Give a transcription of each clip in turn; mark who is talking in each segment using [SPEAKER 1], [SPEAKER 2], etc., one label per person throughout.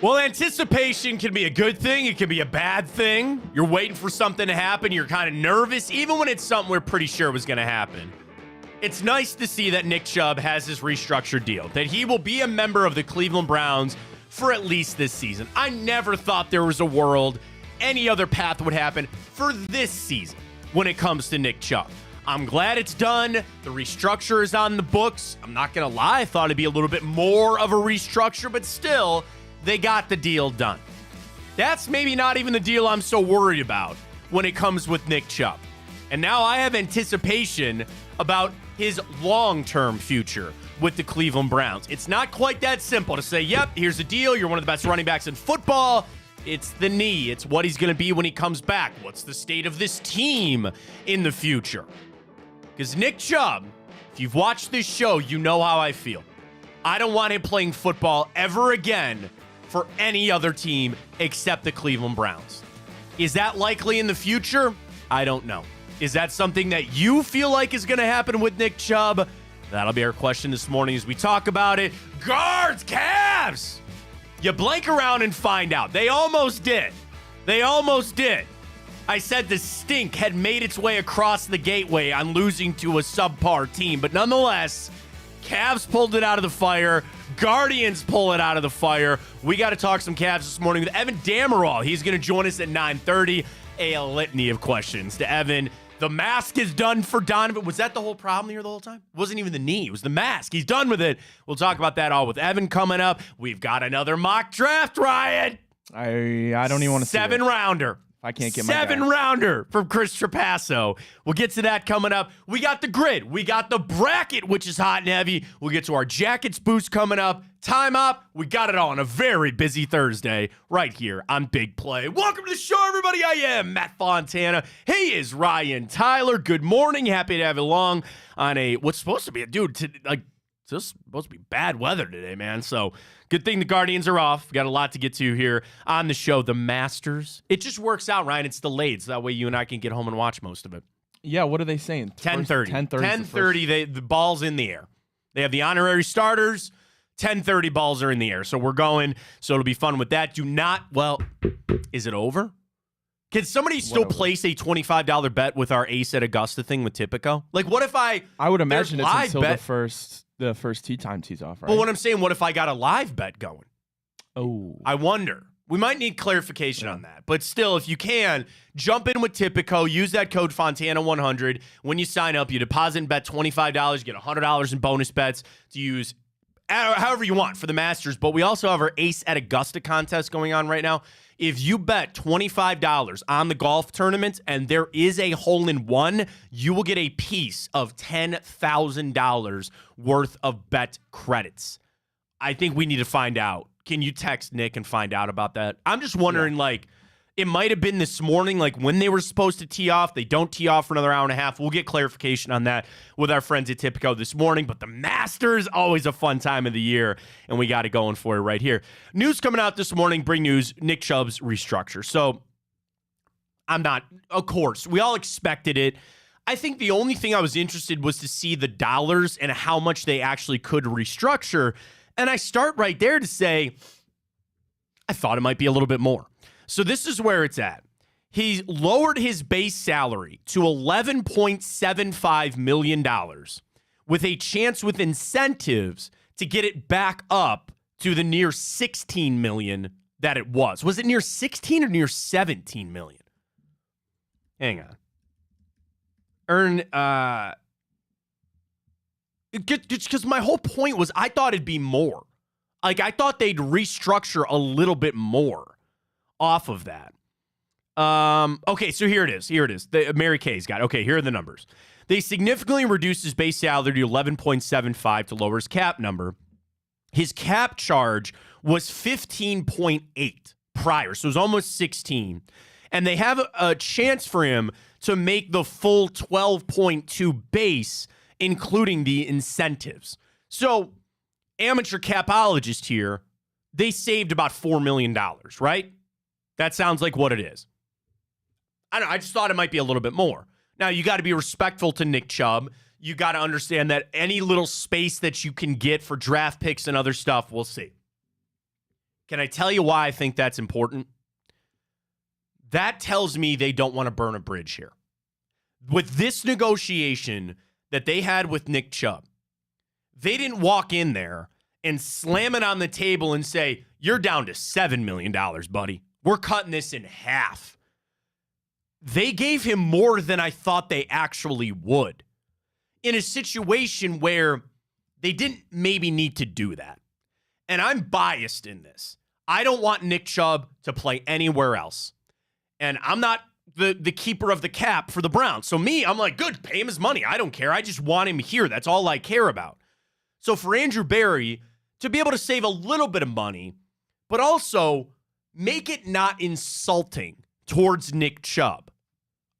[SPEAKER 1] Well, anticipation can be a good thing. It can be a bad thing. You're waiting for something to happen. You're kind of nervous, even when it's something we're pretty sure was going to happen. It's nice to see that Nick Chubb has his restructured deal, that he will be a member of the Cleveland Browns for at least this season. I never thought there was a world any other path would happen for this season when it comes to Nick Chubb. I'm glad it's done. The restructure is on the books. I'm not going to lie. I thought it'd be a little bit more of a restructure, but still, they got the deal done. That's maybe not even the deal I'm so worried about when it comes with Nick Chubb. And now I have anticipation about his long-term future with the Cleveland Browns. It's not quite that simple to say, yep, here's the deal. You're one of the best running backs in football. It's the knee. It's what he's going to be when he comes back. What's the state of this team in the future? Because Nick Chubb, if you've watched this show, you know how I feel. I don't want him playing football ever again for any other team except the Cleveland Browns. Is that likely in the future? I don't know. Is that something that you feel like is going to happen with Nick Chubb? That'll be our question this morning as we talk about it. Guards, Cavs! You blink around and find out. They almost did. They almost did. I said the stink had made its way across the gateway on losing to a subpar team, but nonetheless, Cavs pulled it out of the fire. Guardians pull it out of the fire. We got to talk some Cavs this morning with Evan Damerol. He's going to join us at 9:30. A litany of questions to Evan. The mask is done for Donovan. Was that the whole problem here the whole time? It wasn't even the knee. It was the mask. He's done with it. We'll talk about that all with Evan coming up. We've got another mock draft, Ryan.
[SPEAKER 2] I don't even want to see it.
[SPEAKER 1] 7-rounder.
[SPEAKER 2] I can't get my guy.
[SPEAKER 1] 7-rounder from Chris Trapasso. We'll get to that coming up. We got the grid. We got the bracket, which is hot and heavy. We'll get to our Jackets boost coming up. Time up. We got it all on a very busy Thursday right here on Big Play. Welcome to the show, everybody. I am Matt Fontana. He is Ryan Tyler. Good morning. Happy to have you along on what's supposed to be it's supposed to be bad weather today, man. So good thing the Guardians are off. We got a lot to get to here on the show. The Masters. It just works out, Ryan. It's delayed, so that way you and I can get home and watch most of it.
[SPEAKER 2] Yeah, what are they saying?
[SPEAKER 1] 10:30.
[SPEAKER 2] 10:30.
[SPEAKER 1] 10:30. The ball's in the air. They have the honorary starters. 10:30 balls are in the air. So we're going. So it'll be fun with that. Is it over? Can somebody still place a $25 bet with our Ace at Augusta thing with Tipico? Like, what if I
[SPEAKER 2] would imagine it's until
[SPEAKER 1] bet,
[SPEAKER 2] the first tee time tees off, right?
[SPEAKER 1] But what I'm saying, what if I got a live bet going?
[SPEAKER 2] Oh.
[SPEAKER 1] I wonder. We might need clarification on that. But still, if you can, jump in with Tipico. Use that code Fontana100. When you sign up, you deposit and bet $25. You get $100 in bonus bets to use however you want for the Masters. But we also have our Ace at Augusta contest going on right now. If you bet $25 on the golf tournament and there is a hole-in-one, you will get a piece of $10,000 worth of bet credits. I think we need to find out. Can you text Nick and find out about that? I'm just wondering, it might have been this morning, when they were supposed to tee off. They don't tee off for another hour and a half. We'll get clarification on that with our friends at Tipico this morning. But the Masters, always a fun time of the year, and we got it going for you right here. News coming out this morning, bring news, Nick Chubb's restructure. So of course, we all expected it. I think the only thing I was interested was to see the dollars and how much they actually could restructure. And I start right there to say, I thought it might be a little bit more. So this is where it's at. He lowered his base salary to $11.75 million with a chance with incentives to get it back up to the near $16 million that it was. Was it near 16 or near 17 million? Hang on. Because my whole point was I thought it'd be more. I thought they'd restructure a little bit more off of that. Okay, so here it is. Mary Kay's got it. Okay, here are the numbers. They significantly reduced his base salary to 11.75 to lower his cap number. His cap charge was 15.8 prior, so it was almost 16. And they have a chance for him to make the full 12.2 base, including the incentives. So, amateur capologist here, they saved about $4 million, right? That sounds like what it is. I don't know. I just thought it might be a little bit more. Now, you got to be respectful to Nick Chubb. You got to understand that any little space that you can get for draft picks and other stuff, we'll see. Can I tell you why I think that's important? That tells me they don't want to burn a bridge here. With this negotiation that they had with Nick Chubb, they didn't walk in there and slam it on the table and say, you're down to $7 million, buddy. We're cutting this in half. They gave him more than I thought they actually would in a situation where they didn't maybe need to do that. And I'm biased in this. I don't want Nick Chubb to play anywhere else. And I'm not the keeper of the cap for the Browns. So I'm like, good, pay him his money. I don't care. I just want him here. That's all I care about. So for Andrew Berry to be able to save a little bit of money, but also make it not insulting towards Nick Chubb,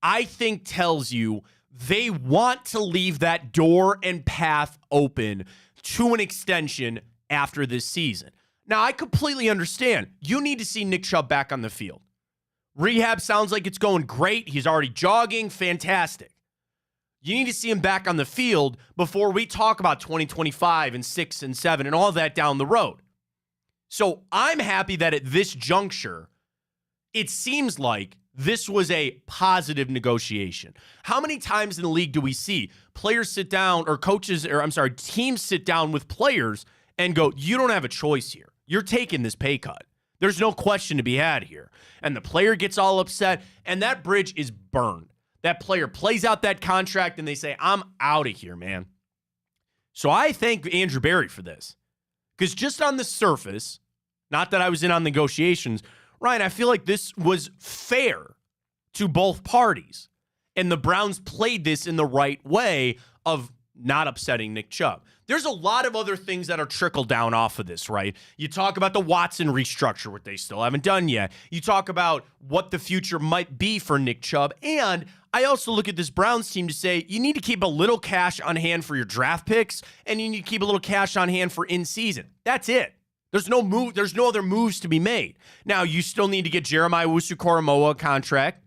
[SPEAKER 1] I think tells you they want to leave that door and path open to an extension after this season. Now, I completely understand. You need to see Nick Chubb back on the field. Rehab sounds like it's going great. He's already jogging. Fantastic. You need to see him back on the field before we talk about 2025 and 6 and 7 and all that down the road. So I'm happy that at this juncture, it seems like this was a positive negotiation. How many times in the league do we see players sit down or teams sit down with players and go, you don't have a choice here. You're taking this pay cut. There's no question to be had here. And the player gets all upset, and that bridge is burned. That player plays out that contract, and they say, I'm out of here, man. So I thank Andrew Berry for this. Because just on the surface, not that I was in on negotiations, Ryan, I feel like this was fair to both parties. And the Browns played this in the right way of not upsetting Nick Chubb. There's a lot of other things that are trickled down off of this, right? You talk about the Watson restructure, what they still haven't done yet. You talk about what the future might be for Nick Chubb. And I also look at this Browns team to say, you need to keep a little cash on hand for your draft picks, and you need to keep a little cash on hand for in-season. That's it. There's no other moves to be made. Now, you still need to get Jeremiah Owusu-Koramoah a contract.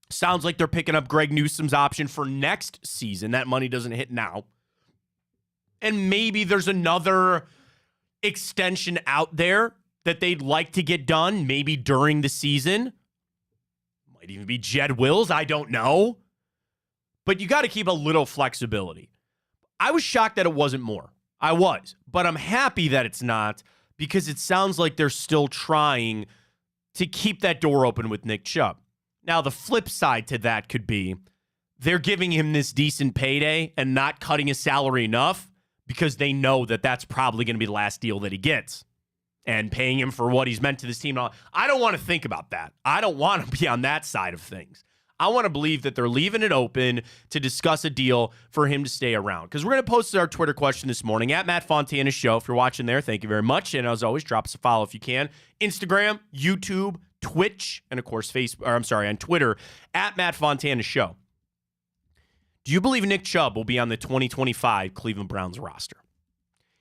[SPEAKER 1] Sounds like they're picking up Greg Newsome's option for next season. That money doesn't hit now. And maybe there's another extension out there that they'd like to get done, maybe during the season. Might even be Jed Wills, I don't know. But you got to keep a little flexibility. I was shocked that it wasn't more. I was. But I'm happy that it's not, because it sounds like they're still trying to keep that door open with Nick Chubb. Now, the flip side to that could be they're giving him this decent payday and not cutting his salary enough because they know that that's probably going to be the last deal that he gets, and paying him for what he's meant to this team. I don't want to think about that. I don't want to be on that side of things. I want to believe that they're leaving it open to discuss a deal for him to stay around. Because we're going to post our Twitter question this morning at Matt Fontana Show. If you're watching there, thank you very much. And as always, drop us a follow if you can. Instagram, YouTube, Twitch, and of course, on Twitter at Matt Fontana Show. Do you believe Nick Chubb will be on the 2025 Cleveland Browns roster?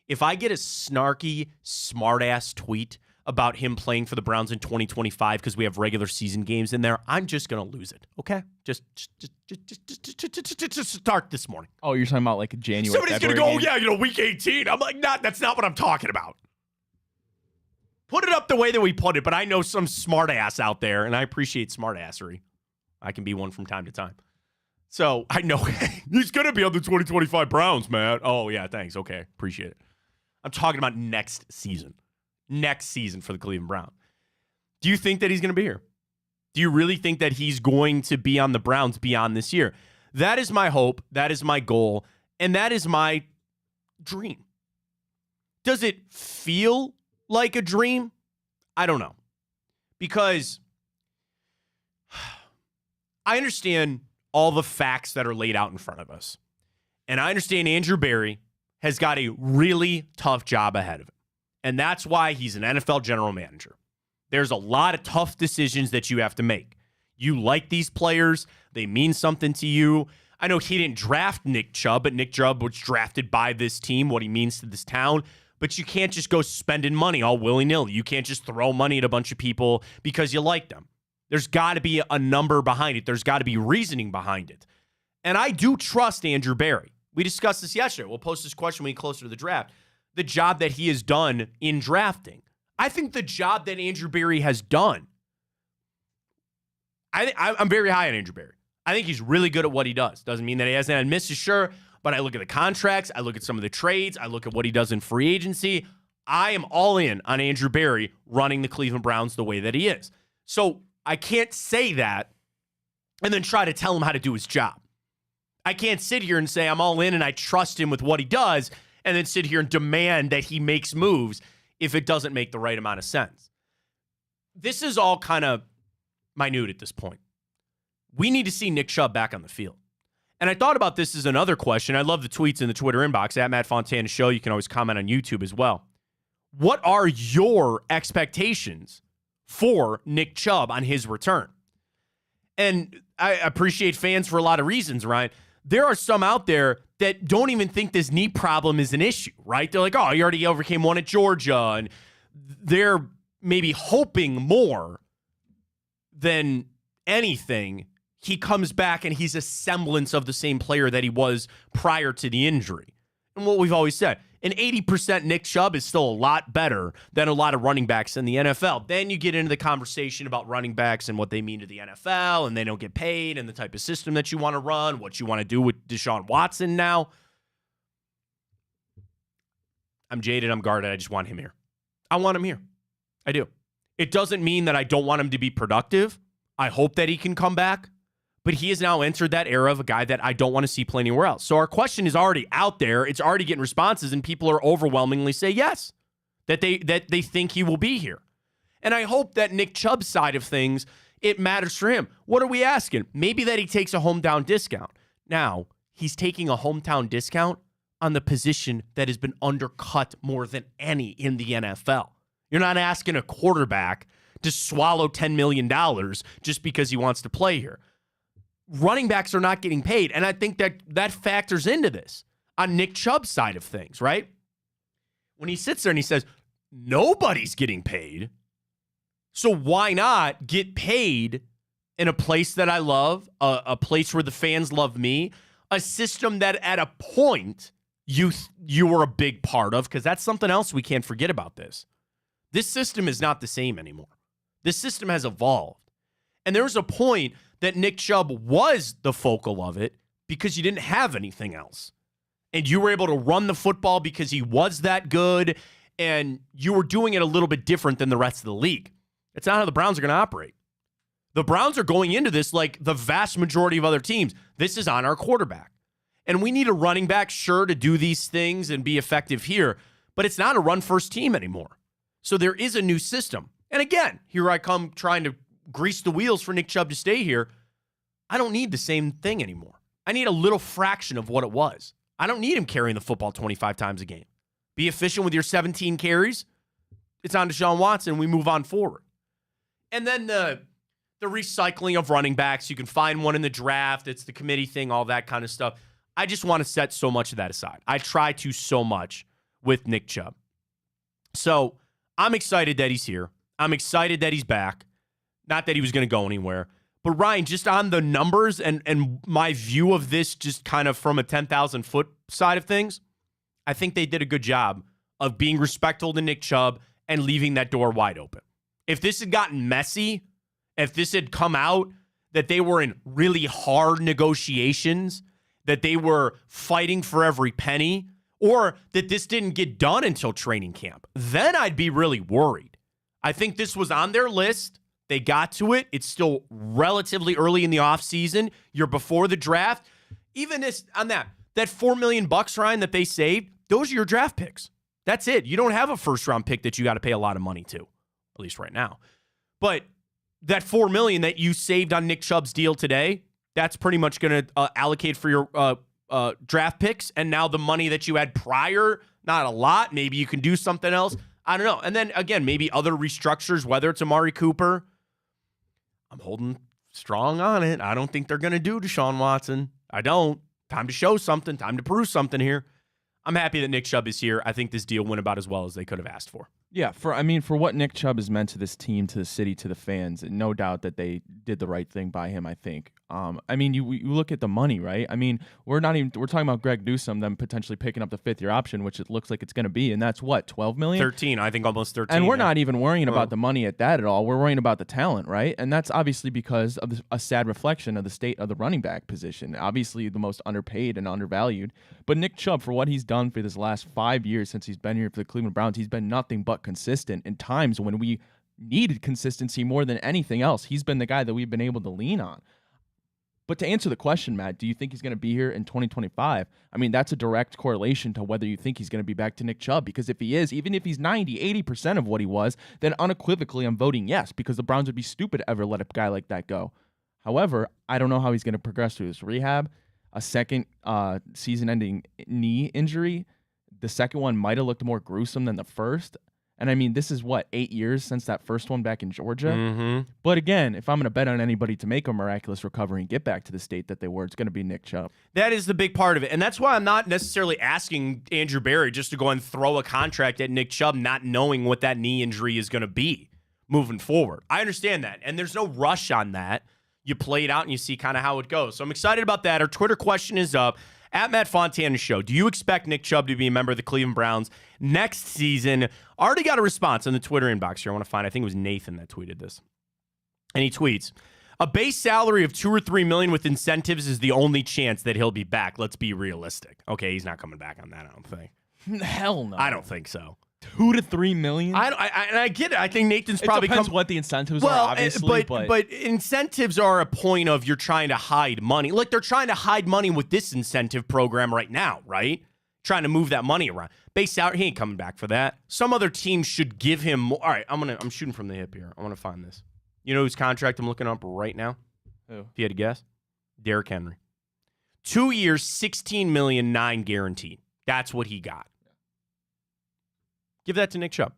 [SPEAKER 1] If I get a snarky, smart-ass tweet about him playing for the Browns in 2025 because we have regular season games in there, I'm just going to lose it, okay? Just start this morning.
[SPEAKER 2] Oh, you're talking about like a January,
[SPEAKER 1] somebody's going to go, week 18. I'm like, that's not what I'm talking about. Put it up the way that we put it, but I know some smart-ass out there, and I appreciate smart-assery. I can be one from time to time. So I know he's going to be on the 2025 Browns, man. Oh, yeah, thanks. Okay, appreciate it. I'm talking about next season. Next season for the Cleveland Browns. Do you think that he's going to be here? Do you really think that he's going to be on the Browns beyond this year? That is my hope. That is my goal. And that is my dream. Does it feel like a dream? I don't know. Because I understand all the facts that are laid out in front of us. And I understand Andrew Berry has got a really tough job ahead of him. And that's why he's an NFL general manager. There's a lot of tough decisions that you have to make. You like these players. They mean something to you. I know he didn't draft Nick Chubb, but Nick Chubb was drafted by this team, what he means to this town. But you can't just go spending money all willy-nilly. You can't just throw money at a bunch of people because you like them. There's got to be a number behind it. There's got to be reasoning behind it. And I do trust Andrew Berry. We discussed this yesterday. We'll post this question when we get closer to the draft. The job that he has done in drafting. I think the job that Andrew Berry has done, I'm very high on Andrew Berry. I think he's really good at what he does. Doesn't mean that he hasn't had misses, sure, but I look at the contracts, I look at some of the trades, I look at what he does in free agency. I am all in on Andrew Berry running the Cleveland Browns the way that he is. So I can't say that and then try to tell him how to do his job. I can't sit here and say I'm all in and I trust him with what he does and then sit here and demand that he makes moves if it doesn't make the right amount of sense. This is all kind of minute at this point. We need to see Nick Chubb back on the field. And I thought about this as another question. I love the tweets in the Twitter inbox at Matt Fontana Show. You can always comment on YouTube as well. What are your expectations for Nick Chubb on his return? And I appreciate fans for a lot of reasons, Ryan. There are some out there that don't even think this knee problem is an issue, right? They're like, oh, he already overcame one at Georgia. And they're maybe hoping more than anything he comes back and he's a semblance of the same player that he was prior to the injury. And what we've always said, an 80% Nick Chubb is still a lot better than a lot of running backs in the NFL. Then you get into the conversation about running backs and what they mean to the NFL, and they don't get paid, and the type of system that you want to run, what you want to do with Deshaun Watson now. I'm jaded, I'm guarded, I just want him here. I want him here. I do. It doesn't mean that I don't want him to be productive. I hope that he can come back. But he has now entered that era of a guy that I don't want to see play anywhere else. So our question is already out there. It's already getting responses, and people are overwhelmingly say yes, that they think he will be here. And I hope that Nick Chubb's side of things, it matters for him. What are we asking? Maybe that he takes a hometown discount. Now, he's taking a hometown discount on the position that has been undercut more than any in the NFL. You're not asking a quarterback to swallow $10 million just because he wants to play here. Running backs are not getting paid, and I think that factors into this on Nick Chubb's side of things, right? When he sits there and he says, nobody's getting paid, so why not get paid in a place that I love, a place where the fans love me, a system that at a point you were a big part of, because that's something else we can't forget about this. This system is not the same anymore. This system has evolved. And there was a point that Nick Chubb was the focal of it because you didn't have anything else. And you were able to run the football because he was that good, and you were doing it a little bit different than the rest of the league. It's not how the Browns are going to operate. The Browns are going into this like the vast majority of other teams. This is on our quarterback. And we need a running back, sure, to do these things and be effective here, but it's not a run-first team anymore. So there is a new system. And again, here I come trying to grease the wheels for Nick Chubb to stay here. I don't need the same thing anymore. I need a little fraction of what it was. I don't need him carrying the football 25 times a game. Be efficient with your 17 carries. It's on Deshaun Watson. We move on forward. And then the recycling of running backs. You can find one in the draft. It's the committee thing, all that kind of stuff. I just want to set so much of that aside. I try to so much with Nick Chubb. So I'm excited that he's here. I'm excited that he's back. Not that he was going to go anywhere. But Ryan, just on the numbers and my view of this, just kind of from a 10,000-foot side of things, I think they did a good job of being respectful to Nick Chubb and leaving that door wide open. If this had gotten messy, if this had come out that they were in really hard negotiations, that they were fighting for every penny, or that this didn't get done until training camp, then I'd be really worried. I think this was on their list. They got to it. It's still relatively early in the offseason. You're before the draft. Even this on that $4 million, Ryan, that they saved, those are your draft picks. That's it. You don't have a first-round pick that you got to pay a lot of money to, at least right now. But that $4 million that you saved on Nick Chubb's deal today, that's pretty much going to allocate for your draft picks. And now the money that you had prior, not a lot. Maybe you can do something else. I don't know. And then, again, maybe other restructures, whether it's Amari Cooper. I'm holding strong on it. I don't think they're going to do Deshaun Watson. I don't. Time to show something. Time to prove something here. I'm happy that Nick Chubb is here. I think this deal went about as well as they could have asked for.
[SPEAKER 2] Yeah, for what Nick Chubb has meant to this team, to the city, to the fans, no doubt that they did the right thing by him, I think. You look at the money, right? We're talking about Greg Newsome, them potentially picking up the 5th-year option, which it looks like it's going to be, and that's what, $12 million?
[SPEAKER 1] 13, I think almost 13.
[SPEAKER 2] And we're not even worrying about the money at that at all. We're worrying about the talent, right? And that's obviously because of a sad reflection of the state of the running back position. Obviously the most underpaid and undervalued. But Nick Chubb, for what he's done for this last 5 years since he's been here for the Cleveland Browns, he's been nothing but consistent in times when we needed consistency more than anything else. He's been the guy that we've been able to lean on. But to answer the question, Matt, do you think he's going to be here in 2025? That's a direct correlation to whether you think he's going to be back to Nick Chubb. Because if he is, even if he's 90, 80% of what he was, then unequivocally I'm voting yes, because the Browns would be stupid to ever let a guy like that go. However, I don't know how he's going to progress through this rehab. A second season-ending knee injury. The second one might have looked more gruesome than the first. And this is 8 years since that first one back in Georgia.
[SPEAKER 1] Mm-hmm.
[SPEAKER 2] But again, if I'm going to bet on anybody to make a miraculous recovery and get back to the state that they were, it's going to be Nick Chubb.
[SPEAKER 1] That is the big part of it. And that's why I'm not necessarily asking Andrew Berry just to go and throw a contract at Nick Chubb, not knowing what that knee injury is going to be moving forward. I understand that. And there's no rush on that. You play it out and you see kind of how it goes. So I'm excited about that. Our Twitter question is up. At Matt Fontana Show, do you expect Nick Chubb to be a member of the Cleveland Browns next season? Already got a response in the Twitter inbox here. I think it was Nathan that tweeted this. And he tweets, a base salary of $2 or $3 million with incentives is the only chance that he'll be back. Let's be realistic. Okay, he's not coming back on that, I don't think.
[SPEAKER 2] Hell no.
[SPEAKER 1] I don't think so.
[SPEAKER 2] $2 to $3 million?
[SPEAKER 1] I get it. I think Nathan's probably
[SPEAKER 2] depends what the incentives are, obviously.
[SPEAKER 1] But incentives are a point of you're trying to hide money. Like they're trying to hide money with this incentive program right now, right? Trying to move that money around. Base salary, he ain't coming back for that. Some other team should give him more. All right, I'm shooting from the hip here. I want to find this. You know whose contract I'm looking up right now?
[SPEAKER 2] Who?
[SPEAKER 1] If you had to guess, Derrick Henry. 2 years, $16 million, 9 guaranteed. That's what he got. Give that to Nick Chubb.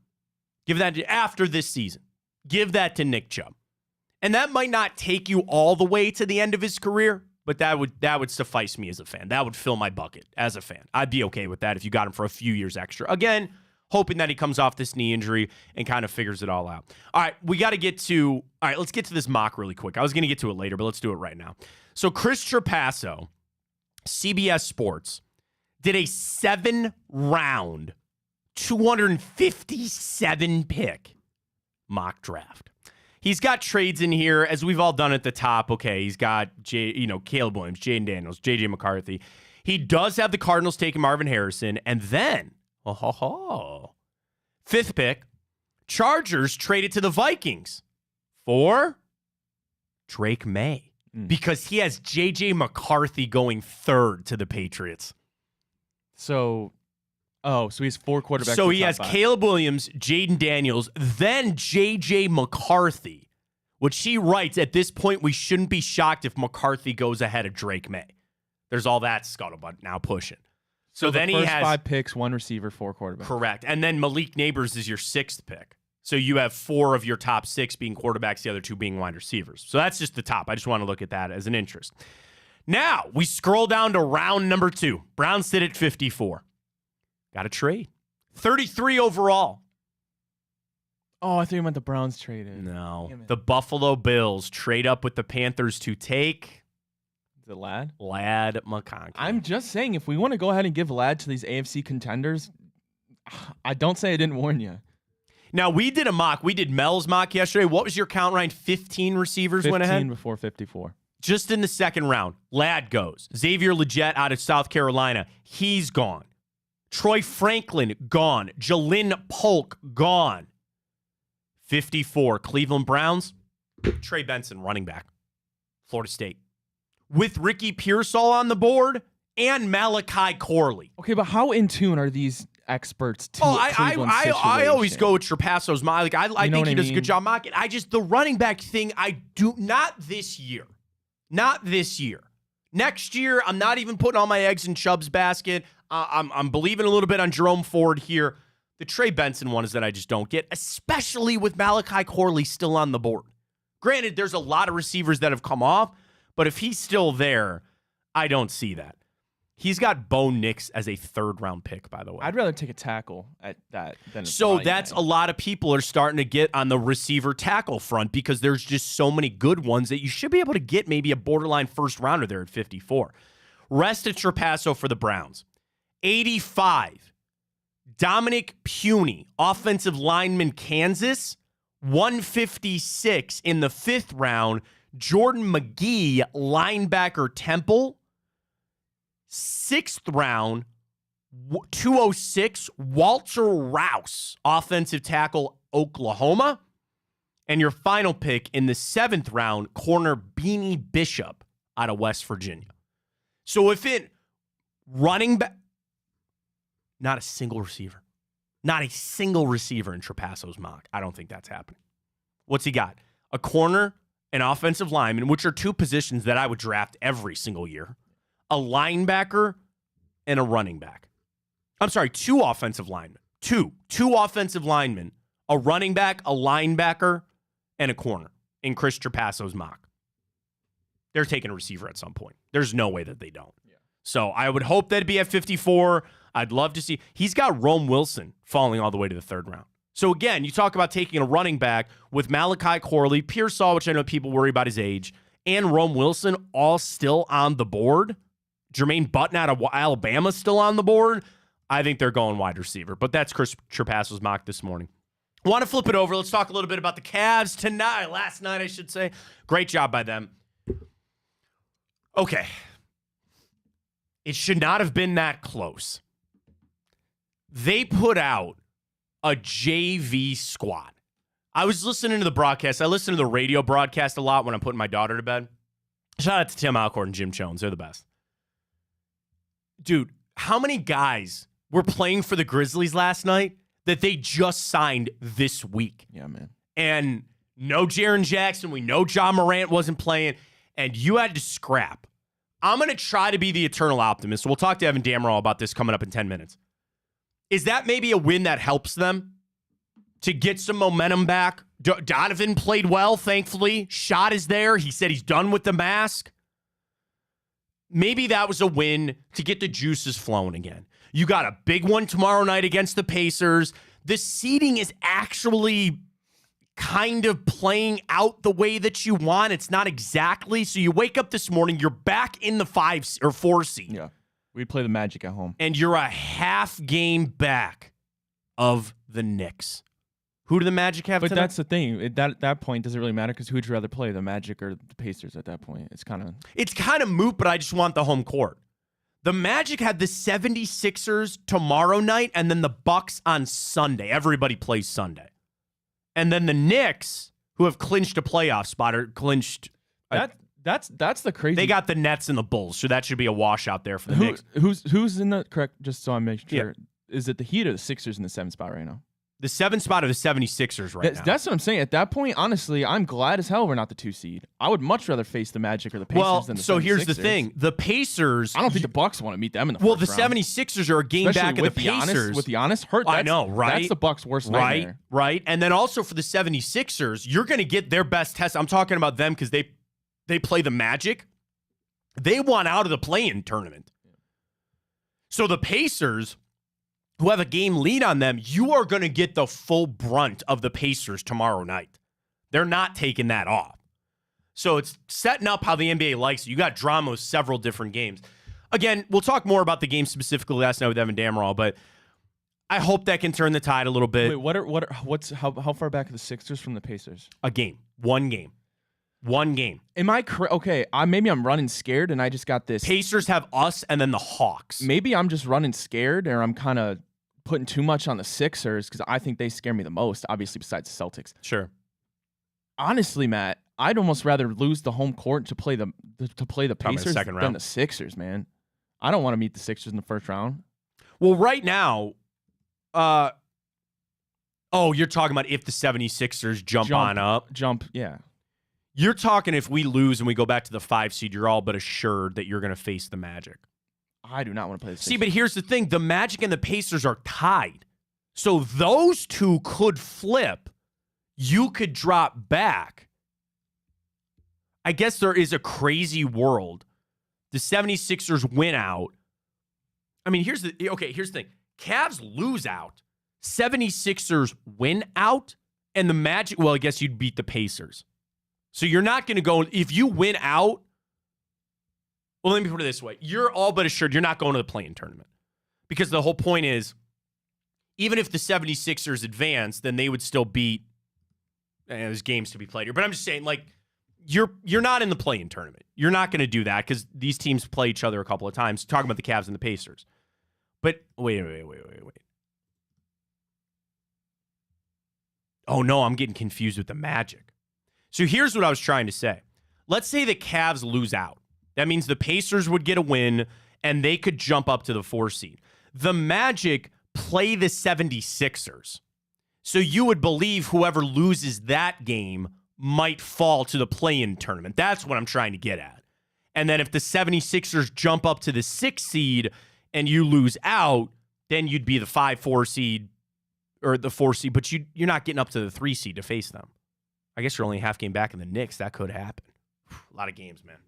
[SPEAKER 1] Give that after this season. Give that to Nick Chubb. And that might not take you all the way to the end of his career, but that would suffice me as a fan. That would fill my bucket as a fan. I'd be okay with that if you got him for a few years extra. Again, hoping that he comes off this knee injury and kind of figures it all out. All right, let's get to this mock really quick. I was going to get to it later, but let's do it right now. So Chris Trapasso, CBS Sports, did a 7-round 257 pick mock draft. He's got trades in here, as we've all done at the top. Okay, he's got Caleb Williams, Jaden Daniels, JJ McCarthy. He does have the Cardinals taking Marvin Harrison, and then 5th pick, Chargers traded to the Vikings for Drake May because he has JJ McCarthy going 3rd to the Patriots.
[SPEAKER 2] So he has 4 quarterbacks.
[SPEAKER 1] So he has Caleb Williams, Jaden Daniels, then J.J. McCarthy, which he writes, at this point, we shouldn't be shocked if McCarthy goes ahead of Drake May. There's all that scuttlebutt now pushing. So then he has
[SPEAKER 2] 5 picks, 1 receiver, 4 quarterbacks.
[SPEAKER 1] Correct. And then Malik Neighbors is your 6th pick. So you have 4 of your top 6 being quarterbacks, the other 2 being wide receivers. So that's just the top. I just want to look at that as an interest. Now, we scroll down to round number 2. Browns sit at 54. Got a trade. 33 overall.
[SPEAKER 2] Oh, I thought you meant the Browns traded.
[SPEAKER 1] No. The Buffalo Bills trade up with the Panthers to take...
[SPEAKER 2] Is it Ladd?
[SPEAKER 1] Ladd McConkey.
[SPEAKER 2] I'm just saying, if we want to go ahead and give Ladd to these AFC contenders, I don't say I didn't warn you.
[SPEAKER 1] Now, we did a mock. We did Mel's mock yesterday. What was your count, Ryan? 15 receivers went ahead?
[SPEAKER 2] 15 before 54.
[SPEAKER 1] Just in the second round, Ladd goes. Xavier Legette out of South Carolina. He's gone. Troy Franklin, gone. Jalen Polk, gone. 54, Cleveland Browns. Trey Benson, running back. Florida State. With Ricky Pearsall on the board and Malachi Corley.
[SPEAKER 2] Okay, but how in tune are these experts to
[SPEAKER 1] I always go with Trapasso's mock. I think he does a good job mocking. The running back thing, I do not this year. Not this year. Next year, I'm not even putting all my eggs in Chubb's basket. I'm believing a little bit on Jerome Ford here. The Trey Benson one is that I just don't get, especially with Malachi Corley still on the board. Granted, there's a lot of receivers that have come off, but if he's still there, I don't see that. He's got Bo Nix as a third-round pick, by the way.
[SPEAKER 2] I'd rather take a tackle at that than a
[SPEAKER 1] So
[SPEAKER 2] running
[SPEAKER 1] that's
[SPEAKER 2] back.
[SPEAKER 1] a lot of people are starting to get on the receiver tackle front because there's just so many good ones that you should be able to get maybe a borderline first-rounder there at 54. Rest of Trapasso for the Browns. 85. Dominic Puny, offensive lineman, Kansas. 156 in the 5th round. Jordan McGee, linebacker, Temple. 6th round, 206, Walter Rouse, offensive tackle, Oklahoma. And your final pick in the 7th round, corner Beanie Bishop out of West Virginia. So if it running back, not a single receiver. Not a single receiver in Trapasso's mock. I don't think that's happening. What's he got? A corner, an offensive lineman, which are two positions that I would draft every single year. A linebacker and a running back. I'm sorry, 2 offensive linemen. Two offensive linemen, a running back, a linebacker, and a corner in Chris Trapasso's mock. They're taking a receiver at some point. There's no way that they don't. Yeah. So I would hope that'd be at 54. I'd love to see. He's got Rome Wilson falling all the way to the 3rd round. So again, you talk about taking a running back with Malachi Corley, Pearsall, which I know people worry about his age, and Rome Wilson all still on the board. Jermaine Button out of Alabama still on the board. I think they're going wide receiver. But that's Chris Trapasso's mock this morning. Want to flip it over. Let's talk a little bit about the Cavs tonight. Last night, I should say. Great job by them. Okay. It should not have been that close. They put out a JV squad. I was listening to the broadcast. I listen to the radio broadcast a lot when I'm putting my daughter to bed. Shout out to Tim Alcorn and Jim Jones. They're the best. Dude, how many guys were playing for the Grizzlies last night that they just signed this week?
[SPEAKER 2] Yeah, man.
[SPEAKER 1] And no Jaren Jackson. We know John Morant wasn't playing. And you had to scrap. I'm going to try to be the eternal optimist. We'll talk to Evan Damerol about this coming up in 10 minutes. Is that maybe a win that helps them to get some momentum back? Donovan played well, thankfully. Shot is there. He said he's done with the mask. Maybe that was a win to get the juices flowing again. You got a big one tomorrow night against the Pacers. The seeding is actually kind of playing out the way that you want. It's not exactly. So you wake up this morning, you're back in the 5 or 4 seed.
[SPEAKER 2] Yeah. We play the Magic at home.
[SPEAKER 1] And you're a half game back of the Knicks. Who do the Magic have
[SPEAKER 2] But
[SPEAKER 1] tonight?
[SPEAKER 2] that's the thing. At that point, does it really matter? Because who would you rather play, the Magic or the Pacers at that point? It's kind of
[SPEAKER 1] moot, but I just want the home court. The Magic had the 76ers tomorrow night and then the Bucks on Sunday. Everybody plays Sunday. And then the Knicks, who have clinched a playoff spot, or clinched...
[SPEAKER 2] That's the crazy.
[SPEAKER 1] They got the Nets and the Bulls, so that should be a washout there for the Knicks.
[SPEAKER 2] Who's in the correct? Just so I make sure.
[SPEAKER 1] Yeah.
[SPEAKER 2] Is it the Heat or the Sixers in the 7th spot right now?
[SPEAKER 1] The 7th spot of the 76ers right now.
[SPEAKER 2] That's what I'm saying. At that point, honestly, I'm glad as hell we're not the 2 seed. I would much rather face the Magic or the Pacers than the 76ers.
[SPEAKER 1] So here's the thing. The Pacers...
[SPEAKER 2] I don't think the Bucks want to meet them in the first round.
[SPEAKER 1] The 76ers are a game
[SPEAKER 2] Especially
[SPEAKER 1] back of the Pacers.
[SPEAKER 2] With Giannis hurt,
[SPEAKER 1] I know, right?
[SPEAKER 2] That's the Bucks' worst nightmare.
[SPEAKER 1] Right. And then also for the 76ers, you're going to get their best test. I'm talking about them because they play the Magic. They want out of the play-in tournament. So the Pacers, who have a game lead on them, you are going to get the full brunt of the Pacers tomorrow night. They're not taking that off. So it's setting up how the NBA likes it. You got drama with several different games. Again, we'll talk more about the game specifically last night with Evan Damerol, but I hope that can turn the tide a little bit.
[SPEAKER 2] Wait, how far back are the Sixers from the Pacers?
[SPEAKER 1] A game. One game.
[SPEAKER 2] Am I correct? Okay, maybe I'm running scared and I just got this.
[SPEAKER 1] Pacers have us and then the Hawks.
[SPEAKER 2] Maybe I'm just running scared or I'm kind of putting too much on the Sixers because I think they scare me the most, obviously, besides the Celtics.
[SPEAKER 1] Sure.
[SPEAKER 2] Honestly, Matt, I'd almost rather lose the home court to play the Pacers than the Sixers, man. I don't want to meet the Sixers in the first round.
[SPEAKER 1] Well, right now, you're talking about if the 76ers jump on up.
[SPEAKER 2] Yeah.
[SPEAKER 1] You're talking if we lose and we go back to the 5 seed, you're all but assured that you're going to face the Magic.
[SPEAKER 2] I do not want to play the Sixers.
[SPEAKER 1] See, but here's the thing. The Magic and the Pacers are tied. So those two could flip. You could drop back. I guess there is a crazy world. The 76ers win out. I mean, here's the thing. Cavs lose out. 76ers win out. And the Magic, well, I guess you'd beat the Pacers. So you're not going to go, if you win out, well, let me put it this way. You're all but assured you're not going to the play-in tournament. Because the whole point is, even if the 76ers advance, then they would still beat, there's games to be played here. But I'm just saying, like, you're not in the play-in tournament. You're not going to do that because these teams play each other a couple of times. Talking about the Cavs and the Pacers. But wait. Oh, no, I'm getting confused with the Magic. So here's what I was trying to say. Let's say the Cavs lose out. That means the Pacers would get a win, and they could jump up to the 4 seed. The Magic play the 76ers. So you would believe whoever loses that game might fall to the play-in tournament. That's what I'm trying to get at. And then if the 76ers jump up to the 6 seed and you lose out, then you'd be the 5-4 seed or the 4 seed, but you're not getting up to the 3 seed to face them. I guess you're only a half game back in the Knicks. That could happen. A lot of games, man.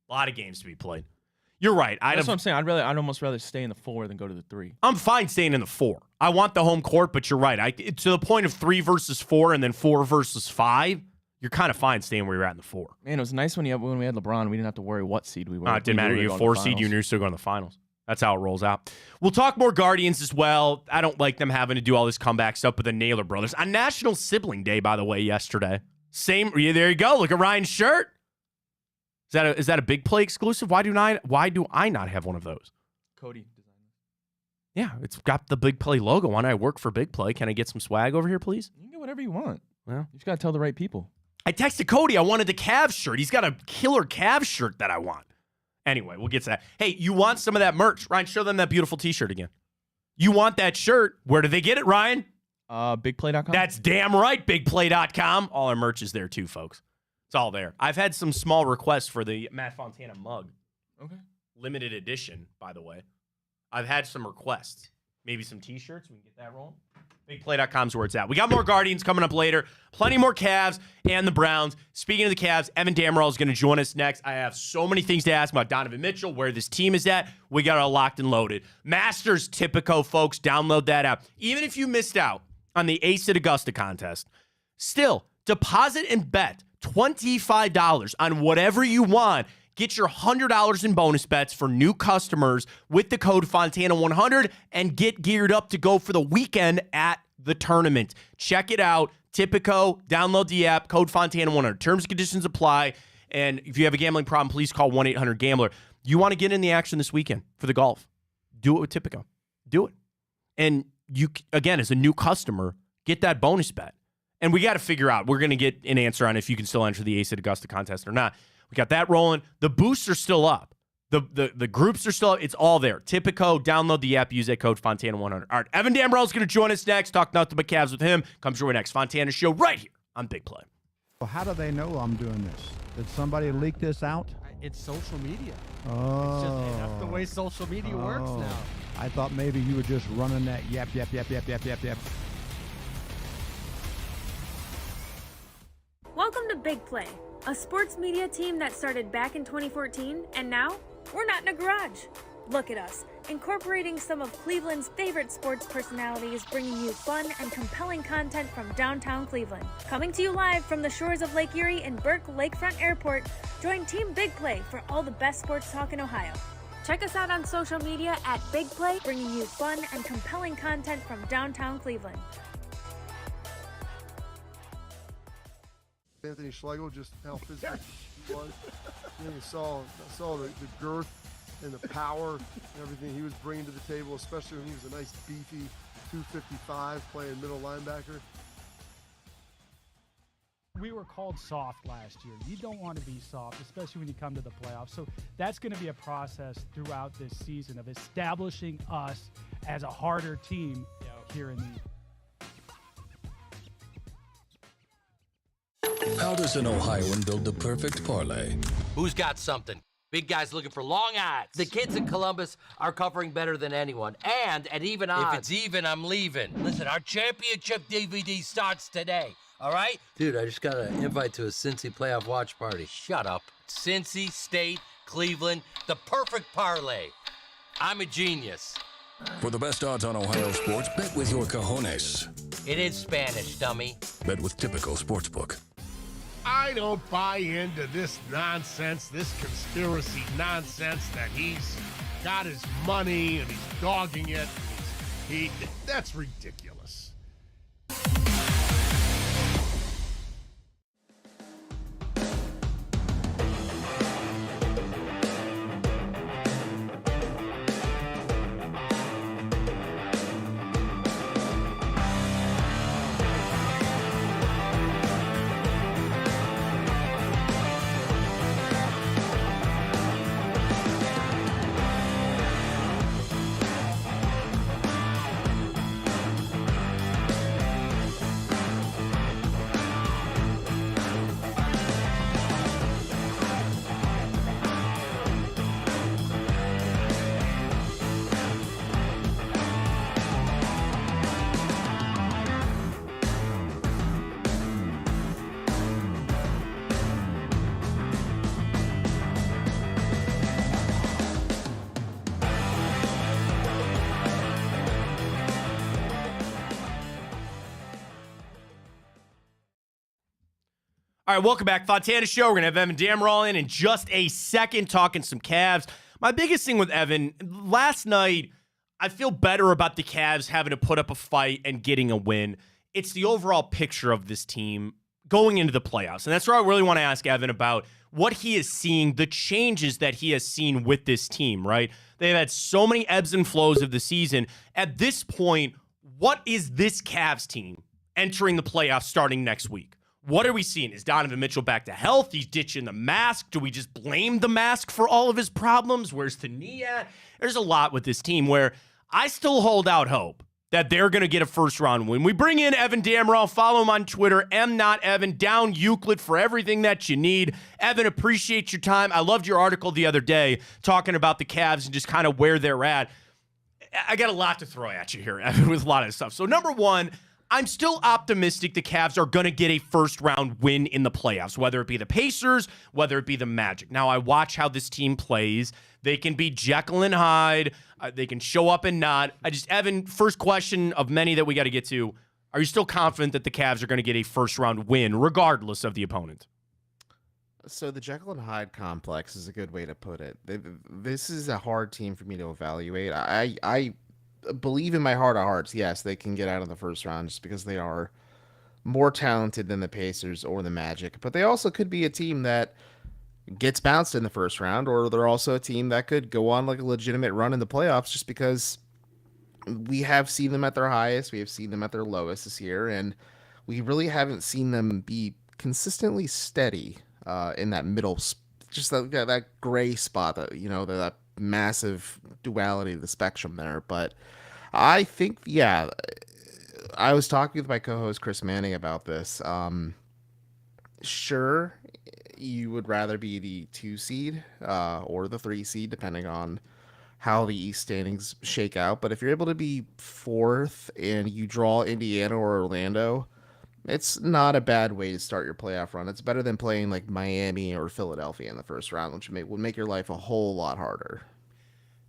[SPEAKER 1] A lot of games to be played. You're right.
[SPEAKER 2] That's what I'm saying. I'd almost rather stay in the 4 than go to the 3.
[SPEAKER 1] I'm fine staying in the 4. I want the home court, but you're right. To the point of 3 versus 4 and then 4 versus 5, you're kind of fine staying where you're at in the 4.
[SPEAKER 2] Man, it was nice when we had LeBron. We didn't have to worry what seed we were.
[SPEAKER 1] It didn't matter. You're 4 seed. You're still going to the finals. That's how it rolls out. We'll talk more Guardians as well. I don't like them having to do all this comeback stuff with the Naylor brothers. On National Sibling Day, by the way, yesterday. There you go. Look at Ryan's shirt. Is that a Big Play exclusive? Why do I not have one of those?
[SPEAKER 2] Cody designed it.
[SPEAKER 1] Yeah, it's got the Big Play logo on it. I work for Big Play. Can I get some swag over here, please?
[SPEAKER 2] You can get whatever you want.
[SPEAKER 1] Well,
[SPEAKER 2] you just got to tell the right people.
[SPEAKER 1] I texted Cody. I wanted the Cavs shirt. He's got a killer Cavs shirt that I want. Anyway, we'll get to that. Hey, you want some of that merch? Ryan, show them that beautiful T-shirt again. You want that shirt? Where do they get it, Ryan?
[SPEAKER 2] BigPlay.com.
[SPEAKER 1] That's damn right, BigPlay.com. All our merch is there too, folks. It's all there. I've had some small requests for the Matt Fontana mug.
[SPEAKER 2] Okay.
[SPEAKER 1] Limited edition, by the way. I've had some requests. Maybe some T-shirts. We can get that rolling. BigPlay.com is where it's at. We got more Guardians coming up later. Plenty more Cavs and the Browns. Speaking of the Cavs, Evan Dammerall is going to join us next. I have so many things to ask about Donovan Mitchell, where this team is at. We got it all locked and loaded. Masters Tipico, folks. Download that app. Even if you missed out on the Ace at Augusta contest, still, deposit and bet $25 on whatever you want. Get your $100 in bonus bets for new customers with the code Fontana100 and get geared up to go for the weekend at the tournament. Check it out. Tipico, download the app, code Fontana100. Terms and conditions apply. And if you have a gambling problem, please call 1-800-GAMBLER. You want to get in the action this weekend for the golf. Do it with Tipico. Do it. And you, again, as a new customer, get that bonus bet. And we got to figure out, we're going to get an answer on if you can still enter the Ace at Augusta contest or not. We got that rolling. The boosts are still up. The groups are still up. It's all there. Tipico, download the app, use that code Fontana100. All right, Evan Dammerall is going to join us next. Talk nothing but Cavs with him. Comes your way next. Fontana Show right here on Big Play.
[SPEAKER 3] Well, how do they know I'm doing this? Did somebody leak this out?
[SPEAKER 4] It's social media.
[SPEAKER 3] Oh.
[SPEAKER 4] It's just, that's the way social media works now.
[SPEAKER 3] I thought maybe you were just running that yep.
[SPEAKER 5] Welcome to Big Play, a sports media team that started back in 2014, and now we're not in a garage. Look at us, incorporating some of Cleveland's favorite sports personalities, bringing you fun and compelling content from downtown Cleveland. Coming to you live from the shores of Lake Erie and Burke Lakefront Airport, join Team Big Play for all the best sports talk in Ohio. Check us out on social media at Big Play, bringing you fun and compelling content from downtown Cleveland.
[SPEAKER 6] Anthony Schlegel, just how physical he was. You saw the girth and the power and everything he was bringing to the table, especially when he was a nice beefy 255 playing middle linebacker.
[SPEAKER 7] We were called soft last year. You don't want to be soft, especially when you come to the playoffs. So that's going to be a process throughout this season of establishing us as a harder team here in the
[SPEAKER 8] How does an Ohioan build the perfect parlay?
[SPEAKER 9] Who's got something? Big guys looking for long odds. The kids in Columbus are covering better than anyone, and at even odds. If it's even, I'm leaving. Listen, our championship DVD starts today, all right? Dude, I just got an invite to a Cincy playoff watch party. Shut up. Cincy, State, Cleveland, the perfect parlay. I'm a genius.
[SPEAKER 8] For the best odds on Ohio sports, bet with your cojones.
[SPEAKER 9] It is Spanish, dummy.
[SPEAKER 8] Bet with Typical Sportsbook.
[SPEAKER 10] I don't buy into this nonsense, this conspiracy nonsense that he's got his money and he's dogging it. That's ridiculous.
[SPEAKER 1] All right, welcome back. Fontana Show. We're going to have Evan Damroll in just a second talking some Cavs. My biggest thing with Evan, last night, I feel better about the Cavs having to put up a fight and getting a win. It's the overall picture of this team going into the playoffs. And that's where I really want to ask Evan about what he is seeing, the changes that he has seen with this team, right? They've had so many ebbs and flows of the season. At this point, what is this Cavs team entering the playoffs starting next week? What are we seeing? Is Donovan Mitchell back to health? He's ditching the mask. Do we just blame the mask for all of his problems? Where's the knee at? There's a lot with this team where I still hold out hope that they're going to get a first-round win. We bring in Evan Damroll. Follow him on Twitter, MNotEvan, down Euclid for everything that you need. Evan, appreciate your time. I loved your article the other day talking about the Cavs and just kind of where they're at. I got a lot to throw at you here, Evan, with a lot of stuff. So number one, I'm still optimistic the Cavs are going to get a first-round win in the playoffs, whether it be the Pacers, whether it be the Magic. Now, I watch how this team plays. They can be Jekyll and Hyde. They can show up and not. Evan, first question of many that we got to get to, are you still confident that the Cavs are going to get a first-round win, regardless of the opponent?
[SPEAKER 11] So the Jekyll and Hyde complex is a good way to put it. This is a hard team for me to evaluate. I believe in my heart of hearts, yes, they can get out of the first round just because they are more talented than the Pacers or the Magic. But they also could be a team that gets bounced in the first round, or they're also a team that could go on like a legitimate run in the playoffs just because we have seen them at their highest, we have seen them at their lowest this year, and we really haven't seen them be consistently steady in that middle, just that gray spot, that massive duality of the spectrum there. But I think, yeah, I was talking with my co-host Chris Manning about this. Sure, you would rather be the 2 seed or the 3 seed, depending on how the East standings shake out. But if you're able to be 4th and you draw Indiana or Orlando, it's not a bad way to start your playoff run. It's better than playing like Miami or Philadelphia in the first round, which would make your life a whole lot harder.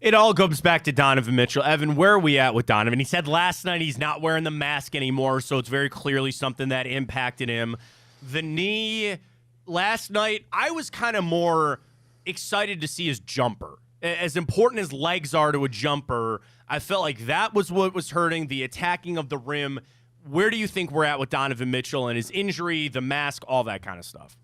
[SPEAKER 1] It all comes back to Donovan Mitchell. Evan, where are we at with Donovan? He said last night he's not wearing the mask anymore, so it's very clearly something that impacted him. The knee, last night, I was kind of more excited to see his jumper. As important as legs are to a jumper, I felt like that was what was hurting, the attacking of the rim. Where do you think we're at with Donovan Mitchell and his injury, the mask, all that kind of stuff?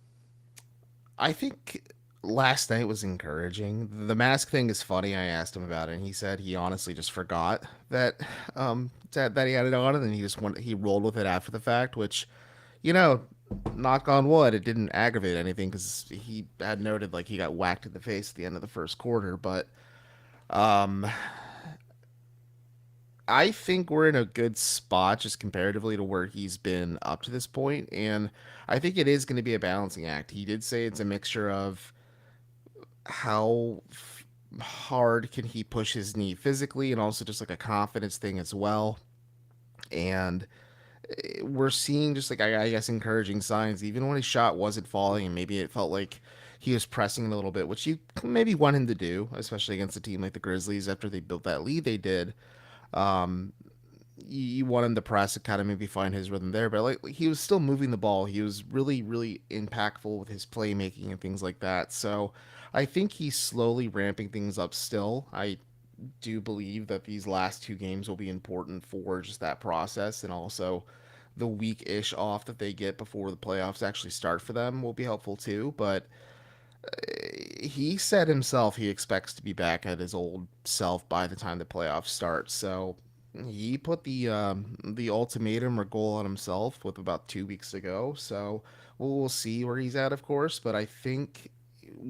[SPEAKER 11] I think last night was encouraging. The mask thing is funny. I asked him about it, and he said he honestly just forgot that that he had it on, and then he rolled with it after the fact, which, knock on wood, it didn't aggravate anything because he had noted like he got whacked in the face at the end of the first quarter. But I think we're in a good spot just comparatively to where he's been up to this point, and I think it is going to be a balancing act. He did say it's a mixture of how hard can he push his knee physically and also just like a confidence thing as well. And we're seeing just like, I guess, encouraging signs. Even when his shot wasn't falling and maybe it felt like he was pressing a little bit, which you maybe want him to do, especially against a team like the Grizzlies after they built that lead they did. Um, you want him to press and kind of maybe find his rhythm there, but like he was still moving the ball. He was really, really impactful with his playmaking and things like that. So I think he's slowly ramping things up still. I do believe that these last two games will be important for just that process, and also the week-ish off that they get before the playoffs actually start for them will be helpful too. But he said himself he expects to be back at his old self by the time the playoffs start. So he put the ultimatum or goal on himself with about 2 weeks ago. So we'll see where he's at, of course. But I think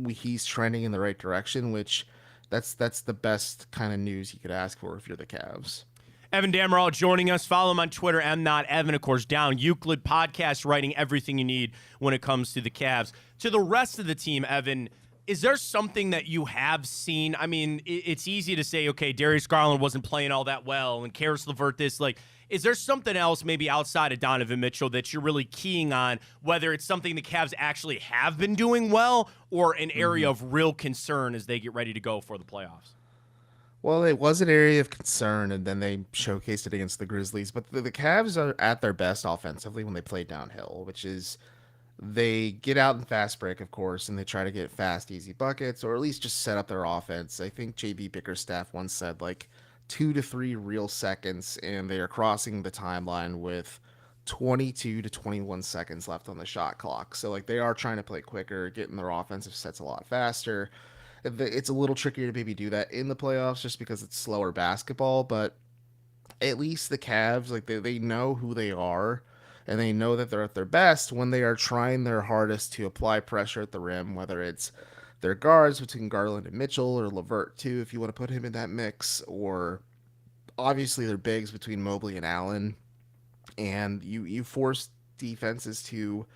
[SPEAKER 11] he's trending in the right direction, which that's the best kind of news you could ask for if you're the Cavs.
[SPEAKER 1] Evan Dammarell joining us. Follow him on Twitter. I'm not Evan, of course, down Euclid podcast, writing everything you need when it comes to the Cavs. To the rest of the team, Evan, is there something that you have seen? I mean, it's easy to say, okay, Darius Garland wasn't playing all that well, and Karis LeVert this. Like, is there something else maybe outside of Donovan Mitchell that you're really keying on, whether it's something the Cavs actually have been doing well or an area of real concern as they get ready to go for the playoffs?
[SPEAKER 11] Well, it was an area of concern, and then they showcased it against the Grizzlies. But the Cavs are at their best offensively when they play downhill, which is they get out in fast break, of course, and they try to get fast, easy buckets, or at least just set up their offense. I think JB Bickerstaff once said like 2 to 3 real seconds, and they are crossing the timeline with 22 to 21 seconds left on the shot clock. So like they are trying to play quicker, getting their offensive sets a lot faster. It's a little trickier to maybe do that in the playoffs just because it's slower basketball, but at least the Cavs, like they know who they are, and they know that they're at their best when they are trying their hardest to apply pressure at the rim, whether it's their guards between Garland and Mitchell, or LeVert too, if you want to put him in that mix, or obviously their bigs between Mobley and Allen. And you force defenses to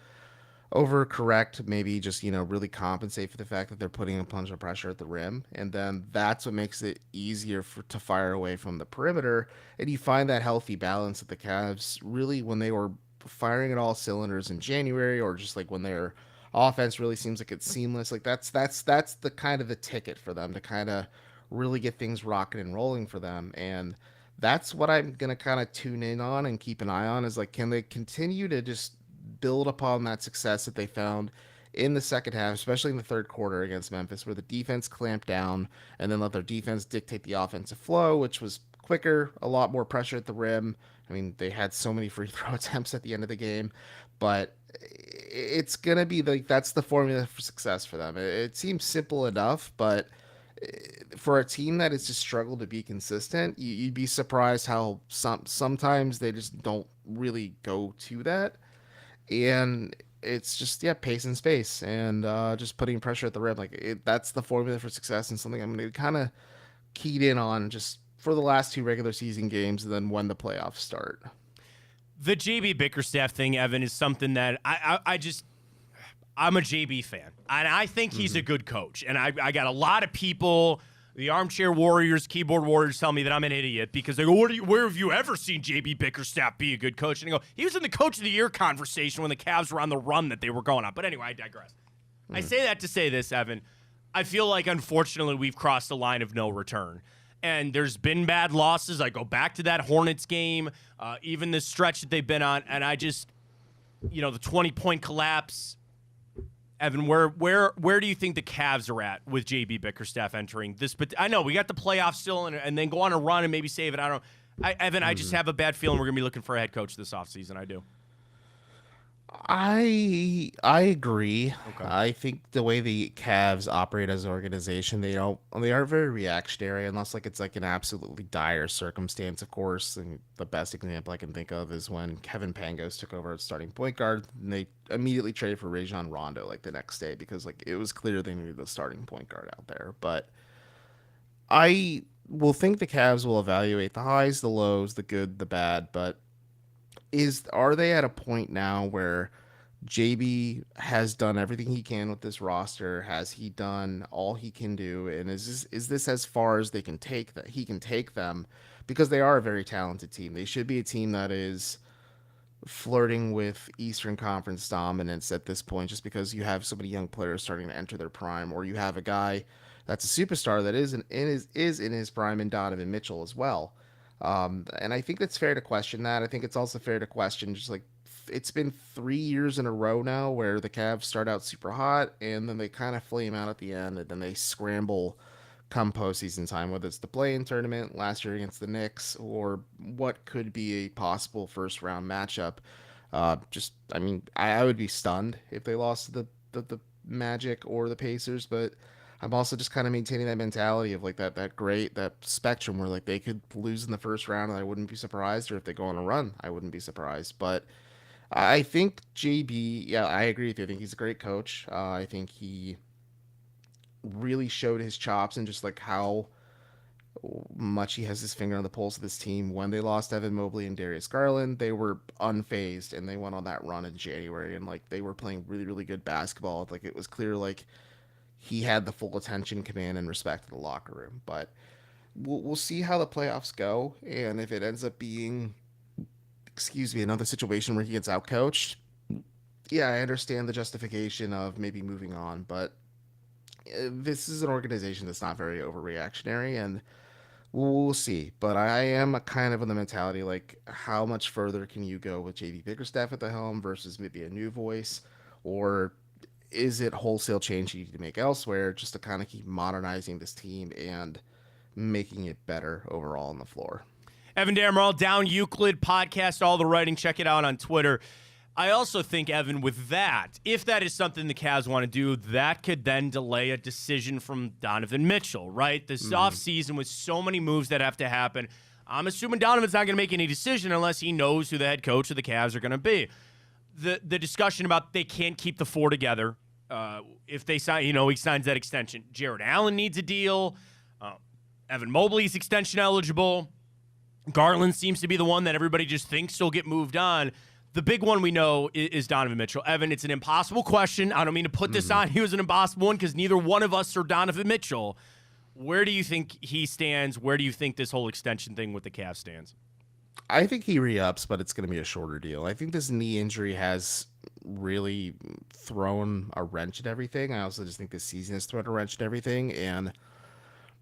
[SPEAKER 11] overcorrect, maybe just, really compensate for the fact that they're putting a bunch of pressure at the rim. And then that's what makes it easier to fire away from the perimeter. And you find that healthy balance that the Cavs really, when they were firing at all cylinders in January, or just like when their offense really seems like it's seamless, like that's the kind of the ticket for them to kind of really get things rocking and rolling for them. And that's what I'm going to kind of tune in on and keep an eye on, is like, can they continue to just build upon that success that they found in the second half, especially in the third quarter against Memphis, where the defense clamped down and then let their defense dictate the offensive flow, which was quicker, a lot more pressure at the rim. I mean, they had so many free throw attempts at the end of the game, but it's going to be like, that's the formula for success for them. It seems simple enough, but for a team that has just struggled to be consistent, you'd be surprised how sometimes they just don't really go to that. And it's just, pace and space, and just putting pressure at the rim. Like that's the formula for success, and something I'm going to kind of keyed in on just for the last 2 regular season games, and then when the playoffs start.
[SPEAKER 1] The JB Bickerstaff thing, Evan, is something that I'm a JB fan, and I think he's a good coach. And I got a lot of people, the armchair warriors, keyboard warriors, tell me that I'm an idiot because they go, where have you ever seen JB Bickerstaff be a good coach? And I go, he was in the Coach of the Year conversation when the Cavs were on the run that they were going on. But anyway, I digress. I say that to say this, Evan. I feel like, unfortunately, we've crossed a line of no return. And there's been bad losses. I go back to that Hornets game, even this stretch that they've been on, and I just, the 20-point collapse. Evan, where do you think the Cavs are at with JB Bickerstaff entering this? But I know we got the playoffs still, and then go on a run and maybe save it. I don't know. Evan, I just have a bad feeling we're going to be looking for a head coach this offseason. I do.
[SPEAKER 11] I agree.
[SPEAKER 1] Okay.
[SPEAKER 11] I think the way the Cavs operate as an organization, they aren't very reactionary, unless like it's like an absolutely dire circumstance, of course. And the best example I can think of is when Kevin Pangos took over as starting point guard, and they immediately traded for Rajon Rondo like the next day, because like it was clear they needed a starting point guard out there. But I will think the Cavs will evaluate the highs, the lows, the good, the bad, but are they at a point now where JB has done everything he can with this roster? Has he done all he can do? And is this as far as he can take them? Because they are a very talented team. They should be a team that is flirting with Eastern Conference dominance at this point, just because you have so many young players starting to enter their prime, or you have a guy that's a superstar that is in his prime in Donovan Mitchell as well. And I think it's fair to question that. I think it's also fair to question just like it's been 3 years in a row now where the Cavs start out super hot and then they kind of flame out at the end and then they scramble come postseason time, whether it's the play-in tournament last year against the Knicks or what could be a possible first-round matchup. I mean, I would be stunned if they lost to the Magic or the Pacers, but I'm also just kind of maintaining that mentality of like that spectrum where like they could lose in the first round and I wouldn't be surprised, or if they go on a run, I wouldn't be surprised. But I think JB, yeah, I agree with you. I think he's a great coach. I think he really showed his chops and just like how much he has his finger on the pulse of this team. When they lost Evan Mobley and Darius Garland, they were unfazed and they went on that run in January and like they were playing really, really good basketball. Like it was clear like he had the full attention, command, and respect in the locker room. But we'll see how the playoffs go, and if it ends up being, another situation where he gets outcoached, yeah, I understand the justification of maybe moving on, but this is an organization that's not very overreactionary, and we'll see. But I am kind of in the mentality like, how much further can you go with JB Bickerstaff at the helm versus maybe a new voice, or is it wholesale change you need to make elsewhere just to kind of keep modernizing this team and making it better overall on the floor?
[SPEAKER 1] Evan Dammarell, Down Euclid podcast, all the writing. Check it out on Twitter. I also think, Evan, with that, if that is something the Cavs want to do, that could then delay a decision from Donovan Mitchell, right? This offseason with so many moves that have to happen, I'm assuming Donovan's not going to make any decision unless he knows who the head coach of the Cavs are going to be. The discussion about they can't keep the four together. If they sign, he signs that extension. Jared Allen needs a deal. Evan Mobley's extension eligible. Garland seems to be the one that everybody just thinks will get moved on. The big one we know is Donovan Mitchell. Evan, it's an impossible question. I don't mean to put this on you as an impossible one because neither one of us are Donovan Mitchell. Where do you think he stands? Where do you think this whole extension thing with the Cavs stands?
[SPEAKER 11] I think he re-ups, but it's going to be a shorter deal. I think this knee injury has really thrown a wrench at everything. I also just think this season has thrown a wrench at everything. And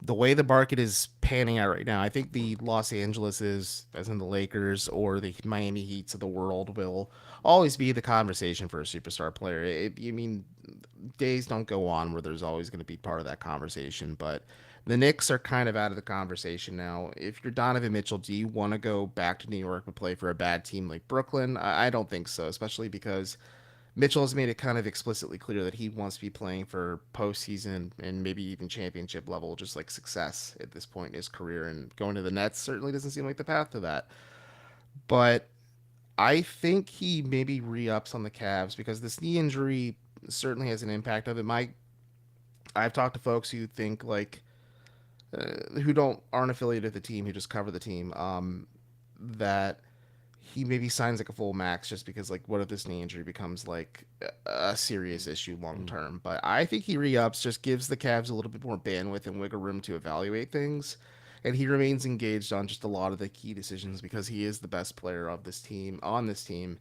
[SPEAKER 11] the way the market is panning out right now, I think the Los Angeleses, as in the Lakers, or the Miami Heats of the world will always be the conversation for a superstar player. Days don't go on where there's always going to be part of that conversation, but the Knicks are kind of out of the conversation now. If you're Donovan Mitchell, do you want to go back to New York and play for a bad team like Brooklyn? I don't think so, especially because Mitchell has made it kind of explicitly clear that he wants to be playing for postseason and maybe even championship level, just like success at this point in his career. And going to the Nets certainly doesn't seem like the path to that. But I think he maybe re-ups on the Cavs because this knee injury certainly has an impact of it. I've talked to folks who think like, who aren't affiliated with the team, who just cover the team, that he maybe signs like a full max just because like what if this knee injury becomes like a serious issue long term. But I think he re-ups, just gives the Cavs a little bit more bandwidth and wiggle room to evaluate things, and he remains engaged on just a lot of the key decisions because he is the best player of this team on this team,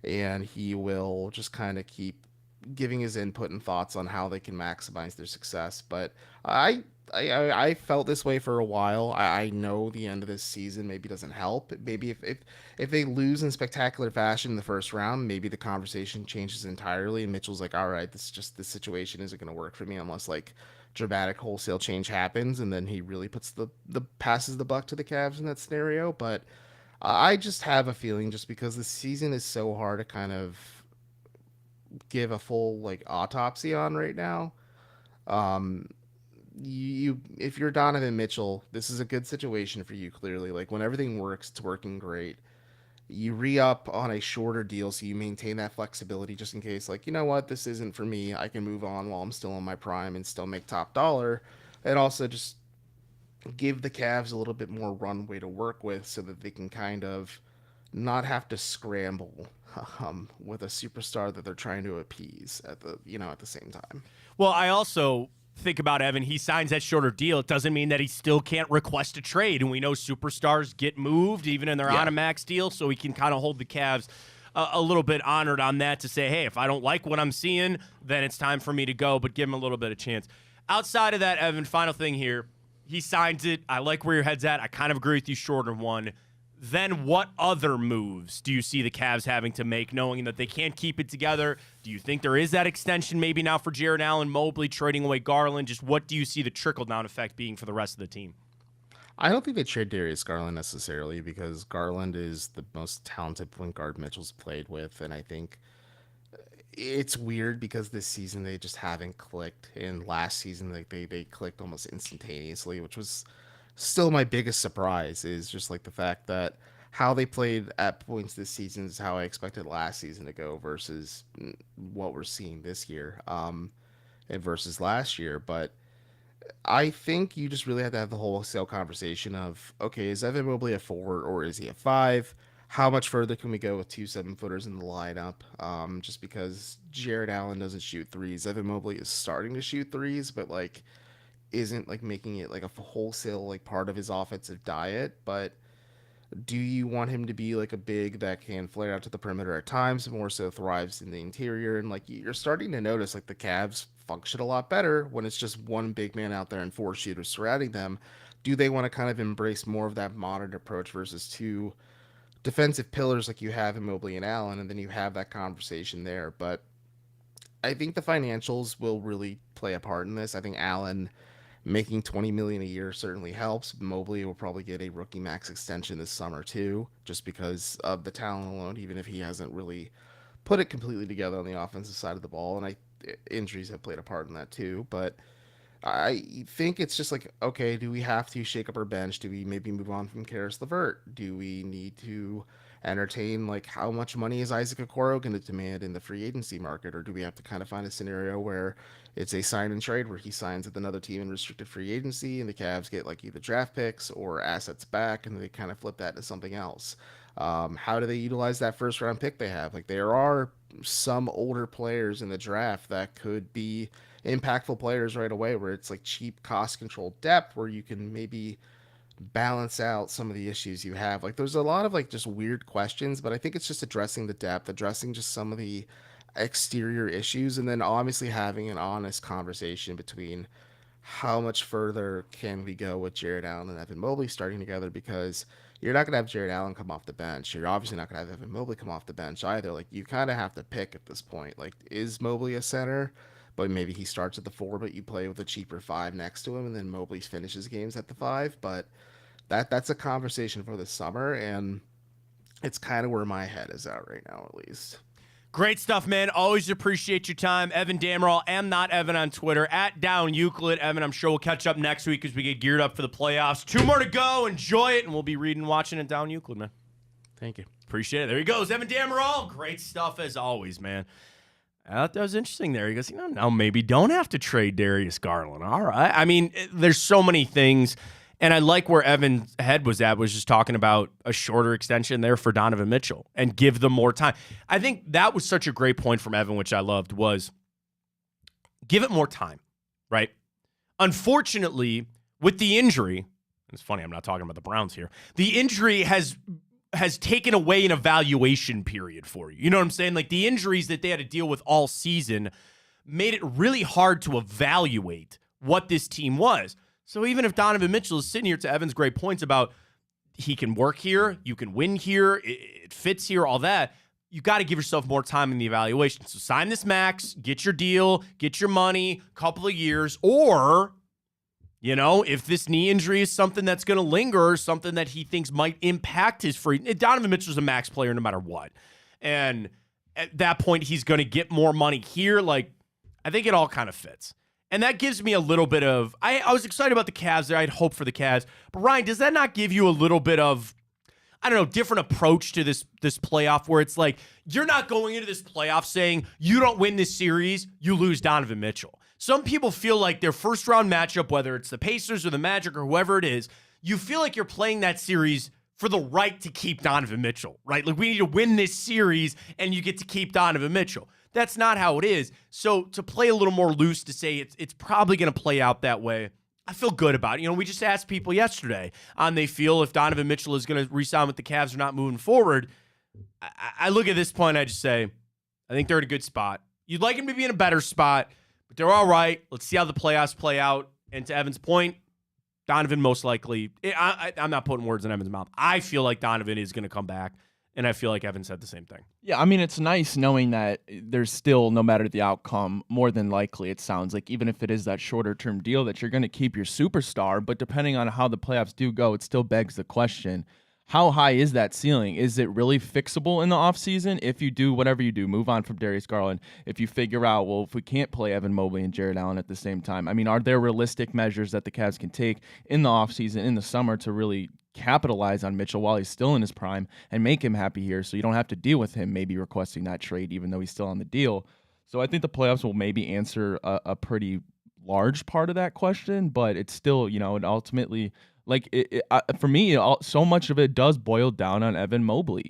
[SPEAKER 11] and he will just kind of keep giving his input and thoughts on how they can maximize their success. But I felt this way for a while. I know the end of this season maybe doesn't help. Maybe if they lose in spectacular fashion in the first round, maybe the conversation changes entirely and Mitchell's like, all right, this situation isn't going to work for me unless like dramatic wholesale change happens, and then he really puts the passes the buck to the Cavs in that scenario. But I just have a feeling, just because the season is so hard to kind of give a full like autopsy on right now, if you're Donovan Mitchell, this is a good situation for you. Clearly, like when everything works, it's working great. You re-up on a shorter deal so you maintain that flexibility just in case, like, you know what, this isn't for me, I can move on while I'm still in my prime and still make top dollar. And also just give the Cavs a little bit more runway to work with so that they can kind of not have to scramble with a superstar that they're trying to appease at the same time.
[SPEAKER 1] Well, I also think about Evan. He signs that shorter deal. It doesn't mean that he still can't request a trade. And we know superstars get moved even in they're on a max deal, so he can kind of hold the Cavs a little bit honored on that to say, hey, if I don't like what I'm seeing, then it's time for me to go, but give him a little bit of chance. Outside of that, Evan, final thing here. He signs it. I like where your head's at. I kind of agree with you short of one. Then what other moves do you see the Cavs having to make, knowing that they can't keep it together? Do you think there is that extension maybe now for Jared Allen, Mobley, trading away Garland? Just what do you see the trickle-down effect being for the rest of the team?
[SPEAKER 11] I don't think they trade Darius Garland necessarily because Garland is the most talented point guard Mitchell's played with, and I think it's weird because this season they just haven't clicked. And last season, like they clicked almost instantaneously, which was still my biggest surprise. Is just like the fact that how they played at points this season is how I expected last season to go versus what we're seeing this year, and versus last year. But I think you just really have to have the wholesale conversation of, okay, is Evan Mobley a 4 or is he a 5? How much further can we go with 2 7-footers in the lineup? Just because Jared Allen doesn't shoot threes. Evan Mobley is starting to shoot threes, but like isn't like making it like a wholesale like part of his offensive diet. But do you want him to be like a big that can flare out to the perimeter at times, more so thrives in the interior? And like you're starting to notice like the Cavs function a lot better when it's just one big man out there and 4 shooters surrounding them. Do they want to kind of embrace more of that modern approach versus 2 defensive pillars like you have in Mobley and Allen, and then you have that conversation there? But I think the financials will really play a part in this. I think Allen making $20 million a year certainly helps. Mobley will probably get a rookie max extension this summer too, just because of the talent alone, even if he hasn't really put it completely together on the offensive side of the ball. And injuries have played a part in that too. But I think it's just like, okay, do we have to shake up our bench? Do we maybe move on from Karis LeVert? Do we need to entertain like how much money is Isaac Okoro going to demand in the free agency market? Or do we have to kind of find a scenario where it's a sign and trade where he signs with another team in restricted free agency and the Cavs get like either draft picks or assets back and they kind of flip that into something else? How do they utilize that first round pick they have? Like there are some older players in the draft that could be impactful players right away where it's like cheap cost controlled depth where you can maybe balance out some of the issues you have. Like there's a lot of like just weird questions, but I think it's just addressing the depth, addressing just some of the exterior issues, and then obviously having an honest conversation between how much further can we go with Jared Allen and Evan Mobley starting together, because you're not going to have Jared Allen come off the bench. You're obviously not going to have Evan Mobley come off the bench either. Like you kind of have to pick at this point. Like is Mobley a center? But maybe he starts at the 4, but you play with a cheaper 5 next to him, and then Mobley finishes games at the 5. But that's a conversation for the summer, and it's kind of where my head is at right now, at least.
[SPEAKER 1] Great stuff, man. Always appreciate your time. Evan Dammarell, am not Evan on Twitter, at Down Euclid. Evan, I'm sure we'll catch up next week as we get geared up for the playoffs. 2 more to go. Enjoy it, and we'll be reading and watching it Down Euclid, man.
[SPEAKER 11] Thank you.
[SPEAKER 1] Appreciate it. There he goes, Evan Dammarell. Great stuff as always, man. I thought that was interesting there. He goes, now maybe don't have to trade Darius Garland. All right. I mean, there's so many things. And I like where Evan's head was at, was just talking about a shorter extension there for Donovan Mitchell and give them more time. I think that was such a great point from Evan, which I loved, was give it more time, right? Unfortunately, with the injury, it's funny, I'm not talking about the Browns here. The injury has taken away an evaluation period for you. You know what I'm saying? Like the injuries that they had to deal with all season made it really hard to evaluate what this team was. So even if Donovan Mitchell is sitting here, to Evan's great points about he can work here, you can win here, it fits here, all that, you got to give yourself more time in the evaluation. So sign this max, get your deal, get your money, couple of years, or, if this knee injury is something that's going to linger or something that he thinks might impact his free. Donovan Mitchell's a max player no matter what. And at that point, he's going to get more money here. Like, I think it all kind of fits. And that gives me a little bit of, I was excited about the Cavs there. I had hope for the Cavs. But Ryan, does that not give you a little bit of, I don't know, different approach to this playoff where it's like, you're not going into this playoff saying you don't win this series, you lose Donovan Mitchell. Some people feel like their first round matchup, whether it's the Pacers or the Magic or whoever it is, you feel like you're playing that series for the right to keep Donovan Mitchell, right? Like we need to win this series and you get to keep Donovan Mitchell. That's not how it is. So to play a little more loose, to say it's probably going to play out that way, I feel good about it. We just asked people yesterday on they feel if Donovan Mitchell is going to re-sign with the Cavs or not moving forward. I look at this point, I just say, I think they're in a good spot. You'd like them to be in a better spot, but they're all right. Let's see how the playoffs play out. And to Evan's point, Donovan most likely, I'm not putting words in Evan's mouth. I feel like Donovan is going to come back, and I feel like Evan said the same thing.
[SPEAKER 2] Yeah, I mean, it's nice knowing that there's still, no matter the outcome, more than likely, it sounds like, even if it is that shorter-term deal, that you're going to keep your superstar. But depending on how the playoffs do go, it still begs the question, how high is that ceiling? Is it really fixable in the offseason? If you do whatever you do, move on from Darius Garland, if you figure out, well, if we can't play Evan Mobley and Jared Allen at the same time, I mean, are there realistic measures that the Cavs can take in the offseason, in the summer, to really capitalize on Mitchell while he's still in his prime and make him happy here so you don't have to deal with him maybe requesting that trade even though he's still on the deal? So I think the playoffs will maybe answer a pretty large part of that question, but it's still, it ultimately... Like, for me, so much of it does boil down on Evan Mobley.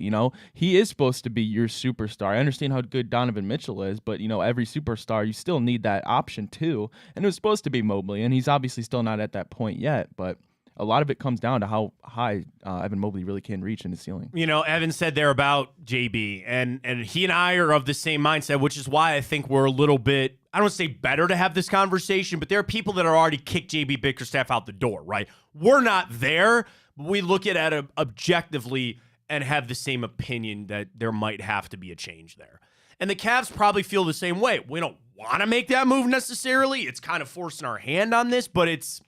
[SPEAKER 2] He is supposed to be your superstar. I understand how good Donovan Mitchell is, but, every superstar, you still need that option too. And it was supposed to be Mobley, and he's obviously still not at that point yet. But a lot of it comes down to how high Evan Mobley really can reach in his ceiling.
[SPEAKER 1] Evan said there about JB, and he and I are of the same mindset, which is why I think we're a little bit, I don't say better to have this conversation, but there are people that are already kicked JB Bickerstaff out the door, right? We're not there, but we look at it objectively and have the same opinion that there might have to be a change there. And the Cavs probably feel the same way. We don't want to make that move necessarily. It's kind of forcing our hand on this, but it's,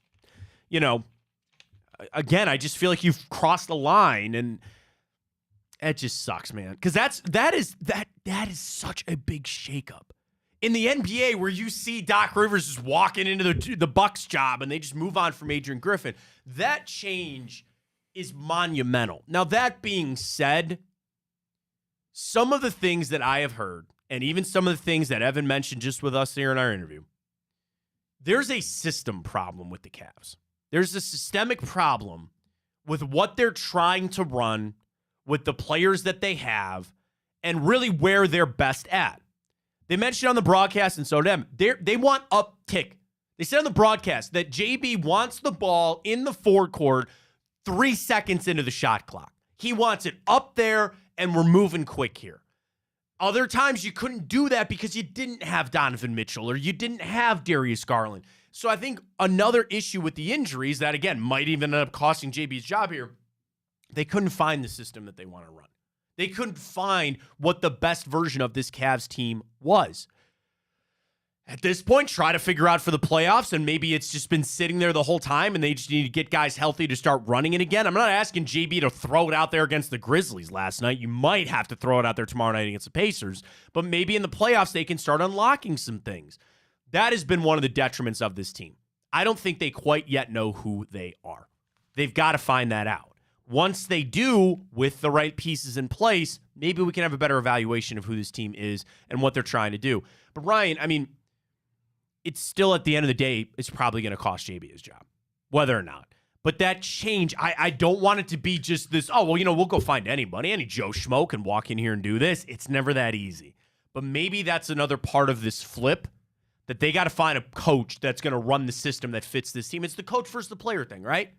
[SPEAKER 1] again, I just feel like you've crossed the line, and it just sucks, man. Because that is such a big shakeup in the NBA, where you see Doc Rivers just walking into the Bucks job, and they just move on from Adrian Griffin. That change is monumental. Now, that being said, some of the things that I have heard, and even some of the things that Evan mentioned just with us here in our interview, there's a system problem with the Cavs. There's a systemic problem with what they're trying to run, with the players that they have, and really where they're best at. They mentioned on the broadcast, and so did them, they want uptick. They said on the broadcast that JB wants the ball in the forward court 3 seconds into the shot clock. He wants it up there, and we're moving quick here. Other times you couldn't do that because you didn't have Donovan Mitchell or you didn't have Darius Garland. So I think another issue with the injuries that, again, might even end up costing JB's job here, they couldn't find the system that they want to run. They couldn't find what the best version of this Cavs team was. At this point, try to figure out for the playoffs, and maybe it's just been sitting there the whole time, and they just need to get guys healthy to start running it again. I'm not asking JB to throw it out there against the Grizzlies last night. You might have to throw it out there tomorrow night against the Pacers, but maybe in the playoffs they can start unlocking some things. That has been one of the detriments of this team. I don't think they quite yet know who they are. They've got to find that out. Once they do, with the right pieces in place, maybe we can have a better evaluation of who this team is and what they're trying to do. But Ryan, I mean, it's still, at the end of the day, it's probably going to cost JB his job, whether or not. But that change, I don't want it to be just this, we'll go find anybody. Any Joe Schmo can walk in here and do this. It's never that easy. But maybe that's another part of this flip, that they got to find a coach that's going to run the system that fits this team. It's the coach versus the player thing, right?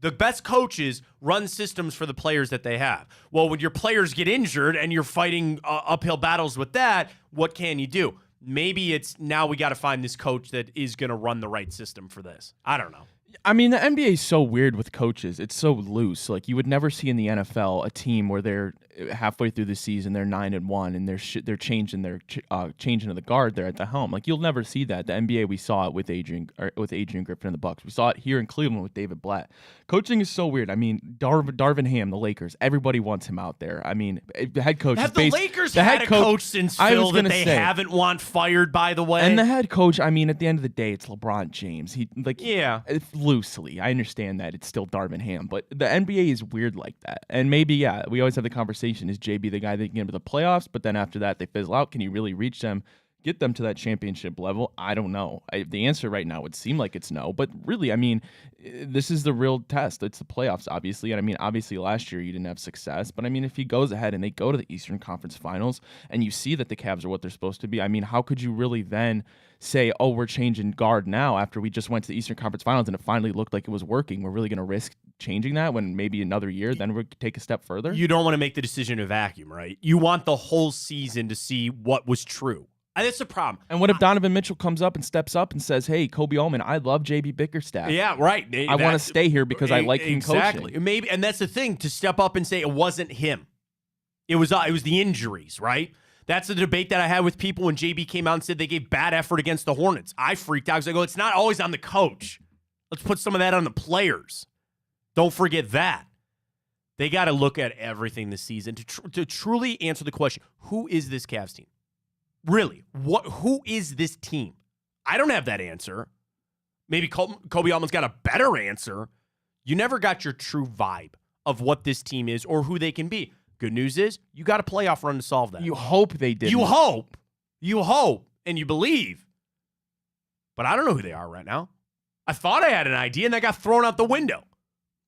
[SPEAKER 1] The best coaches run systems for the players that they have. Well, when your players get injured and you're fighting uphill battles with that, what can you do? Maybe it's now we got to find this coach that is going to run the right system for this. I don't know.
[SPEAKER 2] I mean, the NBA is so weird with coaches. It's so loose. Like, you would never see in the NFL a team where they're halfway through the season, they're 9-1, and they're changing changing to the guard there at the helm. Like, you'll never see that. The NBA, we saw it with Adrian Griffin and the Bucks. We saw it here in Cleveland with David Blatt. Coaching is so weird. I mean, Darvin Ham, the Lakers, everybody wants him out there. I mean, the head coach.
[SPEAKER 1] Have the Lakers had a coach since Phil that they haven't want fired? By the way,
[SPEAKER 2] and the head coach. I mean, at the end of the day, it's LeBron James.
[SPEAKER 1] Yeah.
[SPEAKER 2] Loosely, I understand that it's still Darvin Ham, but the NBA is weird like that. And maybe, we always have the conversation, is JB the guy that can get into the playoffs, but then after that they fizzle out? Can you really reach them, get them to that championship level? I don't know. The answer right now would seem like it's no, but really, I mean, this is the real test. It's the playoffs, obviously, and I mean, obviously last year you didn't have success, but I mean, if he goes ahead and they go to the Eastern Conference Finals and you see that the Cavs are what they're supposed to be, I mean, how could you really then say, we're changing guard now after we just went to the Eastern Conference Finals and it finally looked like it was working? We're really going to risk changing that when maybe another year, then we'll take a step further?
[SPEAKER 1] You don't want to make the decision in a vacuum, right? You want the whole season to see what was true. And that's the problem.
[SPEAKER 2] And what if Donovan Mitchell comes up and steps up and says, hey, Kobe Allman, I love JB Bickerstaff.
[SPEAKER 1] Yeah, right.
[SPEAKER 2] I want to stay here because I like him coaching.
[SPEAKER 1] Maybe, and that's the thing, to step up and say it wasn't him. It was the injuries, right? That's the debate that I had with people when JB came out and said they gave bad effort against the Hornets. I freaked out because I go, it's not always on the coach. Let's put some of that on the players. Don't forget that. They got to look at everything this season to truly answer the question, who is this Cavs team? Really, who is this team? I don't have that answer. Maybe Kobe Allman's got a better answer. You never got your true vibe of what this team is or who they can be. Good news is you got a playoff run to solve that.
[SPEAKER 2] You hope they did.
[SPEAKER 1] You hope, and you believe. But I don't know who they are right now. I thought I had an idea, and that got thrown out the window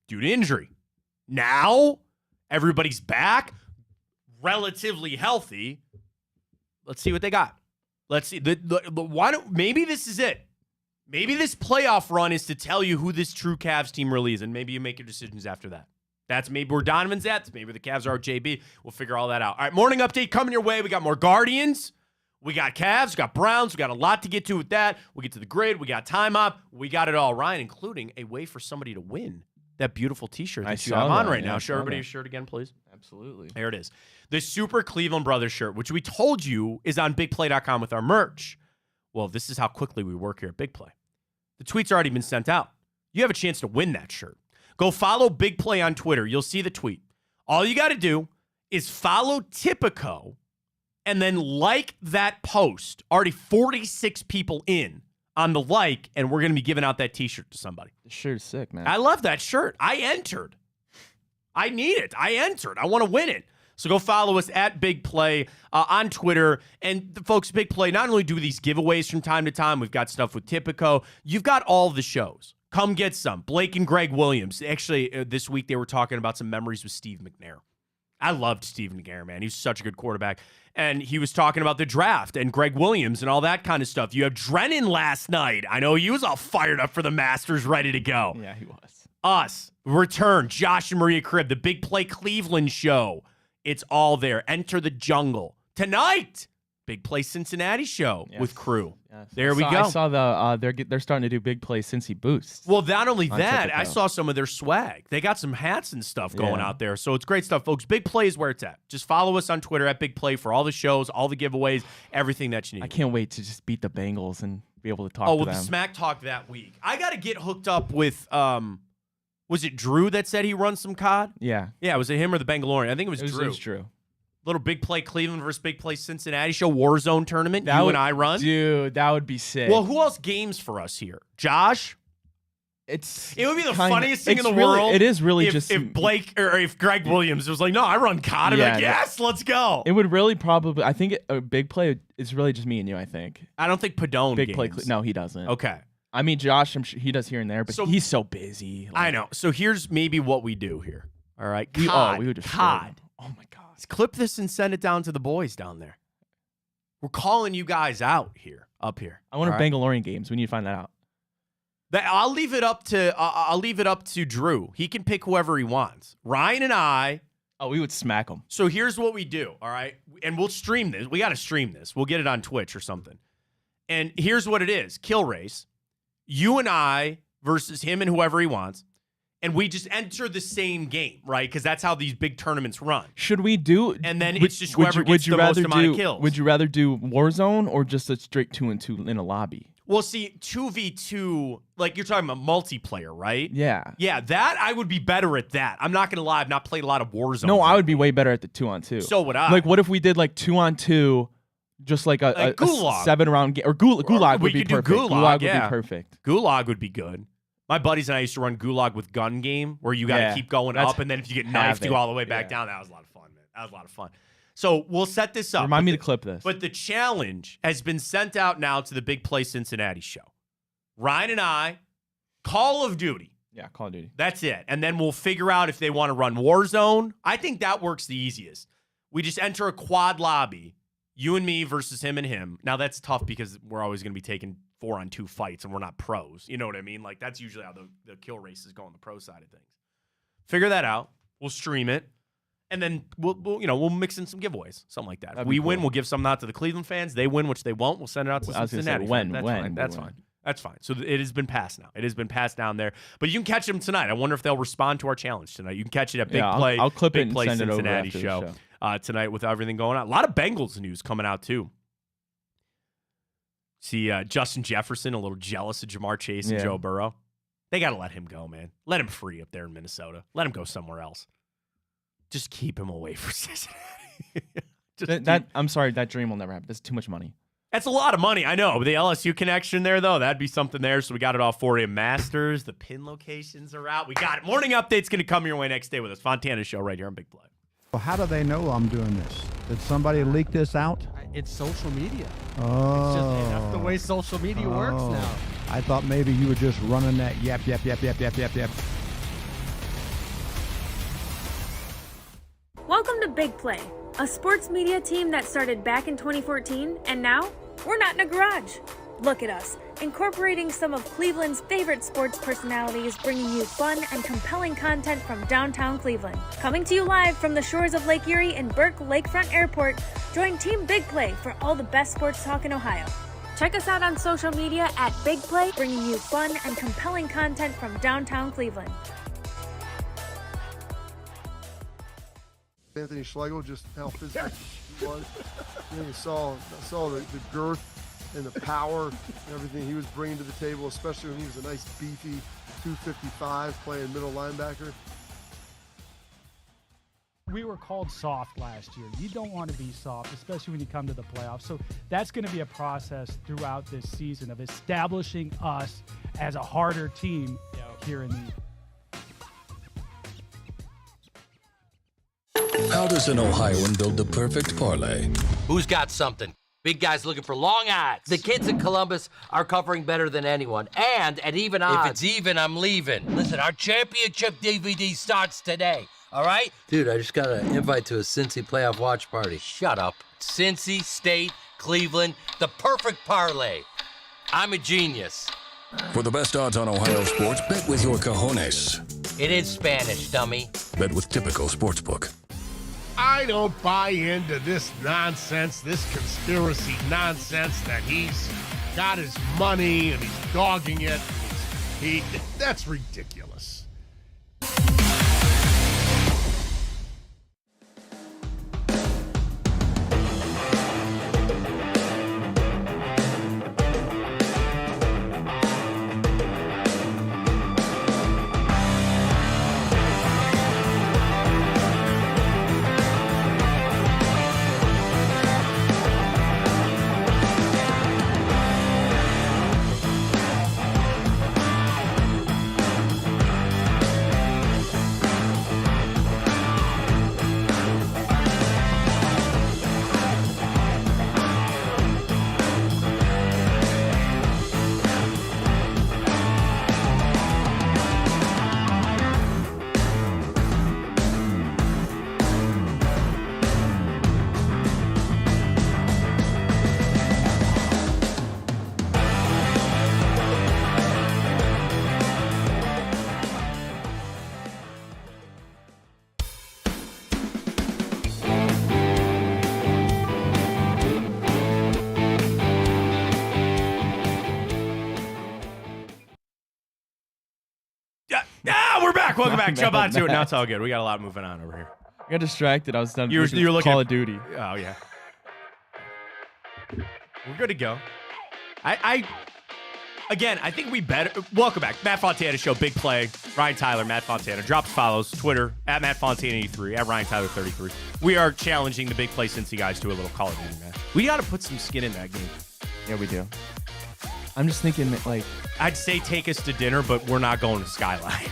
[SPEAKER 1] due to injury. Now, everybody's back, relatively healthy. Let's see what they got. Let's see. Maybe this is it. Maybe this playoff run is to tell you who this true Cavs team really is, and maybe you make your decisions after that. That's maybe where Donovan's at. That's maybe the Cavs are JB. We'll figure all that out. All right, morning update coming your way. We got more Guardians. We got Cavs. We got Browns. We got a lot to get to with that. We'll get to the grid. We got time up. We got it all, Ryan, including a way for somebody to win that beautiful T-shirt that you have on right now. Show everybody your shirt again, please.
[SPEAKER 2] Absolutely.
[SPEAKER 1] There it is. The Super Cleveland Brothers shirt, which we told you is on BigPlay.com with our merch. Well, this is how quickly we work here at Big Play. The tweet's already been sent out. You have a chance to win that shirt. Go follow Big Play on Twitter. You'll see the tweet. All you got to do is follow Tipico and then like that post. Already 46 people in on the like, and we're going to be giving out that T-shirt to somebody.
[SPEAKER 2] The shirt's sick, man.
[SPEAKER 1] I love that shirt. I entered. I need it. I entered. I want to win it. So go follow us at Big Play on Twitter. And folks, Big Play, not only do these giveaways from time to time, we've got stuff with Tipico. You've got all the shows. Come get some. Blake and Greg Williams. Actually, this week they were talking about some memories with Steve McNair. I loved Steve McNair, man. He's such a good quarterback. And he was talking about the draft and Greg Williams and all that kind of stuff. You have Drennan last night. I know he was all fired up for the Masters, ready to go.
[SPEAKER 2] Yeah, he was.
[SPEAKER 1] Us. Return. Josh and Maria Cribb. The Big Play Cleveland show. It's all there. Enter the jungle. Tonight, Big Play Cincinnati show with crew.
[SPEAKER 2] Yes.
[SPEAKER 1] There we go.
[SPEAKER 2] I saw they're starting to do Big Play Cincy boosts.
[SPEAKER 1] Well, not only that,
[SPEAKER 2] Tipico.
[SPEAKER 1] I saw some of their swag. They got some hats and stuff going out there. So it's great stuff, folks. Big Play is where it's at. Just follow us on Twitter at Big Play for all the shows, all the giveaways, everything that you need.
[SPEAKER 2] I can't wait to just beat the Bengals and be able to talk
[SPEAKER 1] to
[SPEAKER 2] them.
[SPEAKER 1] The Smack Talk that week. I got to get hooked up with, was it Drew that said he runs some COD?
[SPEAKER 2] Yeah.
[SPEAKER 1] Yeah, was it him or the Bangalorean? I think it was Drew.
[SPEAKER 2] It was Drew.
[SPEAKER 1] Little Big Play Cleveland versus Big Play Cincinnati show, Warzone tournament. You and I run.
[SPEAKER 2] Dude, that would be sick.
[SPEAKER 1] Well, who else games for us here? Josh? It would be the funniest thing in the world.
[SPEAKER 2] It is really
[SPEAKER 1] if Blake or if Greg Williams was like, no, I run COD. I'm like, yes, let's go.
[SPEAKER 2] It would really probably, I think Big Play is really just me and you, I think.
[SPEAKER 1] I don't think Padone
[SPEAKER 2] Big
[SPEAKER 1] games.
[SPEAKER 2] Play, no, he doesn't.
[SPEAKER 1] Okay.
[SPEAKER 2] I mean, Josh, I'm sure he does here and there, but he's so busy.
[SPEAKER 1] I know. So here's maybe what we do here. All right.
[SPEAKER 2] We would just
[SPEAKER 1] COD.
[SPEAKER 2] Oh my God.
[SPEAKER 1] Let's clip this and send it down to the boys down there. We're calling you guys out here, up here.
[SPEAKER 2] I want Bangalorean games. We need to find that out.
[SPEAKER 1] I'll leave it up to Drew. He can pick whoever he wants. Ryan and I.
[SPEAKER 2] Oh, we would smack them.
[SPEAKER 1] So here's what we do, all right? And we'll stream this. We got to stream this. We'll get it on Twitch or something. And here's what it is. Kill race. You and I versus him and whoever he wants. And we just enter the same game, right? Because that's how these big tournaments run.
[SPEAKER 2] Should we do?
[SPEAKER 1] And then it's just whoever gets the most amount of kills.
[SPEAKER 2] Would you rather do Warzone or just a straight 2-2 in a lobby?
[SPEAKER 1] Well, see, 2v2, like you're talking about multiplayer, right?
[SPEAKER 2] Yeah.
[SPEAKER 1] Yeah, that I would be better at that. I'm not going to lie. I've not played a lot of Warzone.
[SPEAKER 2] No, I would be way better at the 2-on-2.
[SPEAKER 1] So would I.
[SPEAKER 2] Like, what if we did like 2-on-2, just like a 7-round game? Or Gulag would be perfect. Gulag would be perfect.
[SPEAKER 1] Gulag would be good. My buddies and I used to run Gulag with gun game, where you got to keep going up, and then if you get knifed, you go all the way back down. That was a lot of fun, man. That was a lot of fun. So we'll set this up.
[SPEAKER 2] Remind me to clip this.
[SPEAKER 1] But the challenge has been sent out now to the Big Play Cincinnati show. Ryan and I, Call of Duty.
[SPEAKER 2] Yeah, Call of Duty.
[SPEAKER 1] That's it. And then we'll figure out if they want to run Warzone. I think that works the easiest. We just enter a quad lobby, you and me versus him and him. Now, that's tough because we're always going to be taking 4-on-2 fights and we're not pros. You know what I mean? Like, that's usually how the kill races go on the pro side of things. Figure that out. We'll stream it. And then we'll mix in some giveaways, something like that. If we win, we'll give something out to the Cleveland fans. They win, which they won't. We'll send it out to Cincinnati. That's fine. That's fine. So it has been passed now. It has been passed down there. But you can catch them tonight. I wonder if they'll respond to our challenge tonight. You can catch it at Big Play.
[SPEAKER 2] I'll clip
[SPEAKER 1] Big
[SPEAKER 2] it and
[SPEAKER 1] Play
[SPEAKER 2] send
[SPEAKER 1] Cincinnati
[SPEAKER 2] it over after the
[SPEAKER 1] show tonight with everything going on. A lot of Bengals news coming out too. See Justin Jefferson a little jealous of Jamar Chase and Joe Burrow. They got to let him go, man. Let him free up there in Minnesota. Let him go somewhere else. Just keep him away from Cincinnati.
[SPEAKER 2] I'm sorry, that dream will never happen. That's too much money.
[SPEAKER 1] That's a lot of money. I know. But the LSU connection there, though, that'd be something there. So we got it all for you. Masters, the pin locations are out. We got it. Morning update's going to come your way next day with us. Fontana show right here on Big Play.
[SPEAKER 3] Well, how do they know I'm doing this? Did somebody leak this out?
[SPEAKER 4] It's social media.
[SPEAKER 3] Oh.
[SPEAKER 4] It's just, that's the way social media works now.
[SPEAKER 3] I thought maybe you were just running that yap.
[SPEAKER 5] Welcome to Big Play, a sports media team that started back in 2014, and now we're not in a garage. Look at us, incorporating some of Cleveland's favorite sports personalities, bringing you fun and compelling content from downtown Cleveland. Coming to you live from the shores of Lake Erie and Burke Lakefront Airport, join Team Big Play for all the best sports talk in Ohio. Check us out on social media at Big Play, bringing you fun and compelling content from downtown Cleveland.
[SPEAKER 6] Anthony Schlegel, just how physical he was. You saw the girth and the power and everything he was bringing to the table, especially when he was a nice beefy 255 playing middle linebacker.
[SPEAKER 7] We were called soft last year. You don't want to be soft, especially when you come to the playoffs. So that's going to be a process throughout this season of establishing us as a harder team here in the
[SPEAKER 8] How does an Ohioan build the perfect parlay?
[SPEAKER 9] Who's got something? Big guys looking for long odds. The kids in Columbus are covering better than anyone. And at even odds. If it's even, I'm leaving. Listen, our championship DVD starts today. All right? Dude, I just got an invite to a Cincy playoff watch party. Shut up. Cincy, State, Cleveland, the perfect parlay. I'm a genius.
[SPEAKER 8] For the best odds on Ohio sports, bet with your cojones.
[SPEAKER 9] It is Spanish, dummy.
[SPEAKER 8] Bet with Typical Sportsbook.
[SPEAKER 10] I don't buy into this nonsense, this conspiracy nonsense that he's got his money and he's dogging it. That's ridiculous.
[SPEAKER 1] We're back. Welcome back. Jump on to it. Now it's all good. We got a lot moving on over here.
[SPEAKER 2] I got distracted. I was done.
[SPEAKER 1] You were looking
[SPEAKER 2] Call
[SPEAKER 1] at
[SPEAKER 2] of Duty.
[SPEAKER 1] Oh yeah. We're good to go. Again, I think we better. Welcome back. Matt Fontana Show, Big Play. Ryan Tyler, Matt Fontana. Drops follows. Twitter, at Matt Fontana83, at Ryan Tyler 33. We are challenging the Big Play Cincy guys to a little Call of Duty match. We got to put some skin in that game.
[SPEAKER 2] Yeah, we do. I'm just thinking, like,
[SPEAKER 1] I'd say take us to dinner, but we're not going to Skyline.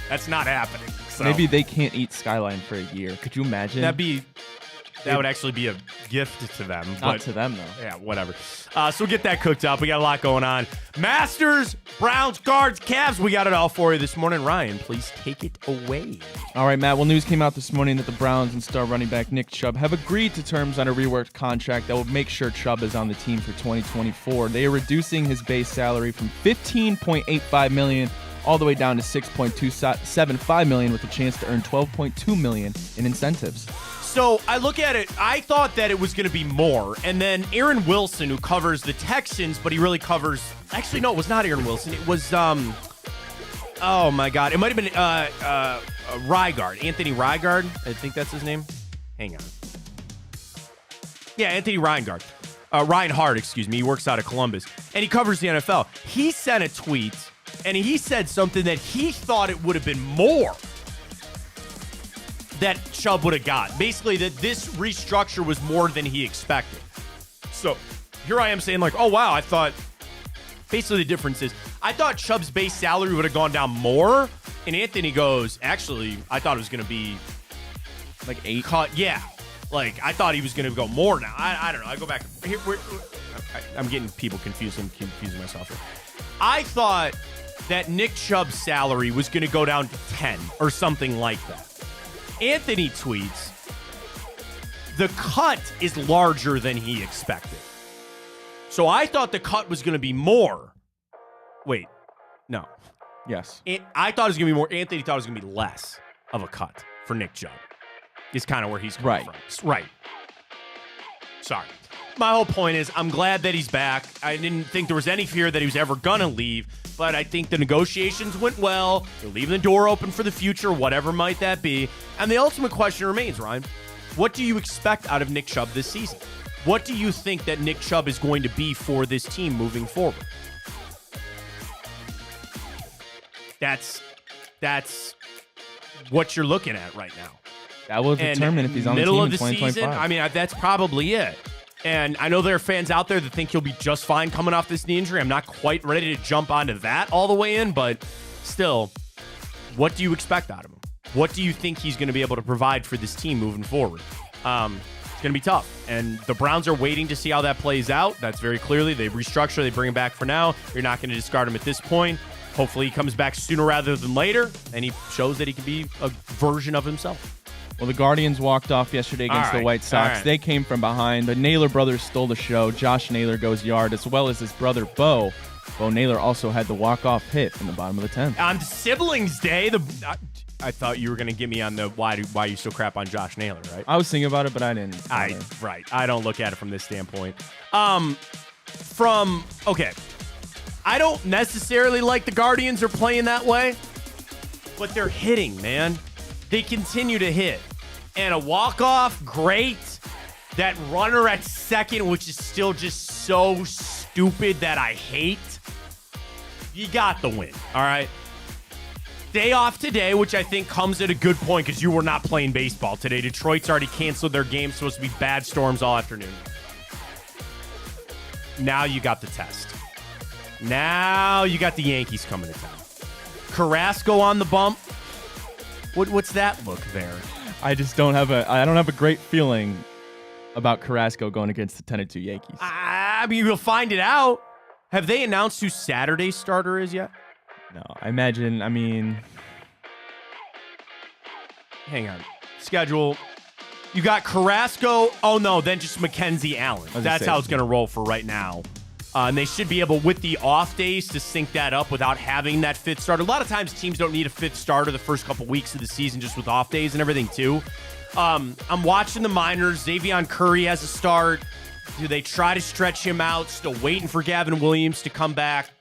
[SPEAKER 1] That's not happening. So.
[SPEAKER 2] Maybe they can't eat Skyline for a year. Could you imagine?
[SPEAKER 1] That would actually be a gift to them.
[SPEAKER 2] Not to them, though.
[SPEAKER 1] Yeah, whatever. So we'll get that cooked up. We got a lot going on. Masters, Browns, Guards, Cavs. We got it all for you this morning. Ryan, please take it away.
[SPEAKER 2] All right, Matt. Well, news came out this morning that the Browns and star running back Nick Chubb have agreed to terms on a reworked contract that will make sure Chubb is on the team for 2024. They are reducing his base salary from $15.85 million all the way down to $6.275 million with a chance to earn $12.2 million in incentives.
[SPEAKER 1] So I look at it, I thought that it was going to be more. And then Aaron Wilson, who covers the Texans, but he really covers, actually, no, it was not Aaron Wilson. It was, oh my God. It might have been Rygard, Anthony Rygard. I think that's his name. Hang on. Yeah, Anthony Reinhart. Reinhardt, excuse me. He works out of Columbus. And he covers the NFL. He sent a tweet, and he said something that he thought it would have been more that Chubb would have got. Basically, that this restructure was more than he expected. So here I am saying like, oh, wow, I thought, basically the difference is, I thought Chubb's base salary would have gone down more. And Anthony goes, actually, I thought it was going to be
[SPEAKER 2] like 8.
[SPEAKER 1] Yeah. Like, I thought he was going to go more now. I don't know. I go back. Here, I'm getting people confused. I'm confusing myself here. I thought that Nick Chubb's salary was going to go down to 10 or something like that. Anthony tweets, the cut is larger than he expected. So I thought the cut was going to be more. Wait, no.
[SPEAKER 2] Yes.
[SPEAKER 1] I thought it was going to be more. Anthony thought it was going to be less of a cut for Nick Chubb. Is kind of where he's coming from. Right. Sorry. My whole point is I'm glad that he's back. I didn't think there was any fear that he was ever going to leave, but I think the negotiations went well. They're leaving the door open for the future, whatever might that be. And the ultimate question remains, Ryan, what do you expect out of Nick Chubb this season? What do you think that Nick Chubb is going to be for this team moving forward? That's what you're looking at right now.
[SPEAKER 2] That will determine if he's on the team in 2025.
[SPEAKER 1] Season, I mean, that's probably it. And I know there are fans out there that think he'll be just fine coming off this knee injury. I'm not quite ready to jump onto that all the way in, but still, what do you expect out of him? What do you think he's going to be able to provide for this team moving forward? It's going to be tough. And the Browns are waiting to see how that plays out. That's very clearly. They restructure. They bring him back for now. You're not going to discard him at this point. Hopefully he comes back sooner rather than later, and he shows that he can be a version of himself.
[SPEAKER 2] Well, the Guardians walked off yesterday against the White Sox. They came from behind. The Naylor brothers stole the show. Josh Naylor goes yard, as well as his brother, Bo. Bo Naylor also had the walk-off hit in the bottom of the 10th.
[SPEAKER 1] On Siblings Day, I thought you were going to get me on the why you so crap on Josh Naylor, right?
[SPEAKER 2] I was thinking about it, but I didn't.
[SPEAKER 1] Right. I don't look at it from this standpoint. Okay. I don't necessarily like the Guardians are playing that way, but they're hitting, man. They continue to hit. And a walk-off, great. That runner at second, which is still just so stupid that I hate. You got the win, all right? Day off today, which I think comes at a good point because you were not playing baseball today. Detroit's already canceled their game. Supposed to be bad storms all afternoon. Now you got the test. Now you got the Yankees coming to town. Carrasco on the bump. What's that look there?
[SPEAKER 2] I just don't have a great feeling about Carrasco going against the 10-2 Yankees.
[SPEAKER 1] I mean, we'll find it out. Have they announced who Saturday's starter is yet?
[SPEAKER 2] No, hang
[SPEAKER 1] on. Schedule. You got Carrasco. Oh, no, then just Mackenzie Allen. That's how it's going to roll for right now. And they should be able, with the off days, to sync that up without having that fifth starter. A lot of times teams don't need a fifth starter the first couple weeks of the season just with off days and everything, too. I'm watching the minors. Xavier Curry has a start. Do they try to stretch him out? Still waiting for Gavin Williams to come back.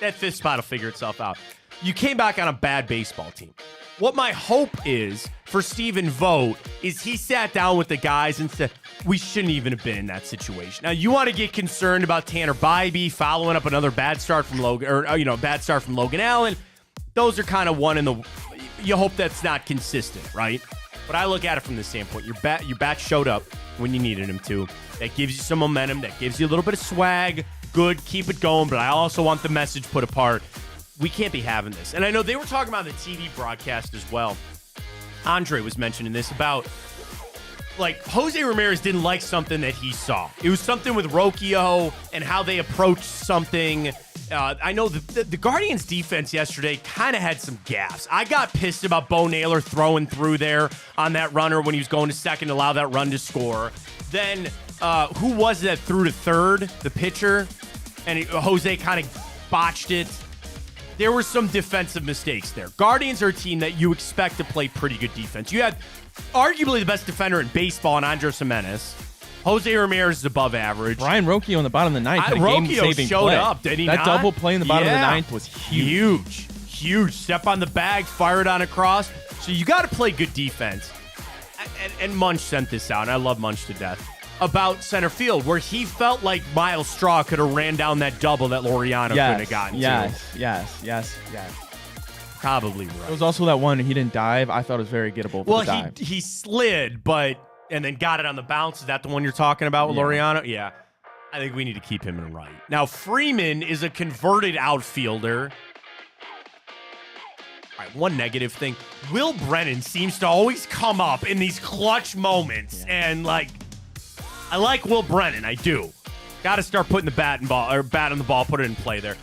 [SPEAKER 1] That fifth spot will figure itself out. You came back on a bad baseball team. What my hope is for Stephen Vogt is he sat down with the guys and said, we shouldn't even have been in that situation. Now, you want to get concerned about Tanner Bybee following up another bad start from Logan Allen. Those are kind of one in the. You hope that's not consistent, right? But I look at it from this standpoint. Your bat showed up when you needed him to. That gives you some momentum. That gives you a little bit of swag. Good, keep it going. But I also want the message put apart. We can't be having this. And I know they were talking about the TV broadcast as well. Andre was mentioning this about, like, Jose Ramirez didn't like something that he saw. It was something with Rocchio and how they approached something. I know the Guardians defense yesterday kind of had some gaffes. I got pissed about Bo Naylor throwing through there on that runner when he was going to second to allow that run to score. Then, who was that threw to third? The pitcher? And Jose kind of botched it. there were some defensive mistakes there. Guardians are a team that you expect to play pretty good defense. You had arguably the best defender in baseball in Andres Jimenez. Jose Ramirez is above average.
[SPEAKER 2] Brian Rocchio in the bottom of the ninth had a game-saving
[SPEAKER 1] showed
[SPEAKER 2] play.
[SPEAKER 1] up, did he
[SPEAKER 2] That
[SPEAKER 1] not?
[SPEAKER 2] double play in the bottom of the ninth was
[SPEAKER 1] huge. Huge. Step on the bag, fire it on across. So you got to play good defense. And Munch sent this out, and I love Munch to death, about center field, where he felt like Miles Straw could have ran down that double that Laureano couldn't have gotten to.
[SPEAKER 2] Yes.
[SPEAKER 1] Probably right.
[SPEAKER 2] It was also that one he didn't dive. I thought it was very gettable for the dive.
[SPEAKER 1] He slid, and then got it on the bounce. Is that the one you're talking about with Laureano? Yeah. I think we need to keep him in right. Now, Freeman is a converted outfielder. All right, one negative thing. Will Brennan seems to always come up in these clutch moments. Yeah. And, I like Will Brennan. I do. Got to start putting the bat on the ball, put it in play there.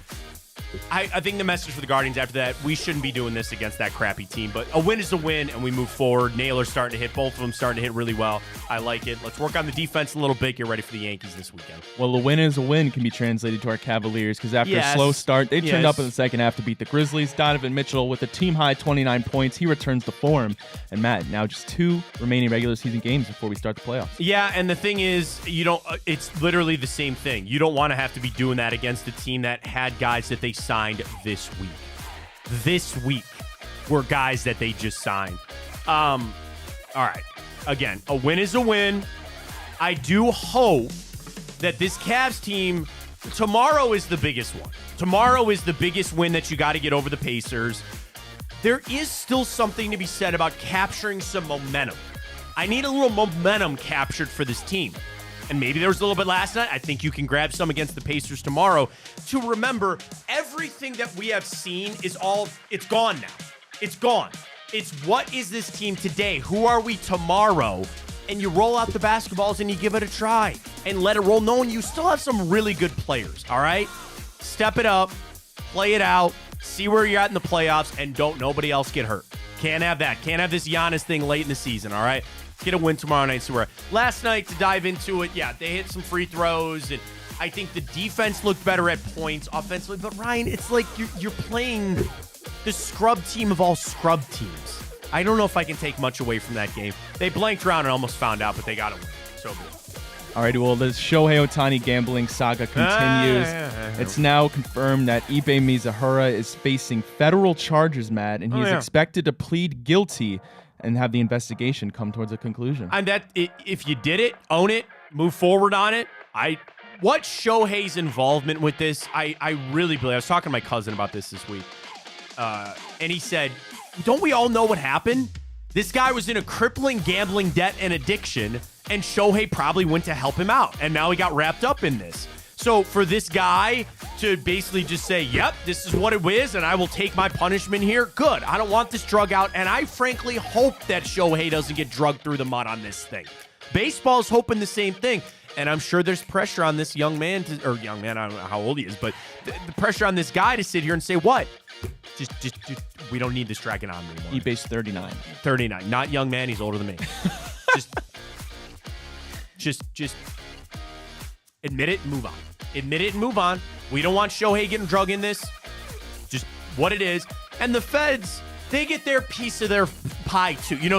[SPEAKER 1] I think the message for the Guardians after that, we shouldn't be doing this against that crappy team. But a win is a win, and we move forward. Naylor's starting to hit. Both of them starting to hit really well. I like it. Let's work on the defense a little bit. Get ready for the Yankees this weekend.
[SPEAKER 2] Well, a win is a win can be translated to our Cavaliers because after a slow start, they turned up in the second half to beat the Grizzlies. Donovan Mitchell with a team-high 29 points. He returns to form. And, Matt, now just 2 remaining regular season games before we start the playoffs.
[SPEAKER 1] Yeah, and the thing is, it's literally the same thing. You don't want to have to be doing that against a team that had guys that they signed this week. This week were guys that they just signed. All right. Again, a win is a win. I do hope that this Cavs team, tomorrow is the biggest one. Tomorrow is the biggest win that you got to get over the Pacers. There is still something to be said about capturing some momentum. I need a little momentum captured for this team. And maybe there was a little bit last night. I think you can grab some against the Pacers tomorrow to remember everything that we have seen it's gone now. It's gone. It's what is this team today? Who are we tomorrow? And you roll out the basketballs and you give it a try and let it roll, knowing you still have some really good players, all right? Step it up, play it out, see where you're at in the playoffs, and don't nobody else get hurt. Can't have that. Can't have this Giannis thing late in the season, all right? Get a win tomorrow night. So last night, to dive into it, they hit some free throws, and I think the defense looked better at points offensively. But Ryan, it's like you're playing the scrub team of all scrub teams. I don't know if I can take much away from that game. They blanked around and almost found out, but they got a win. So good.
[SPEAKER 2] All right, well, the Shohei Ohtani gambling saga continues. It's now confirmed that Ibe Mizahara is facing federal charges, Matt, and he is expected to plead guilty and have the investigation come towards a conclusion.
[SPEAKER 1] And that, if you did it, own it, move forward on it. What Shohei's involvement with this, I really believe. I was talking to my cousin about this week, and he said, don't we all know what happened? This guy was in a crippling gambling debt and addiction, and Shohei probably went to help him out, and now he got wrapped up in this. So for this guy to basically just say, yep, this is what it is, and I will take my punishment here, good. I don't want this drug out, and I frankly hope that Shohei doesn't get drugged through the mud on this thing. Baseball's hoping the same thing, and I'm sure there's pressure on this young man, I don't know how old he is, but the pressure on this guy to sit here and say, what? Just we don't need this dragging on anymore.
[SPEAKER 2] Ibe's 39.
[SPEAKER 1] 39. Not young man, he's older than me. just admit it and move on. Admit it and move on. We don't want Shohei getting drug in this. Just what it is. And the feds, they get their piece of their pie too. They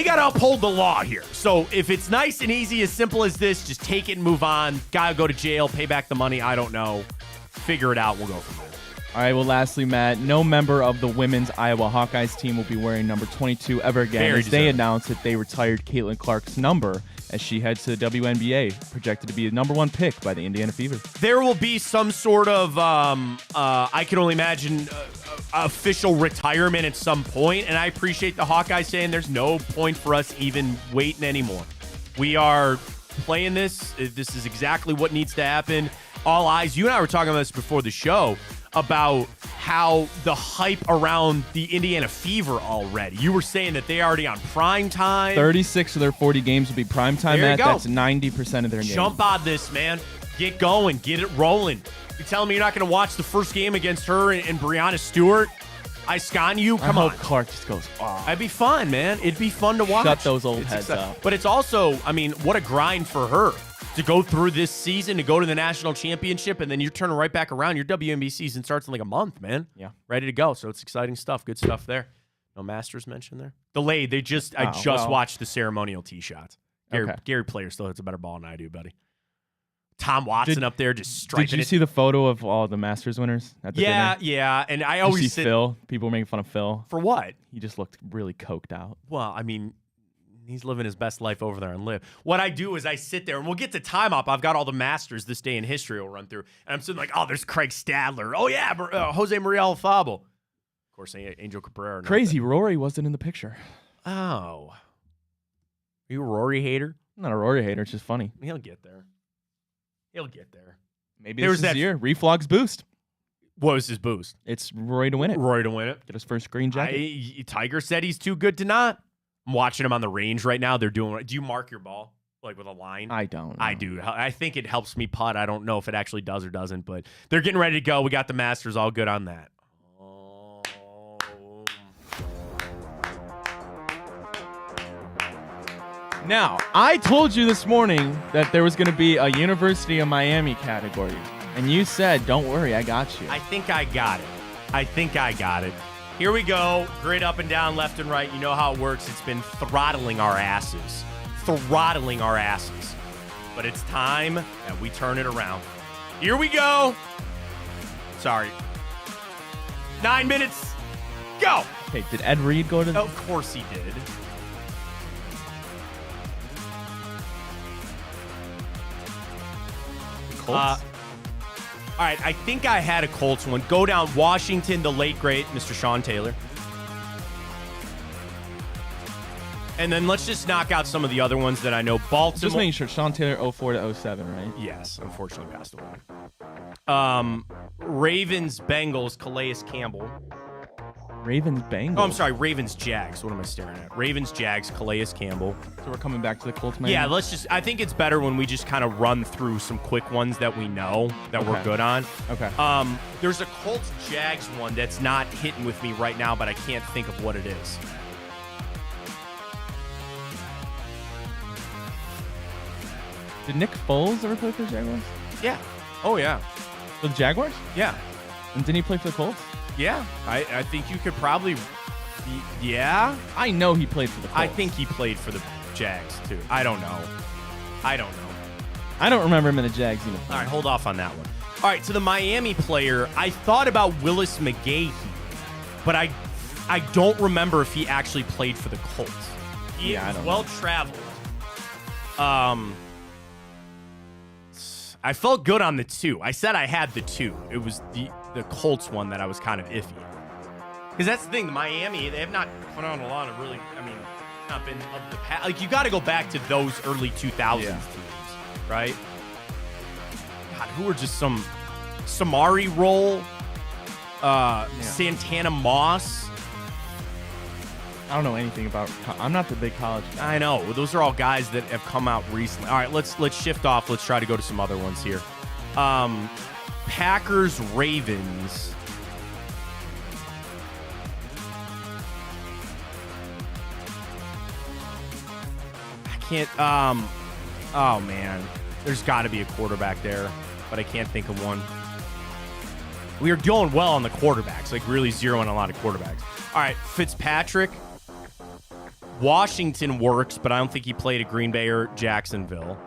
[SPEAKER 1] got to uphold the law here. So if it's nice and easy, as simple as this, just take it and move on. Gotta go to jail, pay back the money. I don't know. Figure it out. We'll go from there.
[SPEAKER 2] All right, well, lastly, Matt, no member of the women's Iowa Hawkeyes team will be wearing number 22 ever again as they announced that they retired Caitlin Clark's number as she heads to the WNBA, projected to be the number 1 pick by the Indiana Fever.
[SPEAKER 1] There will be some sort of, I can only imagine, official retirement at some point, and I appreciate the Hawkeyes saying there's no point for us even waiting anymore. We are playing this. This is exactly what needs to happen. All eyes. You and I were talking about this before the show, about how the hype around the Indiana Fever already. You were saying that they already on prime time.
[SPEAKER 2] 36 of their 40 games will be prime time, Matt. That's 90% of their games.
[SPEAKER 1] Jump on this, man. Get going. Get it rolling. You're telling me you're not going to watch the first game against her and Brianna Stewart? I scon you? Come on.
[SPEAKER 2] I hope Clark just goes off.
[SPEAKER 1] It'd be fun, man. It'd be fun to watch.
[SPEAKER 2] Shut those old heads up.
[SPEAKER 1] But it's also, I mean, what a grind for her to go through this season, to go to the national championship, and then you're turning right back around. Your WNBA season starts in like a month, man.
[SPEAKER 2] Yeah.
[SPEAKER 1] Ready to go. So it's exciting stuff. Good stuff there. No Masters mentioned there. Delayed. I just watched the ceremonial tee shots. Gary Player still hits a better ball than I do, buddy. Tom Watson up there just striking it.
[SPEAKER 2] Did you see the photo of all the Masters winners at the dinner?
[SPEAKER 1] Yeah. And I
[SPEAKER 2] Did
[SPEAKER 1] always
[SPEAKER 2] you see Phil. People were making fun of Phil.
[SPEAKER 1] For what?
[SPEAKER 2] He just looked really coked out.
[SPEAKER 1] Well, I mean, he's living his best life over there on Live. What I do is I sit there, and we'll get to time up. I've got all the Masters this day in history will run through. And I'm sitting like, oh, there's Craig Stadler. Oh, yeah, Jose Maria Alfaro. Of course, Angel Cabrera.
[SPEAKER 2] Crazy, Rory wasn't in the picture.
[SPEAKER 1] Oh. Are you a Rory hater?
[SPEAKER 2] I'm not a Rory hater. It's just funny.
[SPEAKER 1] He'll get there.
[SPEAKER 2] Maybe this is the year. Reflog's boost.
[SPEAKER 1] What was his boost?
[SPEAKER 2] It's Rory to win it. Get his first green jacket.
[SPEAKER 1] Tiger said he's too good to not. I'm watching him on the range right now. They're doing. Do you mark your ball like with a line?
[SPEAKER 2] I don't.
[SPEAKER 1] I do. I think it helps me putt. I don't know if it actually does or doesn't, but they're getting ready to go. We got the Masters all good on that.
[SPEAKER 2] Now, I told you this morning that there was going to be a University of Miami category, and you said, don't worry, I got you.
[SPEAKER 1] I think I got it. Here we go. Grid up and down, left and right. You know how it works. It's been throttling our asses. But it's time that we turn it around. Here we go. Sorry. 9 minutes. Go.
[SPEAKER 2] Okay, did Ed Reed go to
[SPEAKER 1] Of course he did.
[SPEAKER 2] Colts?
[SPEAKER 1] All right, I think I had a Colts one. Go down Washington, the late, great Mr. Sean Taylor. And then let's just knock out some of the other ones that I know. Baltimore.
[SPEAKER 2] Just making sure. Sean Taylor, 04 to 07, right?
[SPEAKER 1] Yes, unfortunately passed away. Ravens, Bengals, Calais Campbell.
[SPEAKER 2] Ravens, Bengals?
[SPEAKER 1] Oh, I'm sorry, Ravens, Jags. What am I staring at? Ravens, Jags, Calais Campbell.
[SPEAKER 2] So we're coming back to the Colts, man?
[SPEAKER 1] Yeah, I think it's better when we just kind of run through some quick ones that we know that we're good on.
[SPEAKER 2] Okay.
[SPEAKER 1] There's a Colts, Jags one that's not hitting with me right now, but I can't think of what it is.
[SPEAKER 2] Did Nick Foles ever play for the Jaguars?
[SPEAKER 1] Yeah. Oh, yeah.
[SPEAKER 2] For the Jaguars?
[SPEAKER 1] Yeah.
[SPEAKER 2] And didn't he play for the Colts?
[SPEAKER 1] Yeah. I think you could probably... Yeah?
[SPEAKER 2] I know he played for the Colts.
[SPEAKER 1] I think he played for the Jags, too. I don't know.
[SPEAKER 2] I don't remember him in the Jags uniform.
[SPEAKER 1] All right, hold off on that one. All right, so the Miami player, I thought about Willis McGahee, but I don't remember if he actually played for the Colts. He is well-traveled. I felt good on the 2. I said I had the 2. It was the Colts one that I was kind of iffy on. Because that's the thing, the Miami, they have not put on a lot of really, not been of the past. Like, you got to go back to those early 2000s teams, right? God, who were just some Samari Roll, Santana Moss.
[SPEAKER 2] I don't know anything about. I'm not the big college guy.
[SPEAKER 1] I know. Those are all guys that have come out recently. All right, let's shift off. Let's try to go to some other ones here. Packers, Ravens. I can't. Oh man, there's got to be a quarterback there, but I can't think of one. We are doing well on the quarterbacks, like really zeroing a lot of quarterbacks. All right, Fitzpatrick. Washington works, but I don't think he played at Green Bay or Jacksonville.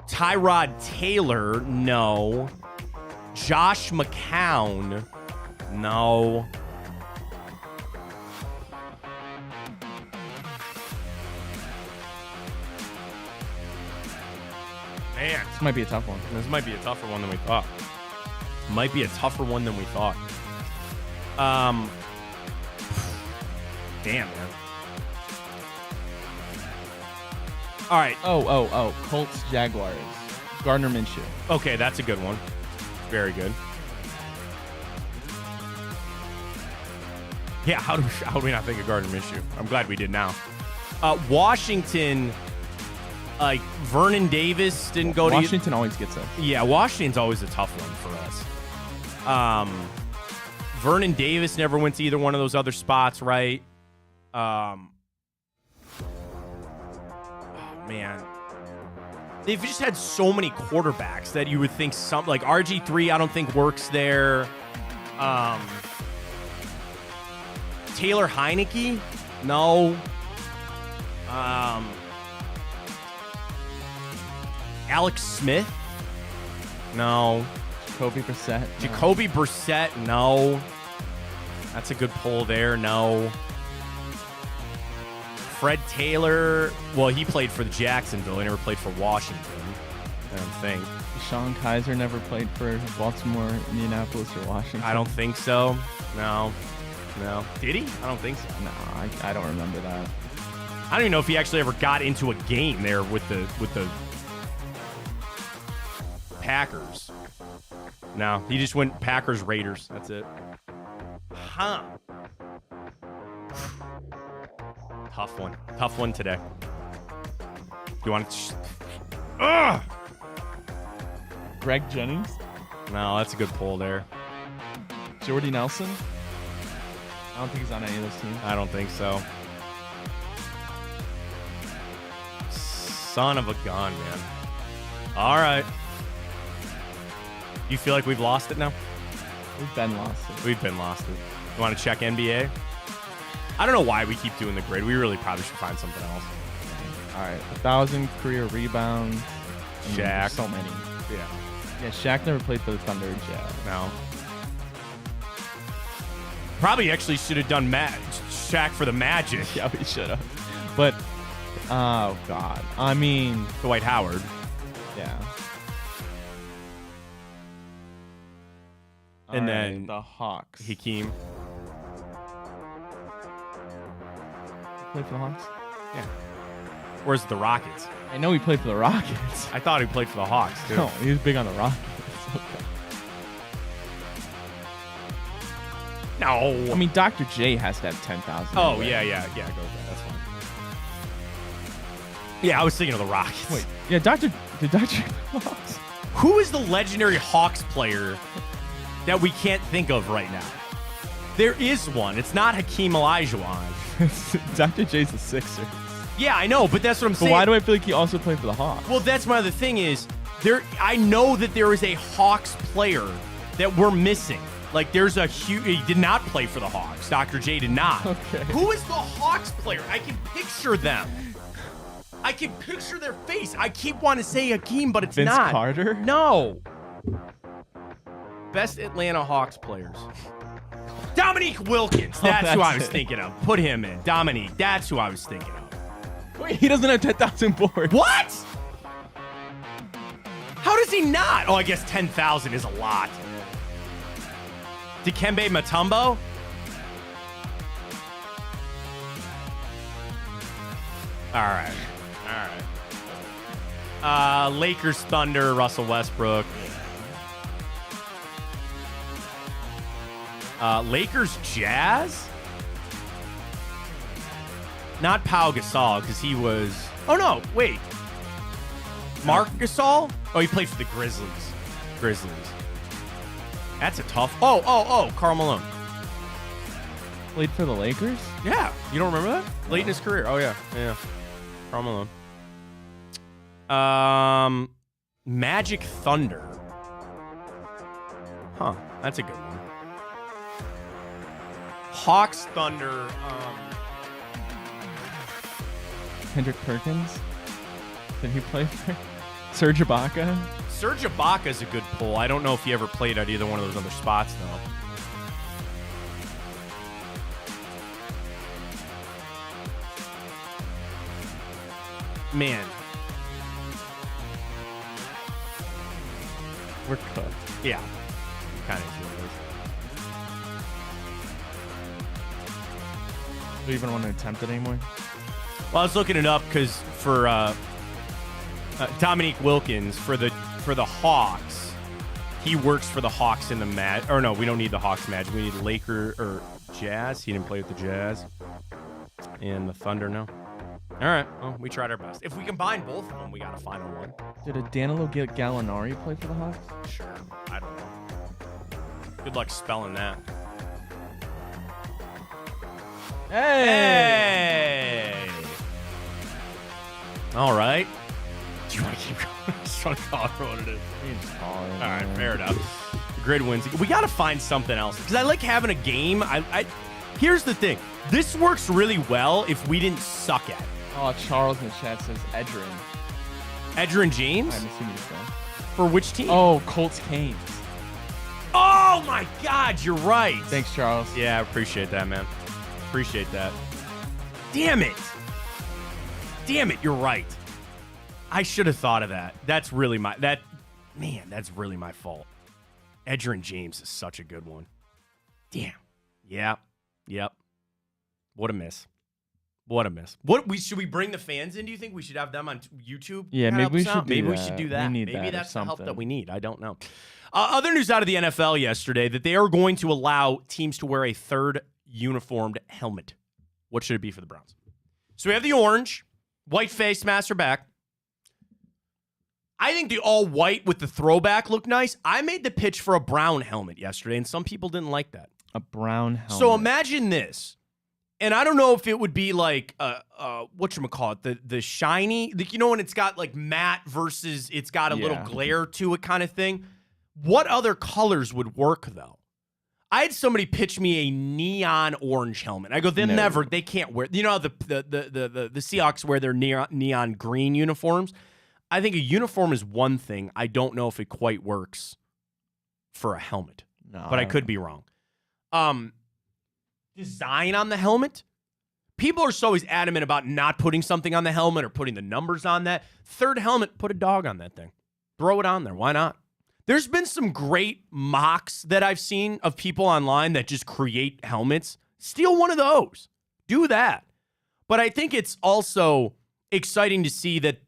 [SPEAKER 1] Tyrod Taylor, no. Josh McCown, no. Man,
[SPEAKER 2] this might be a tough one.
[SPEAKER 1] This might be a tougher one than we thought. Damn, man. All right.
[SPEAKER 2] Oh. Colts, Jaguars. Gardner Minshew.
[SPEAKER 1] Okay, that's a good one. Very good. Yeah, how do we not think of Gardner Minshew? I'm glad we did now. Washington, like Vernon Davis didn't go to...
[SPEAKER 2] Washington always gets us.
[SPEAKER 1] Yeah, Washington's always a tough one for us. Vernon Davis never went to either one of those other spots, right? Man, man. They've just had so many quarterbacks that you would think some like RG3 I don't think works there. Taylor Heineke? No. Alex Smith? No.
[SPEAKER 2] Jacoby Brissett?
[SPEAKER 1] Jacoby Brissett? No. That's a good pull there. No. Fred Taylor? Well, he played for the Jacksonville. He never played for Washington. I don't think.
[SPEAKER 2] Sean Kaiser never played for Baltimore, Indianapolis, or Washington.
[SPEAKER 1] I don't think so. No. Did he? I don't think so.
[SPEAKER 2] No, I don't remember that.
[SPEAKER 1] I don't even know if he actually ever got into a game there with the Packers. No, he just went Packers Raiders. That's it. Huh. Tough one today. You want to?
[SPEAKER 2] Greg Jennings?
[SPEAKER 1] No, that's a good pull there.
[SPEAKER 2] Jordy Nelson? I don't think he's on any of those teams.
[SPEAKER 1] I don't think so. Son of a gun, man. All right. You feel like we've lost it now?
[SPEAKER 2] We've been lost it.
[SPEAKER 1] You want to check NBA? I don't know why we keep doing the grid. We really probably should find something else.
[SPEAKER 2] All right. 1,000 career rebounds.
[SPEAKER 1] Shaq.
[SPEAKER 2] There's so many. Yeah, Shaq never played for the Thunder. Yeah.
[SPEAKER 1] No. Probably actually should have done Shaq for the Magic.
[SPEAKER 2] Yeah, we should have. But, oh, God. I mean...
[SPEAKER 1] Dwight Howard.
[SPEAKER 2] Yeah.
[SPEAKER 1] And then
[SPEAKER 2] the Hawks.
[SPEAKER 1] Hakeem.
[SPEAKER 2] Played for the Hawks?
[SPEAKER 1] Yeah. Where's the Rockets?
[SPEAKER 2] I know he played for the Rockets.
[SPEAKER 1] I thought he played for the Hawks, too.
[SPEAKER 2] No, he was big on the Rockets. Okay.
[SPEAKER 1] No.
[SPEAKER 2] I mean, Dr. J has to have 10,000.
[SPEAKER 1] Oh,
[SPEAKER 2] anyway.
[SPEAKER 1] yeah, go with that. That's fine. Yeah, I was thinking of the Rockets.
[SPEAKER 2] Wait, yeah, Dr. Hawks.
[SPEAKER 1] Who is the legendary Hawks player that we can't think of right now? There is one. It's not Hakeem Olajuwon.
[SPEAKER 2] Dr. J's the Sixers.
[SPEAKER 1] Yeah, I know, but that's what I'm saying.
[SPEAKER 2] But why do I feel like he also played for the Hawks?
[SPEAKER 1] Well, that's my other thing is, I know that there is a Hawks player that we're missing. Like, there's a huge... He did not play for the Hawks. Dr. J did not.
[SPEAKER 2] Okay.
[SPEAKER 1] Who is the Hawks player? I can picture them. I can picture their face. I keep wanting to say Hakeem, but it's
[SPEAKER 2] Vince
[SPEAKER 1] not.
[SPEAKER 2] Carter?
[SPEAKER 1] No. Best Atlanta Hawks players. Dominique Wilkins. That's who I was thinking of. Put him in. Dominique. That's who I was thinking of.
[SPEAKER 2] Wait, he doesn't have 10,000 boards.
[SPEAKER 1] What? How does he not? Oh, I guess 10,000 is a lot. Dikembe Mutombo? All right. Lakers Thunder, Russell Westbrook. Lakers Jazz? Not Pau Gasol, because he was... Oh, no, wait. Mark Gasol? Oh, he played for the Grizzlies. That's a tough... Oh, Karl Malone.
[SPEAKER 2] Played for the Lakers?
[SPEAKER 1] Yeah. You don't remember that? Late in his career. Oh, yeah. Karl Malone. Magic Thunder. Huh. That's a good one. Hawks Thunder.
[SPEAKER 2] Kendrick Perkins? Did he play for Serge Ibaka?
[SPEAKER 1] Serge Ibaka is a good pull. I don't know if he ever played at either one of those other spots, though. Man.
[SPEAKER 2] We're cooked.
[SPEAKER 1] Yeah. Kind of is what it is.
[SPEAKER 2] Do you even want to attempt it anymore?
[SPEAKER 1] Well, I was looking it up because for Dominique Wilkins for the Hawks, he works for the Hawks in the match. Or no, we don't need the Hawks match. We need Laker or Jazz. He didn't play with the Jazz and the Thunder. No. All right. Well, we tried our best. If we combine both of them, we got a final one.
[SPEAKER 2] Did a Danilo Gallinari play for the Hawks?
[SPEAKER 1] Sure. I don't know. Good luck spelling that. Hey! All right. Do you want to keep going? I just want to call it what it is. All right, fair enough. Grid wins. We got to find something else because I like having a game. Here's the thing. This works really well if we didn't suck at it.
[SPEAKER 2] Oh, Charles in the chat says Edgerrin.
[SPEAKER 1] Edgerrin James?
[SPEAKER 2] I haven't seen this one.
[SPEAKER 1] For which team?
[SPEAKER 2] Oh, Colts Canes.
[SPEAKER 1] Oh, my God. You're right.
[SPEAKER 2] Thanks, Charles.
[SPEAKER 1] Yeah, I appreciate that, man. Appreciate that. Damn it. You're right. I should have thought of that. That's really my fault. Edgerrin James is such a good one. Damn. Yeah. Yep. What a miss. Should we bring the fans in? Do you think we should have them on YouTube?
[SPEAKER 2] Yeah, maybe we should do
[SPEAKER 1] Maybe
[SPEAKER 2] that.
[SPEAKER 1] we should do that.
[SPEAKER 2] We need
[SPEAKER 1] Maybe
[SPEAKER 2] that or
[SPEAKER 1] that's the help that
[SPEAKER 2] something.
[SPEAKER 1] we need. I don't know. Other news out of the NFL yesterday that they are going to allow teams to wear a third uniformed helmet. What should it be for the Browns? So we have the orange, white face mask are back. I think the all white with the throwback look nice. I made the pitch for a brown helmet yesterday, and some people didn't like that.
[SPEAKER 2] A brown helmet.
[SPEAKER 1] So imagine this. And I don't know if it would be like whatchamacallit, the shiny, you know, when it's got like matte versus it's got a little glare to it kind of thing. What other colors would work though? I had somebody pitch me a neon orange helmet. I go, they can't wear. You know, the Seahawks wear their neon green uniforms. I think a uniform is one thing. I don't know if it quite works for a helmet.
[SPEAKER 2] No,
[SPEAKER 1] but I could be wrong. Design on the helmet. People are so always adamant about not putting something on the helmet or putting the numbers on that. Third helmet, put a dog on that thing. Throw it on there. Why not? There's been some great mocks that I've seen of people online that just create helmets. Steal one of those. Do that. But I think it's also exciting to see that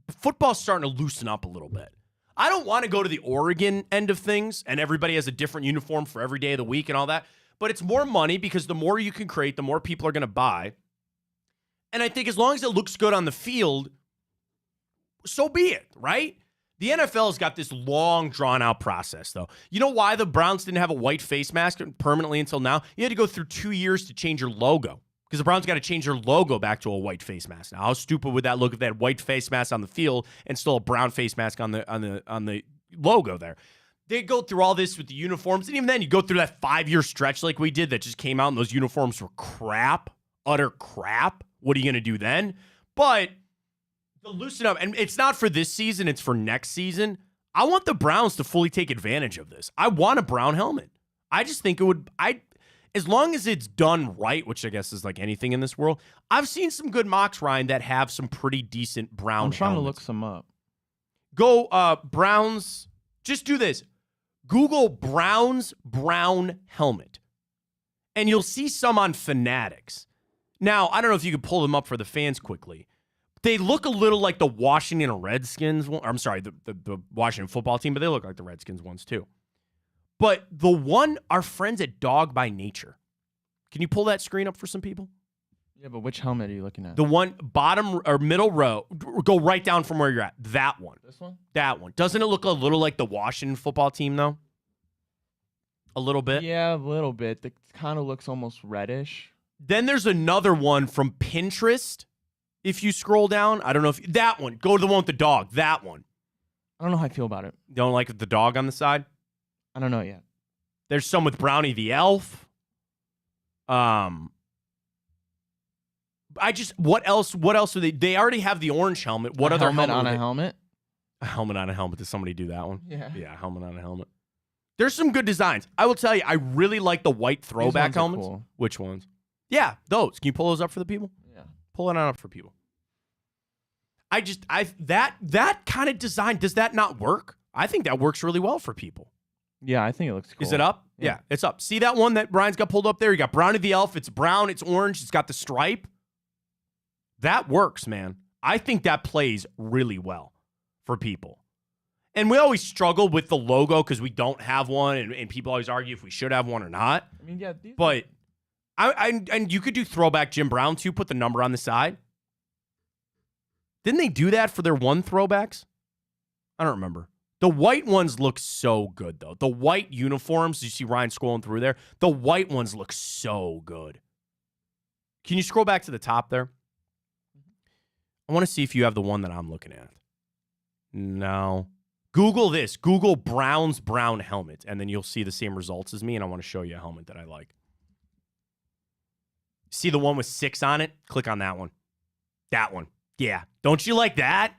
[SPEAKER 1] football's starting to loosen up a little bit. I don't want to go to the Oregon end of things and everybody has a different uniform for every day of the week and all that. But it's more money because the more you can create, the more people are going to buy. And I think as long as it looks good on the field, so be it, right? The NFL has got this long, drawn-out process, though. You know why the Browns didn't have a white face mask permanently until now? You had to go through 2 years to change your logo because the Browns got to change their logo back to a white face mask. Now, how stupid would that look if they had white face mask on the field and still a brown face mask on the logo there? They go through all this with the uniforms, and even then, you go through that 5-year stretch like we did that just came out, and those uniforms were crap, utter crap. What are you going to do then? But to loosen up, and it's not for this season, it's for next season. I want the Browns to fully take advantage of this. I want a brown helmet. I just think it would, as long as it's done right, which I guess is like anything in this world, I've seen some good mocks, Ryan, that have some pretty decent brown
[SPEAKER 2] I'm trying
[SPEAKER 1] helmets.
[SPEAKER 2] to look some up.
[SPEAKER 1] Go Browns, just do this. Google Browns brown helmet, and you'll see some on Fanatics. Now, I don't know if you could pull them up for the fans quickly. They look a little like the Washington Redskins one. I'm sorry, the Washington football team, but they look like the Redskins ones too. But the one, our friends at Dog by Nature. Can you pull that screen up for some people?
[SPEAKER 2] Yeah, but which helmet are you looking at?
[SPEAKER 1] The one bottom or middle row. Go right down from where you're at. That one.
[SPEAKER 2] This one?
[SPEAKER 1] That one. Doesn't it look a little like the Washington football team, though? A little bit?
[SPEAKER 2] Yeah, a little bit. It kind of looks almost reddish.
[SPEAKER 1] Then there's another one from Pinterest. If you scroll down, I don't know if that one. Go to the one with the dog. That one.
[SPEAKER 2] I don't know how I feel about it.
[SPEAKER 1] Don't like the dog on the side?
[SPEAKER 2] I don't know yet.
[SPEAKER 1] There's some with Brownie the Elf. What else are they already have the orange helmet. What other
[SPEAKER 2] helmet on a helmet?
[SPEAKER 1] A helmet on a helmet. Did somebody do that one?
[SPEAKER 2] Yeah.
[SPEAKER 1] Yeah, helmet on a helmet. There's some good designs. I will tell you, I really like the white throwback helmets.
[SPEAKER 2] Cool.
[SPEAKER 1] Which ones? Yeah, those. Can you pull those up for the people?
[SPEAKER 2] Yeah.
[SPEAKER 1] Pull it on up for people. That kind of design, does that not work? I think that works really well for people.
[SPEAKER 2] Yeah, I think it looks cool.
[SPEAKER 1] Is it up? Yeah, it's up. See that one that Brian's got pulled up there? You got Brownie the Elf. It's brown. It's orange. It's got the stripe. That works, man. I think that plays really well for people. And we always struggle with the logo because we don't have one, and people always argue if we should have one or not.
[SPEAKER 2] I mean, yeah.
[SPEAKER 1] But and you could do throwback Jim Brown too. Put the number on the side. Didn't they do that for their one throwbacks? I don't remember. The white ones look so good, though. The white uniforms, you see Ryan scrolling through there? The white ones look so good. Can you scroll back to the top there? I want to see if you have the one that I'm looking at. No. Google this. Google Browns brown helmet, and then you'll see the same results as me, and I want to show you a helmet that I like. See the one with 6 on it? Click on that one. That one. Yeah. Don't you like that?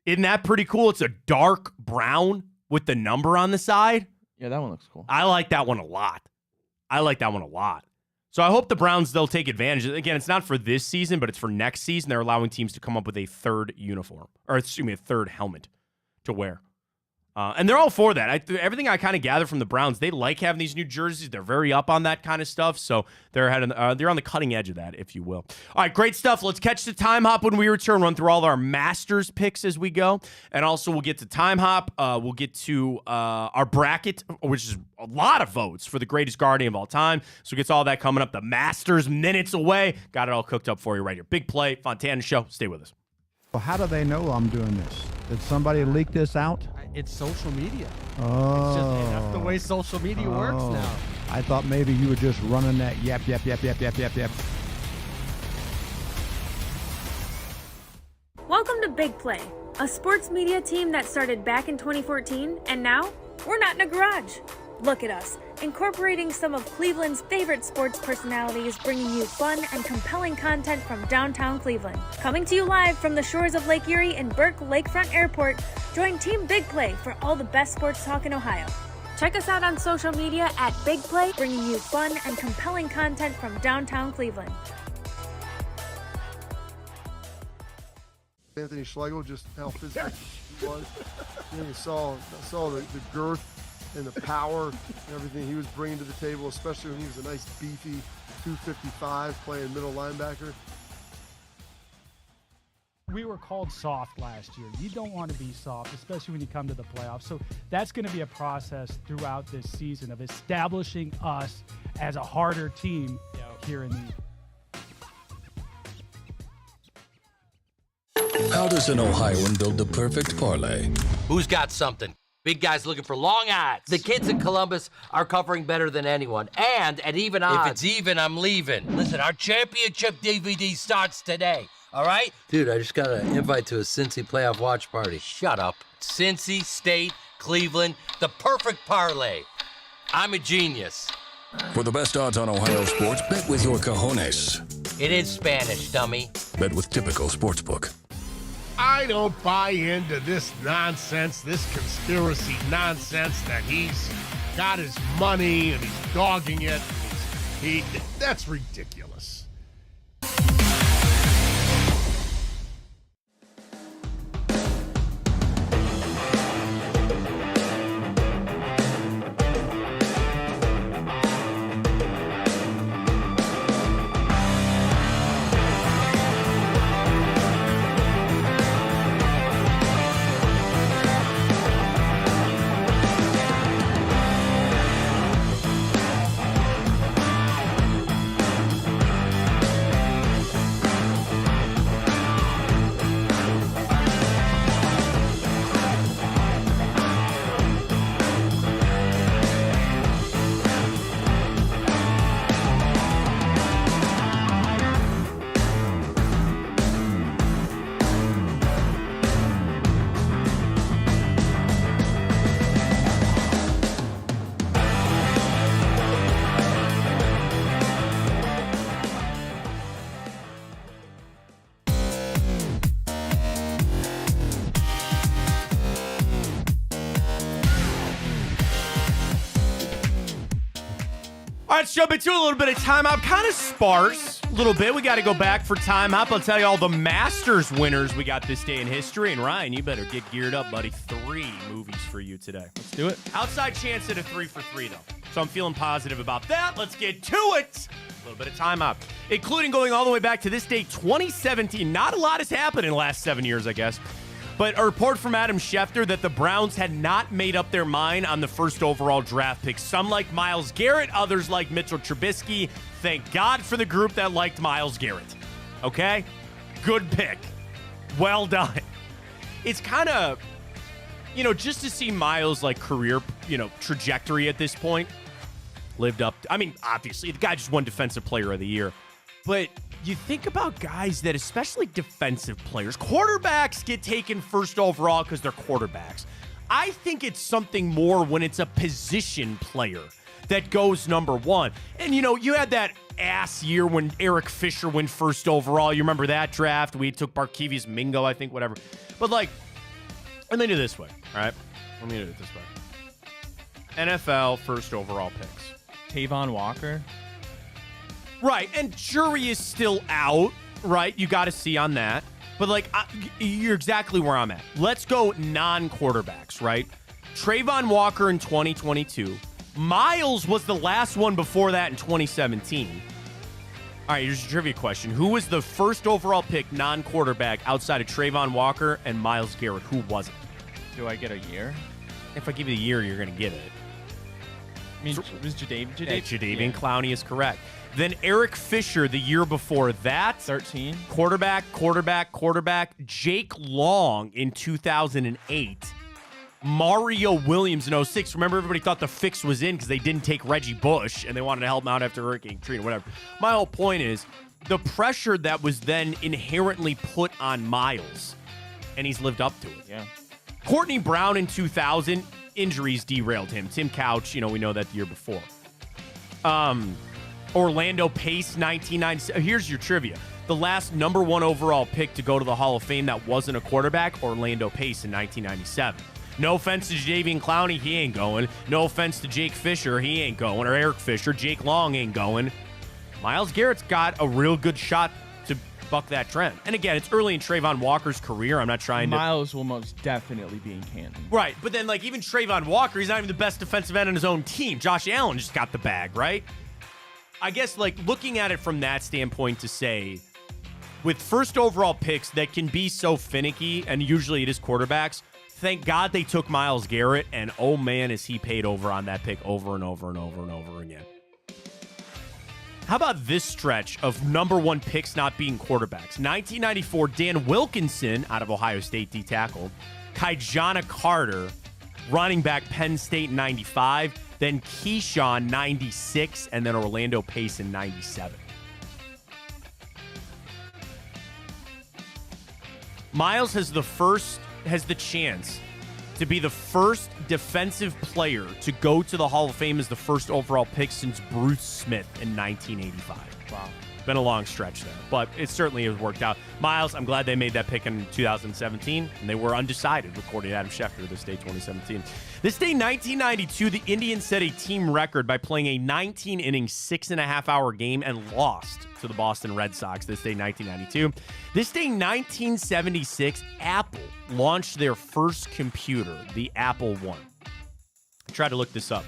[SPEAKER 1] Isn't that pretty cool? It's a dark brown with the number on the side.
[SPEAKER 2] Yeah, that one looks cool.
[SPEAKER 1] I like that one a lot. So I hope the Browns, they'll take advantage. Again, it's not for this season, but it's for next season. They're allowing teams to come up with a third uniform, or excuse me, a third helmet to wear. And they're all for that. Everything I kind of gather from the Browns, they like having these new jerseys. They're very up on that kind of stuff. So they're on the cutting edge of that, if you will. All right, great stuff. Let's catch the time hop when we return. Run through all our Masters picks as we go. And also we'll get to time hop. We'll get to our bracket, which is a lot of votes for the greatest Guardian of all time. So gets all that coming up. The Masters minutes away. Got it all cooked up for you right here. Big play, Fontana Show. Stay with us.
[SPEAKER 3] Well, how do they know I'm doing this? Did somebody leak this out?
[SPEAKER 4] It's social media.
[SPEAKER 3] Oh.
[SPEAKER 4] It's just, that's the way social media works now.
[SPEAKER 3] I thought maybe you were just running that yap.
[SPEAKER 5] Welcome to Big Play, a sports media team that started back in 2014, and now we're not in a garage. Look at us, incorporating some of Cleveland's favorite sports personalities, bringing you fun and compelling content from downtown Cleveland. Coming to you live from the shores of Lake Erie and Burke Lakefront Airport, join Team Big Play for all the best sports talk in Ohio. Check us out on social media at Big Play, bringing you fun and compelling content from downtown Cleveland.
[SPEAKER 6] Anthony Schlegel, just how physical he was. You saw the girth and the power and everything he was bringing to the table, especially when he was a nice beefy 255 playing middle linebacker.
[SPEAKER 7] We were called soft last year. You don't want to be soft, especially when you come to the playoffs. So that's going to be a process throughout this season of establishing us as a harder team here in the
[SPEAKER 8] How does an Ohioan build the perfect parlay?
[SPEAKER 9] Who's got something? Big guys looking for long odds. The kids in Columbus are covering better than anyone, and at even odds. If it's even, I'm leaving. Listen, our championship DVD starts today, all right? Dude, I just got an invite to a Cincy playoff watch party. Shut up. Cincy, State, Cleveland, the perfect parlay. I'm a genius.
[SPEAKER 8] For the best odds on Ohio sports, bet with your cojones.
[SPEAKER 9] It is Spanish, dummy.
[SPEAKER 8] Bet with Typical Sportsbook.
[SPEAKER 10] I don't buy into this nonsense, this conspiracy nonsense that he's got his money and he's dogging it. That's ridiculous.
[SPEAKER 1] All right, let's jump into a little bit of time hop. Kind of sparse a little bit. We got to go back for time hop. I'll tell you all the Masters winners we got this day in history. And Ryan, you better get geared up, buddy. 3 movies for you today. Let's do it. Outside chance at a 3 for 3, though. So I'm feeling positive about that. Let's get to it. A little bit of time hop, including going all the way back to this date, 2017. Not a lot has happened in the last 7 years, I guess. But a report from Adam Schefter that the Browns had not made up their mind on the first overall draft pick. Some like Myles Garrett, others like Mitchell Trubisky. Thank God for the group that liked Myles Garrett. Okay? Good pick. Well done. It's kind of, just to see Myles' career, trajectory at this point lived up. I mean, obviously, the guy just won Defensive Player of the Year. But you think about guys that, especially defensive players, quarterbacks get taken first overall because they're quarterbacks. I think it's something more when it's a position player that goes number one. And, you had that ass year when Eric Fisher went first overall. You remember that draft? We took Barkevius Mingo, I think, whatever. But, let me do it this way, all right? Let me do it this way. NFL first overall picks.
[SPEAKER 2] Tavon Walker.
[SPEAKER 1] Right, and jury is still out, right? You got to see on that. But, you're exactly where I'm at. Let's go non-quarterbacks, right? Trayvon Walker in 2022. Miles was the last one before that in 2017. All right, here's a trivia question. Who was the first overall pick non-quarterback outside of Trayvon Walker and Myles Garrett? Who was it?
[SPEAKER 2] Do I get a year?
[SPEAKER 1] If I give you the year, you're going to get it.
[SPEAKER 2] I mean, it was Jadeveon.
[SPEAKER 1] Jadeveon Clowney is correct. Then Eric Fisher the year before that.
[SPEAKER 2] 13.
[SPEAKER 1] Quarterback. Jake Long in 2008. Mario Williams in 06. Remember, everybody thought the fix was in because they didn't take Reggie Bush and they wanted to help him out after Hurricane Katrina, whatever. My whole point is the pressure that was then inherently put on Miles, and he's lived up to it.
[SPEAKER 2] Yeah.
[SPEAKER 1] Courtney Brown in 2000, injuries derailed him. Tim Couch, we know that the year before. Orlando Pace, 1997. Here's your trivia. The last number 1 overall pick to go to the Hall of Fame that wasn't a quarterback, Orlando Pace in 1997. No offense to Jadeveon Clowney, he ain't going. No offense to Jake Fisher, he ain't going. Or Eric Fisher, Jake Long ain't going. Myles Garrett's got a real good shot to buck that trend. And again, it's early in Trayvon Walker's career. I'm not trying to...
[SPEAKER 2] Myles will most definitely be in Canton.
[SPEAKER 1] Right, but then even Trayvon Walker, he's not even the best defensive end on his own team. Josh Allen just got the bag, right? I guess looking at it from that standpoint to say, with first overall picks that can be so finicky, and usually it is quarterbacks, thank God they took Myles Garrett, and oh man, is he paid over on that pick over and over and over and over again. How about this stretch of number 1 picks not being quarterbacks? 1994, Dan Wilkinson out of Ohio State D-tackle. Kajana Carter, running back Penn State in 95. Then Keyshawn, 96. And then Orlando Pace in 97. Miles has the chance to be the first defensive player to go to the Hall of Fame as the first overall pick since Bruce Smith in 1985.
[SPEAKER 2] Wow.
[SPEAKER 1] Been a long stretch there, but it certainly has worked out. Miles, I'm glad they made that pick in 2017, and they were undecided, according to Adam Schefter, this day 2017. This day 1992, the Indians set a team record by playing a 19-inning, 6.5-hour game and lost to the Boston Red Sox this day 1992. This day 1976, Apple launched their first computer, the Apple I. I tried to look this up.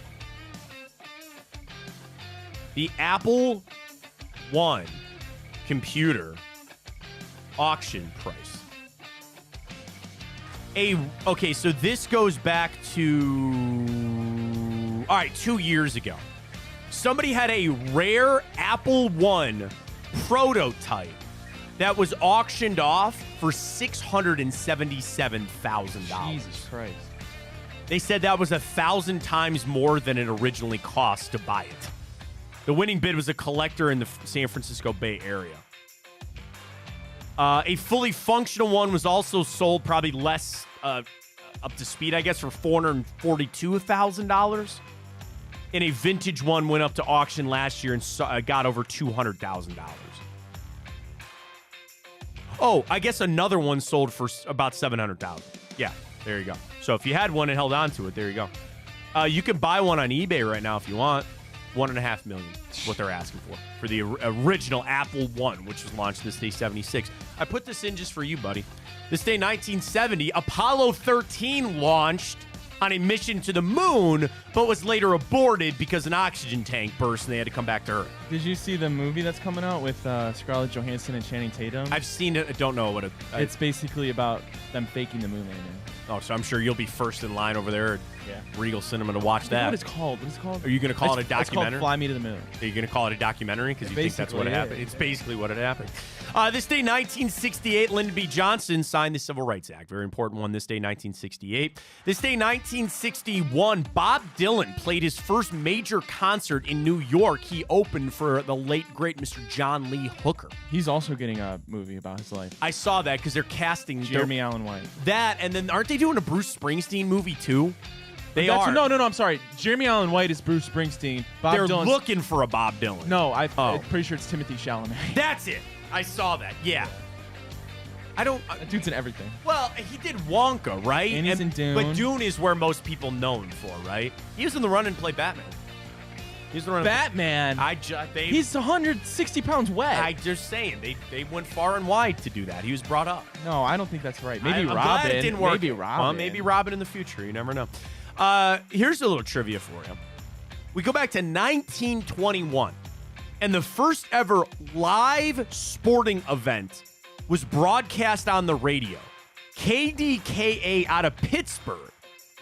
[SPEAKER 1] The Apple I computer auction price. Okay, so this goes back to 2 years ago. Somebody had a rare Apple I prototype that was auctioned off for $677,000.
[SPEAKER 2] Jesus Christ.
[SPEAKER 1] They said that was 1,000 times more than it originally cost to buy it. The winning bid was a collector in the San Francisco Bay Area. A fully functional one was also sold, probably less up to speed, I guess, for $442,000. And a vintage one went up to auction last year and got over $200,000. Oh, I guess another one sold for about $700,000. Yeah, there you go. So if you had one and held on to it, there you go. You can buy one on eBay right now if you want. $1.5 million is what they're asking for the original Apple I, which was launched this day 76. I put this in just for you, buddy. This day 1970, Apollo 13 launched on a mission to the moon, but was later aborted because an oxygen tank burst and they had to come back to Earth.
[SPEAKER 2] Did you see the movie that's coming out with Scarlett Johansson and Channing Tatum?
[SPEAKER 1] I've seen it. I don't know what
[SPEAKER 2] it's basically about them faking the moon landing.
[SPEAKER 1] Oh, so I'm sure you'll be first in line over there at Regal Cinema to watch
[SPEAKER 2] I
[SPEAKER 1] that.
[SPEAKER 2] forget what it's called. What is it called?
[SPEAKER 1] Are you going to call it a
[SPEAKER 2] It's
[SPEAKER 1] documentary?
[SPEAKER 2] called Fly Me to the Moon.
[SPEAKER 1] Are you going to call it a documentary because you think that's what
[SPEAKER 2] Basically,
[SPEAKER 1] happened?
[SPEAKER 2] yeah.
[SPEAKER 1] It's basically what had happened. This day, 1968, Lyndon B. Johnson signed the Civil Rights Act. Very important one this day, 1968. This day, 1961, Bob Dylan played his first major concert in New York. He opened for the late, great Mr. John Lee Hooker.
[SPEAKER 2] He's also getting a movie about his life.
[SPEAKER 1] I saw that because they're casting
[SPEAKER 2] Jeremy Allen White.
[SPEAKER 1] That, and then aren't they doing a Bruce Springsteen movie too? They are.
[SPEAKER 2] No, I'm sorry. Jeremy Allen White is Bruce Springsteen.
[SPEAKER 1] They're
[SPEAKER 2] Dylan's
[SPEAKER 1] looking for a Bob Dylan.
[SPEAKER 2] No, I'm pretty sure it's Timothy Chalamet.
[SPEAKER 1] That's it. I saw that. Yeah. I don't.
[SPEAKER 2] That dude's in everything.
[SPEAKER 1] Well, he did Wonka, right?
[SPEAKER 2] And he's in Dune.
[SPEAKER 1] But Dune is where most people know him for, right? He was in the run and play Batman. He was in the run.
[SPEAKER 2] Batman. He's 160 pounds wet.
[SPEAKER 1] I just saying they went far and wide to do that. He was brought up.
[SPEAKER 2] No, I don't think that's right. Maybe
[SPEAKER 1] I'm
[SPEAKER 2] Robin.
[SPEAKER 1] glad it didn't work.
[SPEAKER 2] Maybe Robin.
[SPEAKER 1] Well, maybe Robin in the future. You never know. Here's a little trivia for you. We go back to 1921, and the first ever live sporting event was broadcast on the radio. KDKA out of Pittsburgh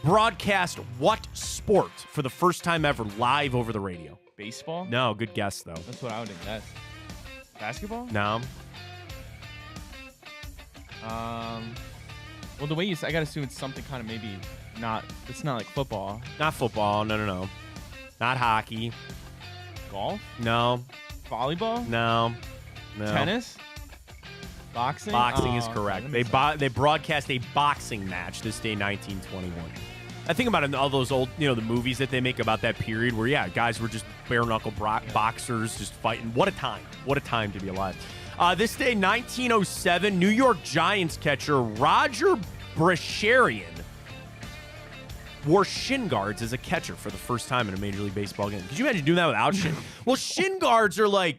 [SPEAKER 1] broadcast what sport for the first time ever live over the radio?
[SPEAKER 2] Baseball?
[SPEAKER 1] No, good guess, though.
[SPEAKER 2] That's what I would have guessed. Basketball?
[SPEAKER 1] No.
[SPEAKER 2] Well, the way you say, I gotta assume it's something kind of maybe not. It's not like football.
[SPEAKER 1] Not football. No. Not hockey.
[SPEAKER 2] Golf?
[SPEAKER 1] No.
[SPEAKER 2] Volleyball?
[SPEAKER 1] No.
[SPEAKER 2] Tennis? Boxing?
[SPEAKER 1] Boxing is correct. They broadcast a boxing match this day, 1921. I think about it in all those old, the movies that they make about that period where, guys were just bare-knuckle boxers just fighting. What a time. What a time to be alive. This day, 1907, New York Giants catcher Roger Brasherian wore shin guards as a catcher for the first time in a Major League Baseball game. Could you imagine doing that without shin? Well, shin guards are like,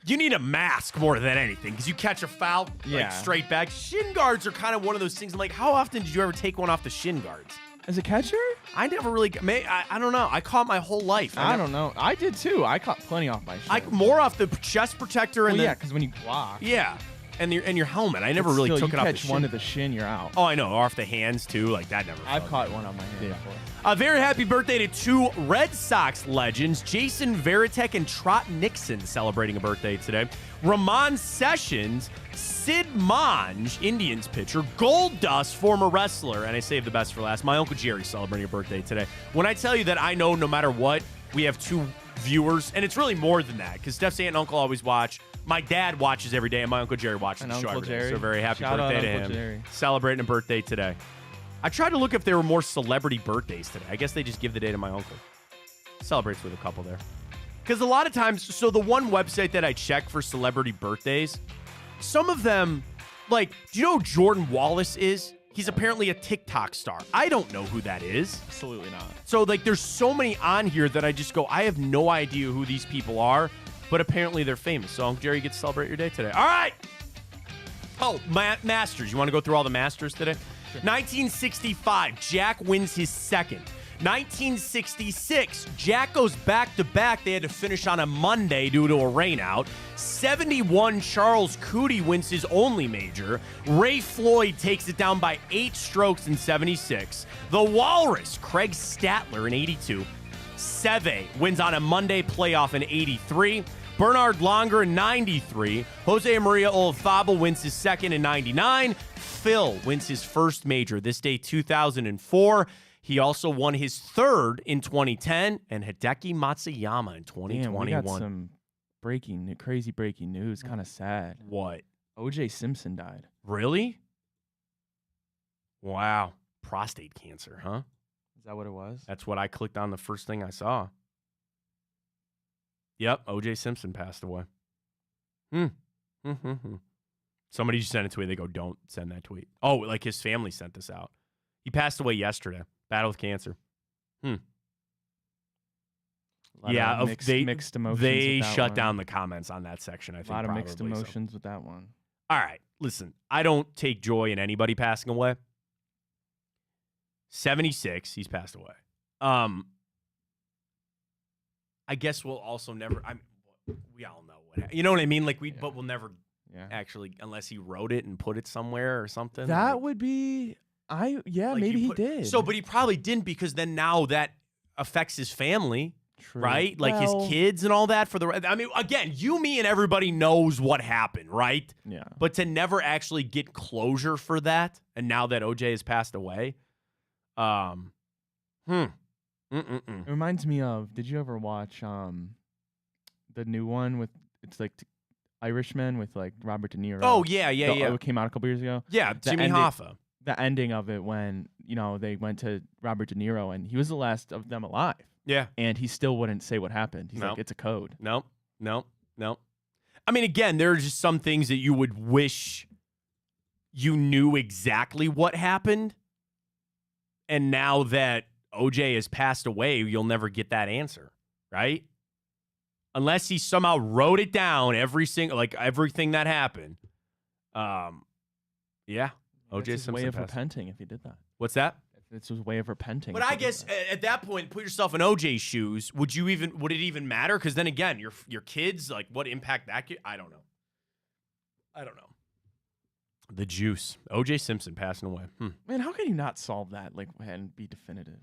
[SPEAKER 1] you need a mask more than anything because you catch a foul straight back. Shin guards are kind of one of those things. I'm like, how often did you ever take one off the shin guards?
[SPEAKER 2] As a catcher?
[SPEAKER 1] I never really. I don't know. I caught my whole life.
[SPEAKER 2] I don't know. I did too. I caught plenty off my shin.
[SPEAKER 1] More off the chest protector and
[SPEAKER 2] because when you block.
[SPEAKER 1] Yeah. And your helmet. I never really took it off the shin.
[SPEAKER 2] You catch one to the shin, you're out.
[SPEAKER 1] Oh, I know. Or off the hands, too. Like, that never
[SPEAKER 2] I've caught one on my hand before.
[SPEAKER 1] A very happy birthday to two Red Sox legends, Jason Varitek and Trot Nixon, celebrating a birthday today. Ramon Sessions, Sid Monge, Indians pitcher, Gold Dust, former wrestler, and I saved the best for last, my Uncle Jerry celebrating a birthday today. When I tell you that I know no matter what, we have two viewers, and it's really more than that, because Steph's aunt and uncle always watch. My dad watches every day, and my Uncle Jerry watches the show every day. So very happy birthday to him.
[SPEAKER 2] Jerry.
[SPEAKER 1] Celebrating a birthday today. I tried to look if there were more celebrity birthdays today. I guess they just give the day to my uncle. Celebrates with a couple there. Because a lot of times, so the one website that I check for celebrity birthdays, some of them, like, do you know who Jordan Wallace is? He's apparently a TikTok star. I don't know who that is.
[SPEAKER 2] Absolutely not.
[SPEAKER 1] So, like, there's so many on here that I just go, I have no idea who these people are, but apparently they're famous. So, Uncle Jerry, you get to celebrate your day today. All right. Oh, Masters. You want to go through all the Masters today? Sure. 1965, Jack wins his second. 1966, Jack goes back-to-back. They had to finish on a Monday due to a rainout. 71, Charles Coody wins his only major. Ray Floyd takes it down by 8 strokes in 76. The Walrus, Craig Statler in 82. Seve wins on a Monday playoff in 83. Bernard Longer in 93. Jose Maria Olazabal wins his second in 99. Phil wins his first major this day, 2004. He also won his third in 2010, and Hideki Matsuyama in 2021.
[SPEAKER 2] Damn, we got some crazy breaking news. Kind of sad.
[SPEAKER 1] What?
[SPEAKER 2] O.J. Simpson died.
[SPEAKER 1] Really? Wow. Prostate cancer, huh?
[SPEAKER 2] Is that what it was?
[SPEAKER 1] That's what I clicked on the first thing I saw. Yep, O.J. Simpson passed away. Somebody just sent it to me. They go, don't send that tweet. Oh, like his family sent this out. He passed away yesterday. Battle with cancer.
[SPEAKER 2] Yeah, mixed emotions.
[SPEAKER 1] They shut down the comments on that section, I think.
[SPEAKER 2] A lot of mixed emotions with that one.
[SPEAKER 1] All right, listen, I don't take joy in anybody passing away. 76, he's passed away. I guess we'll also never. We all know what. You know what I mean? Like but we'll never actually, unless he wrote it and put it somewhere or something.
[SPEAKER 2] That would be. Yeah,
[SPEAKER 1] Like,
[SPEAKER 2] maybe
[SPEAKER 1] you
[SPEAKER 2] he did.
[SPEAKER 1] So, but he probably didn't because then now that affects his family.
[SPEAKER 2] True.
[SPEAKER 1] Right? Like
[SPEAKER 2] Well,
[SPEAKER 1] his kids and all that for the I mean, again, you, me, and everybody knows what happened, right?
[SPEAKER 2] Yeah.
[SPEAKER 1] But to never actually get closure for that, and now that OJ has passed away,
[SPEAKER 2] It reminds me of, did you ever watch the new one with, it's like Irishman with like Robert De Niro?
[SPEAKER 1] Oh, yeah.
[SPEAKER 2] It came out a couple years ago.
[SPEAKER 1] Yeah, Jimmy Hoffa.
[SPEAKER 2] The ending of it when, they went to Robert De Niro and he was the last of them alive.
[SPEAKER 1] Yeah.
[SPEAKER 2] And he still wouldn't say what happened. He's
[SPEAKER 1] No.
[SPEAKER 2] like, it's a code.
[SPEAKER 1] No. I mean, again, there are just some things that you would wish you knew exactly what happened. And now that OJ has passed away, you'll never get that answer, right? Unless he somehow wrote it down, everything that happened. Yeah.
[SPEAKER 2] That's his
[SPEAKER 1] Simpson
[SPEAKER 2] way of
[SPEAKER 1] passed.
[SPEAKER 2] repenting if he did that.
[SPEAKER 1] What's that?
[SPEAKER 2] It's his way of repenting.
[SPEAKER 1] But
[SPEAKER 2] if
[SPEAKER 1] I
[SPEAKER 2] he did
[SPEAKER 1] guess
[SPEAKER 2] that.
[SPEAKER 1] at that point, put yourself in OJ's shoes. Would it even matter? Because then again, your kids, like, what impact that could? I don't know. The juice. OJ Simpson passing away.
[SPEAKER 2] Man, how can you not solve that and be definitive?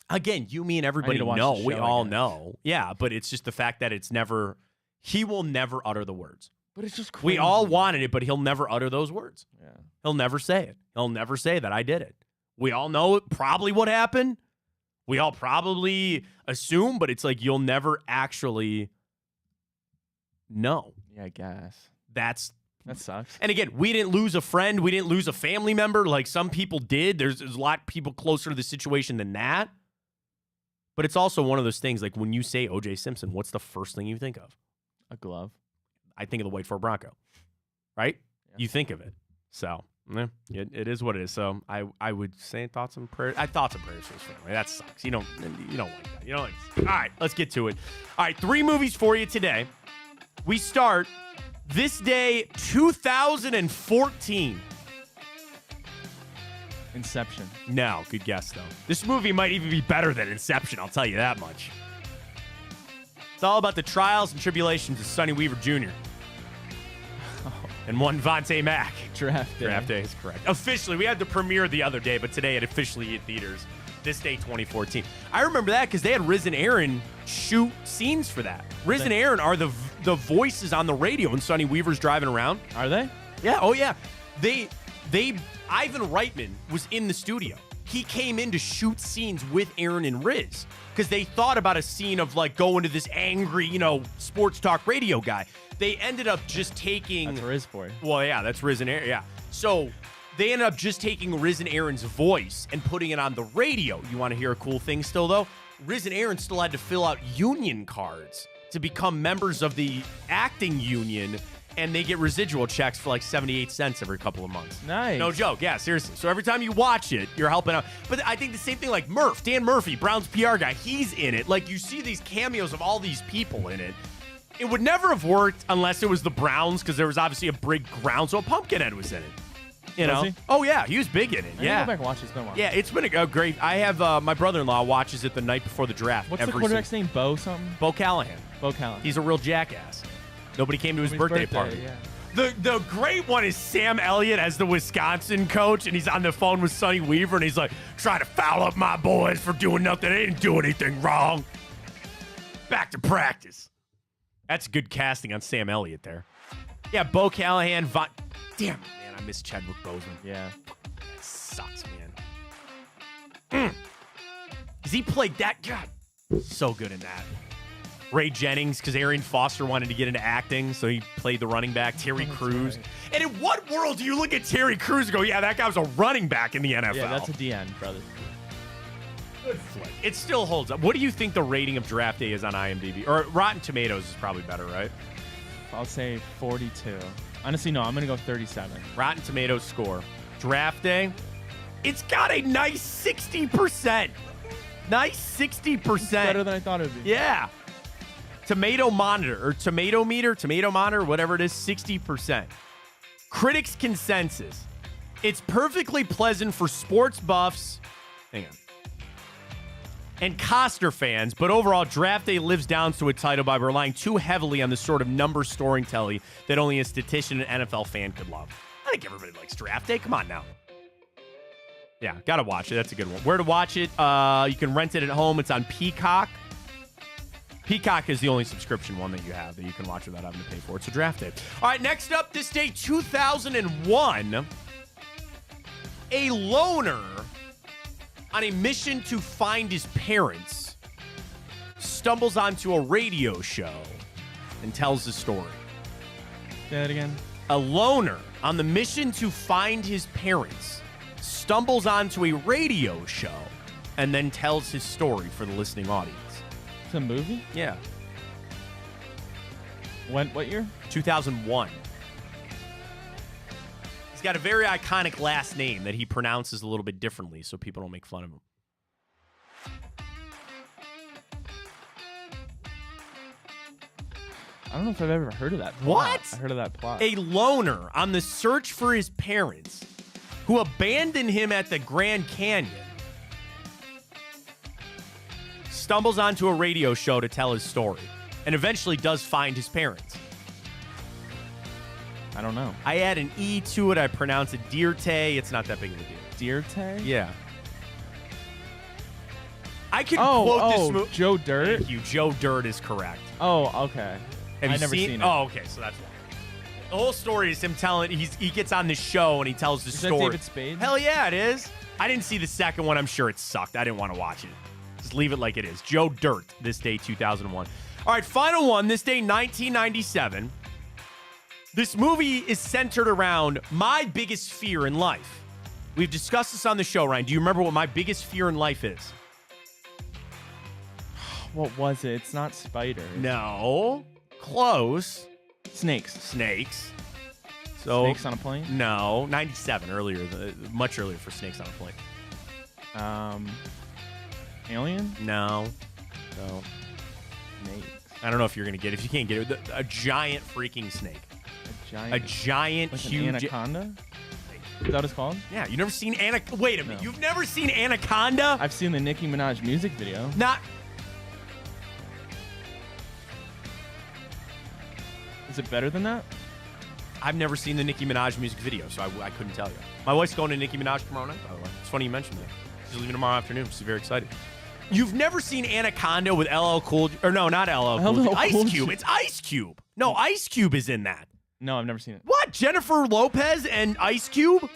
[SPEAKER 1] Again, you, me, and everybody
[SPEAKER 2] to watch
[SPEAKER 1] know.
[SPEAKER 2] the
[SPEAKER 1] We
[SPEAKER 2] show, I
[SPEAKER 1] all
[SPEAKER 2] guess.
[SPEAKER 1] know. Yeah, but it's just the fact that he will never utter the words.
[SPEAKER 2] But it's just crazy.
[SPEAKER 1] We all wanted it, but he'll never utter those words.
[SPEAKER 2] Yeah.
[SPEAKER 1] He'll never say it. He'll never say that I did it. We all know probably what happened. We all probably assume, but it's like you'll never actually know.
[SPEAKER 2] Yeah, I guess.
[SPEAKER 1] That
[SPEAKER 2] sucks.
[SPEAKER 1] And again, we didn't lose a friend. We didn't lose a family member like some people did. There's a lot of people closer to the situation than that. But it's also one of those things, like when you say O.J. Simpson, what's the first thing you think of?
[SPEAKER 2] A glove.
[SPEAKER 1] I think of the White Ford Bronco, right? Yeah. You think of it. So it is what it is. So I would say thoughts and prayers. Thoughts and prayers for his family. That sucks. You don't like that. You don't like that. All right, let's get to it. All right, 3 movies for you today. We start this day, 2014.
[SPEAKER 2] Inception.
[SPEAKER 1] No, good guess, though. This movie might even be better than Inception, I'll tell you that much. It's all about the trials and tribulations of Sonny Weaver Jr. And one Vontae Mack.
[SPEAKER 2] Draft Day
[SPEAKER 1] is correct. Officially, we had the premiere the other day, but today it officially hit theaters. This day, 2014. I remember that because they had Riz and Aaron shoot scenes for that. Riz and Aaron are the voices on the radio when Sonny Weaver's driving around.
[SPEAKER 2] Are they?
[SPEAKER 1] Yeah. Oh, yeah. Ivan Reitman was in the studio. He came in to shoot scenes with Aaron and Riz because they thought about a scene of like going to this angry, sports talk radio guy. They ended up just taking.
[SPEAKER 2] That's Riz for you.
[SPEAKER 1] Well, yeah, that's Riz and Aaron. Yeah. So they ended up just taking Riz and Aaron's voice and putting it on the radio. You want to hear a cool thing still, though? Riz and Aaron still had to fill out union cards to become members of the acting union, and they get residual checks for like 78 cents every couple of months.
[SPEAKER 2] Nice.
[SPEAKER 1] No joke. Yeah, seriously. So every time you watch it, you're helping out. But I think the same thing like Dan Murphy, Brown's PR guy, he's in it. Like, you see these cameos of all these people in it. It would never have worked unless it was the Browns, because there was obviously a big Groundswell Pumpkinhead was in it. You know?
[SPEAKER 2] Was he?
[SPEAKER 1] Oh, yeah. He was big in it.
[SPEAKER 2] I
[SPEAKER 1] Yeah.
[SPEAKER 2] Go back and watch it. It's been a while.
[SPEAKER 1] Yeah, it's been a great. I have my brother-in-law watches it the night before the draft.
[SPEAKER 2] What's the quarterback's name? Bo something?
[SPEAKER 1] Bo Callahan.
[SPEAKER 2] Bo Callahan.
[SPEAKER 1] He's a real jackass. Nobody came to his birthday party.
[SPEAKER 2] Yeah.
[SPEAKER 1] The great one is Sam Elliott as the Wisconsin coach, and he's on the phone with Sonny Weaver, and he's like, trying to foul up my boys for doing nothing. They didn't do anything wrong. Back to practice. That's good casting on Sam Elliott there. Yeah, Bo Callahan. Damn it, man. I miss Chadwick Boseman.
[SPEAKER 2] Yeah.
[SPEAKER 1] That sucks, man. Because he played that. God, so good in that. Ray Jennings, because Arian Foster wanted to get into acting, so he played the running back. Terry Crews. Right. And in what world do you look at Terry Crews and go, yeah, that guy was a running back in the NFL?
[SPEAKER 2] Yeah, that's a DN, brother.
[SPEAKER 1] Good flick. It still holds up. What do you think the rating of Draft Day is on IMDb? Or Rotten Tomatoes is probably better, right?
[SPEAKER 2] I'll say 42. Honestly, no, I'm going to go 37.
[SPEAKER 1] Rotten Tomatoes score. Draft Day, it's got a nice 60%. Nice 60%.
[SPEAKER 2] It's better than I thought it would be.
[SPEAKER 1] Yeah. Tomato Monitor, whatever it is, 60%. Critics' consensus. It's perfectly pleasant for sports buffs. Hang on. And Costner fans, but overall, Draft Day lives down to its title by relying too heavily on the sort of number storytelling that only a statistician and NFL fan could love. I think everybody likes Draft Day. Come on now. Yeah, gotta watch it. That's a good one. Where to watch it? You can rent it at home. It's on Peacock. Peacock is the only subscription one that you have that you can watch without having to pay for it. So draft day. All right, next up, this day 2001. A loner on a mission to find his parents stumbles onto a radio show and tells the story.
[SPEAKER 2] Say that again.
[SPEAKER 1] A loner on the mission to find his parents stumbles onto a radio show and then tells his story for the listening audience.
[SPEAKER 2] It's a movie?
[SPEAKER 1] Yeah.
[SPEAKER 2] What year?
[SPEAKER 1] 2001. He's got a very iconic last name that he pronounces a little bit differently so people don't make fun of him.
[SPEAKER 2] I don't know if I've ever heard of that plot.
[SPEAKER 1] What?
[SPEAKER 2] I heard of that plot.
[SPEAKER 1] A loner on the search for his parents who abandoned him at the Grand Canyon stumbles onto a radio show to tell his story and eventually does find his parents.
[SPEAKER 2] I don't know.
[SPEAKER 1] I add an E to it. I pronounce it Deerte. It's not that big of a deal.
[SPEAKER 2] Deerte?
[SPEAKER 1] Yeah. I could quote this movie.
[SPEAKER 2] Joe Dirt?
[SPEAKER 1] Thank you. Joe Dirt is correct.
[SPEAKER 2] Oh, okay.
[SPEAKER 1] Have you
[SPEAKER 2] I've never seen it.
[SPEAKER 1] Oh, okay. So that's why. The whole story is him telling. He gets on this show and he tells the story.
[SPEAKER 2] Is that David Spade?
[SPEAKER 1] Hell yeah, it is. I didn't see the second one. I'm sure it sucked. I didn't want to watch it. Just leave it like it is. Joe Dirt. This day 2001. All right, final one. This day 1997. This movie is centered around my biggest fear in life. We've discussed this on the show, Ryan. Do you remember what my biggest fear in life is?
[SPEAKER 2] What was it? It's not spiders.
[SPEAKER 1] No. Close.
[SPEAKER 2] Snakes.
[SPEAKER 1] Snakes. So
[SPEAKER 2] Snakes on a plane?
[SPEAKER 1] No, 97 earlier, much earlier for Snakes on a Plane.
[SPEAKER 2] Alien?
[SPEAKER 1] No.
[SPEAKER 2] Snakes.
[SPEAKER 1] I don't know if you're gonna get it. If you can't get it, a giant freaking snake. A giant,
[SPEAKER 2] like
[SPEAKER 1] huge
[SPEAKER 2] an anaconda? Is that what it's called?
[SPEAKER 1] Yeah, you've never seen Wait a minute, you've never seen Anaconda?
[SPEAKER 2] I've seen the Nicki Minaj music video.
[SPEAKER 1] Not.
[SPEAKER 2] Is it better than that?
[SPEAKER 1] I've never seen the Nicki Minaj music video, so I couldn't tell you. My wife's going to Nicki Minaj tomorrow night, by the way. It's funny you mentioned that. She's leaving tomorrow afternoon. She's very excited. You've never seen Anaconda with LL Cool J, or no, not LL Cool J. Ice Cube. It's Ice Cube. No, Ice Cube is in that.
[SPEAKER 2] No, I've never seen it.
[SPEAKER 1] What? Jennifer Lopez and Ice Cube?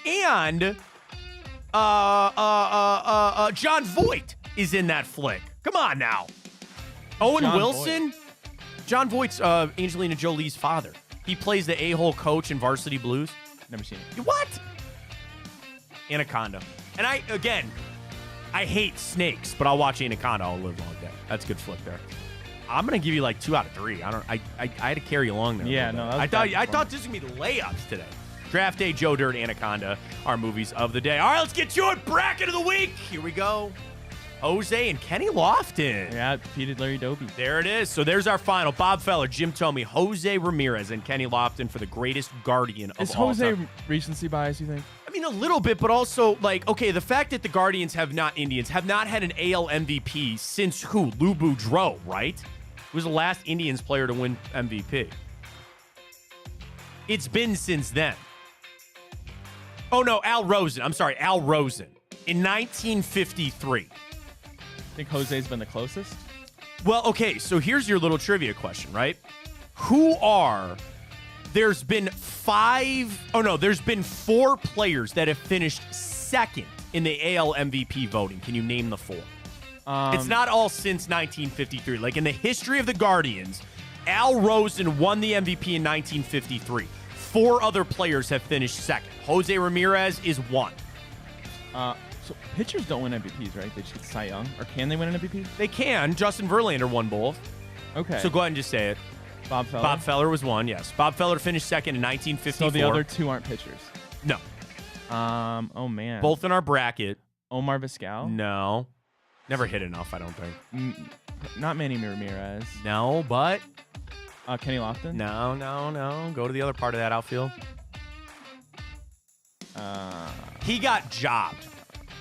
[SPEAKER 1] And John Voight is in that flick. Come on now. Owen
[SPEAKER 2] John
[SPEAKER 1] Wilson?
[SPEAKER 2] Voight.
[SPEAKER 1] John Voight's Angelina Jolie's father. He plays the a-hole coach in Varsity Blues.
[SPEAKER 2] Never seen it.
[SPEAKER 1] What? Anaconda. And I hate snakes, but I'll watch Anaconda all live long day. That's a good flick there. I'm gonna give you like 2 out of 3. I had to carry you along there.
[SPEAKER 2] Yeah, no, that was
[SPEAKER 1] I thought this was gonna be layups today. Draft Day, Joe Dirt, Anaconda, our movies of the day. All right, let's get to it. Bracket of the week. Here we go. Jose and Kenny Lofton.
[SPEAKER 2] Yeah, defeated Larry Doby.
[SPEAKER 1] There it is. So there's our final. Bob Feller, Jim Tomey, Jose Ramirez, and Kenny Lofton for the greatest Guardian of
[SPEAKER 2] Is
[SPEAKER 1] all
[SPEAKER 2] Jose
[SPEAKER 1] time.
[SPEAKER 2] recency bias, you think?
[SPEAKER 1] I mean, a little bit, but also, like, okay, the fact that the Guardians have not had an AL MVP since who? Lou Boudreau, right? Who was the last Indians player to win MVP? It's been since then. Oh, no, Al Rosen. I'm sorry, Al Rosen. In 1953.
[SPEAKER 2] Think Jose's been the closest?
[SPEAKER 1] Well, okay, so here's your little trivia question, right? There's been 4 players that have finished second in the AL MVP voting. Can you name the 4? It's not all since 1953. Like in the history of the Guardians, Al Rosen won the MVP in 1953. 4 other players have finished second. Jose Ramirez is 1.
[SPEAKER 2] So pitchers don't win MVPs, right? They just get Cy Young, or can they win an MVP?
[SPEAKER 1] They can. Justin Verlander won both.
[SPEAKER 2] Okay.
[SPEAKER 1] So go ahead and just say it.
[SPEAKER 2] Bob Feller.
[SPEAKER 1] Bob Feller was 1. Yes. Bob Feller finished second in 1954.
[SPEAKER 2] So the other 2 aren't pitchers.
[SPEAKER 1] No.
[SPEAKER 2] Oh man.
[SPEAKER 1] Both in our bracket.
[SPEAKER 2] Omar Vizquel.
[SPEAKER 1] No. Never hit enough, I don't think.
[SPEAKER 2] Not Manny Ramirez.
[SPEAKER 1] No, but
[SPEAKER 2] Kenny Lofton.
[SPEAKER 1] No. Go to the other part of that outfield. He got jobbed.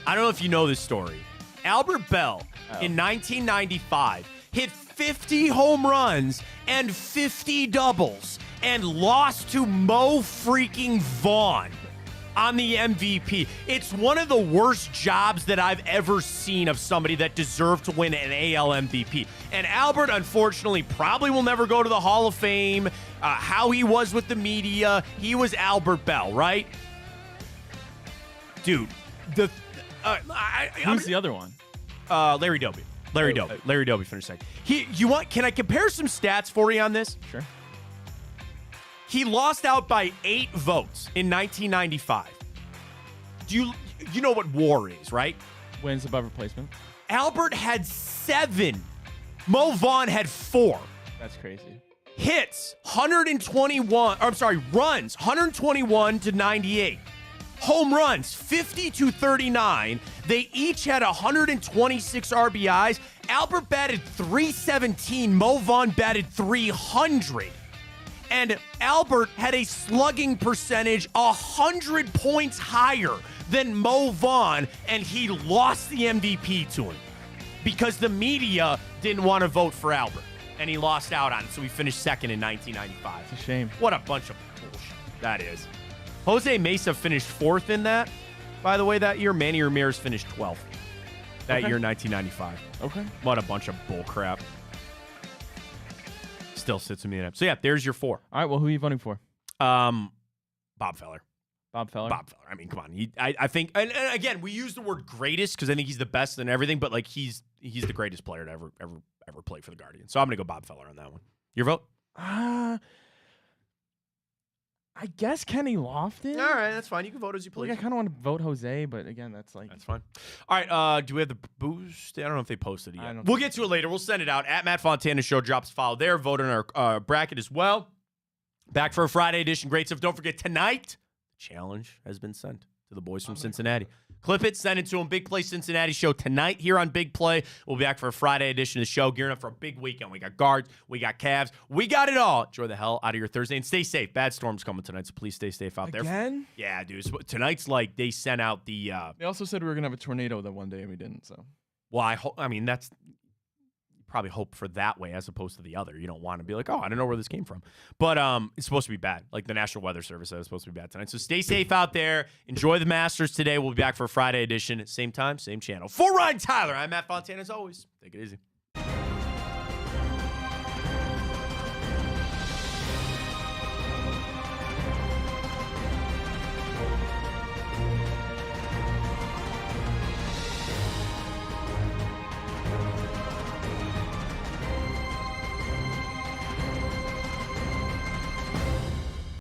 [SPEAKER 1] I don't know if you know this story. Albert Bell in 1995 hit 50 home runs and 50 doubles and lost to Mo freaking Vaughn on the MVP. It's one of the worst jobs that I've ever seen of somebody that deserved to win an AL MVP. And Albert, unfortunately, probably will never go to the Hall of Fame. How he was with the media, he was Albert Bell, right? Dude,
[SPEAKER 2] who's the other one?
[SPEAKER 1] Larry Doby. Larry Doby finished second. Can I compare some stats for you on this?
[SPEAKER 2] Sure.
[SPEAKER 1] He lost out by 8 votes in 1995. You know what WAR is, right?
[SPEAKER 2] Wins above replacement.
[SPEAKER 1] Albert had 7. Mo Vaughn had 4.
[SPEAKER 2] That's crazy.
[SPEAKER 1] Hits, 121. Runs, 121 to 98. Home runs, 50 to 39. They each had 126 RBIs. Albert batted 317. Mo Vaughn batted 300. And Albert had a slugging percentage 100 points higher than Mo Vaughn, and he lost the MVP to him because the media didn't want to vote for Albert, and he lost out on it, so he finished second in 1995.
[SPEAKER 2] It's a shame.
[SPEAKER 1] What a bunch of bullshit that is. Jose Mesa finished 4th in that, by the way, that year. Manny Ramirez finished 12th that year, 1995.
[SPEAKER 2] Okay.
[SPEAKER 1] What a bunch of bull crap. Still sits in the NFL. So, yeah, there's your 4.
[SPEAKER 2] All right, well, who are you voting for?
[SPEAKER 1] Bob Feller.
[SPEAKER 2] Bob Feller?
[SPEAKER 1] Bob Feller. I mean, come on. I think, and again, we use the word greatest because I think he's the best in everything, but, like, he's the greatest player to ever play for the Guardians. So I'm going to go Bob Feller on that one. Your vote?
[SPEAKER 2] I guess Kenny Lofton.
[SPEAKER 1] All right, that's fine. You can vote as you please.
[SPEAKER 2] Like, I kind of want to vote Jose, but again, that's like...
[SPEAKER 1] That's fine. All right, do we have the boost? I don't know if they posted it yet. We'll get to it later. We'll send it out. At Matt Fontana Show drops follow there. Vote on our bracket as well. Back for a Friday edition. Great stuff. Don't forget, tonight, the challenge has been sent to the boys from Cincinnati. Clip it, send it to them. Big Play Cincinnati show tonight here on Big Play. We'll be back for a Friday edition of the show, gearing up for a big weekend. We got Guards, we got Cavs, we got it all. Enjoy the hell out of your Thursday and stay safe. Bad storm's coming tonight, so please stay safe out there.
[SPEAKER 2] Again?
[SPEAKER 1] Yeah, dude. So tonight's like they sent out the.
[SPEAKER 2] They also said we were gonna have a tornado that one day, and we didn't. So.
[SPEAKER 1] Well, I mean that's. Probably hope for that way as opposed to the other. You don't want to be like, oh, I don't know where this came from. But it's supposed to be bad. Like the National Weather Service said it's supposed to be bad tonight. So stay safe out there. Enjoy the Masters today. We'll be back for a Friday edition. Same time, same channel. For Ryan Tyler, I'm Matt Fontana as always. Take it easy.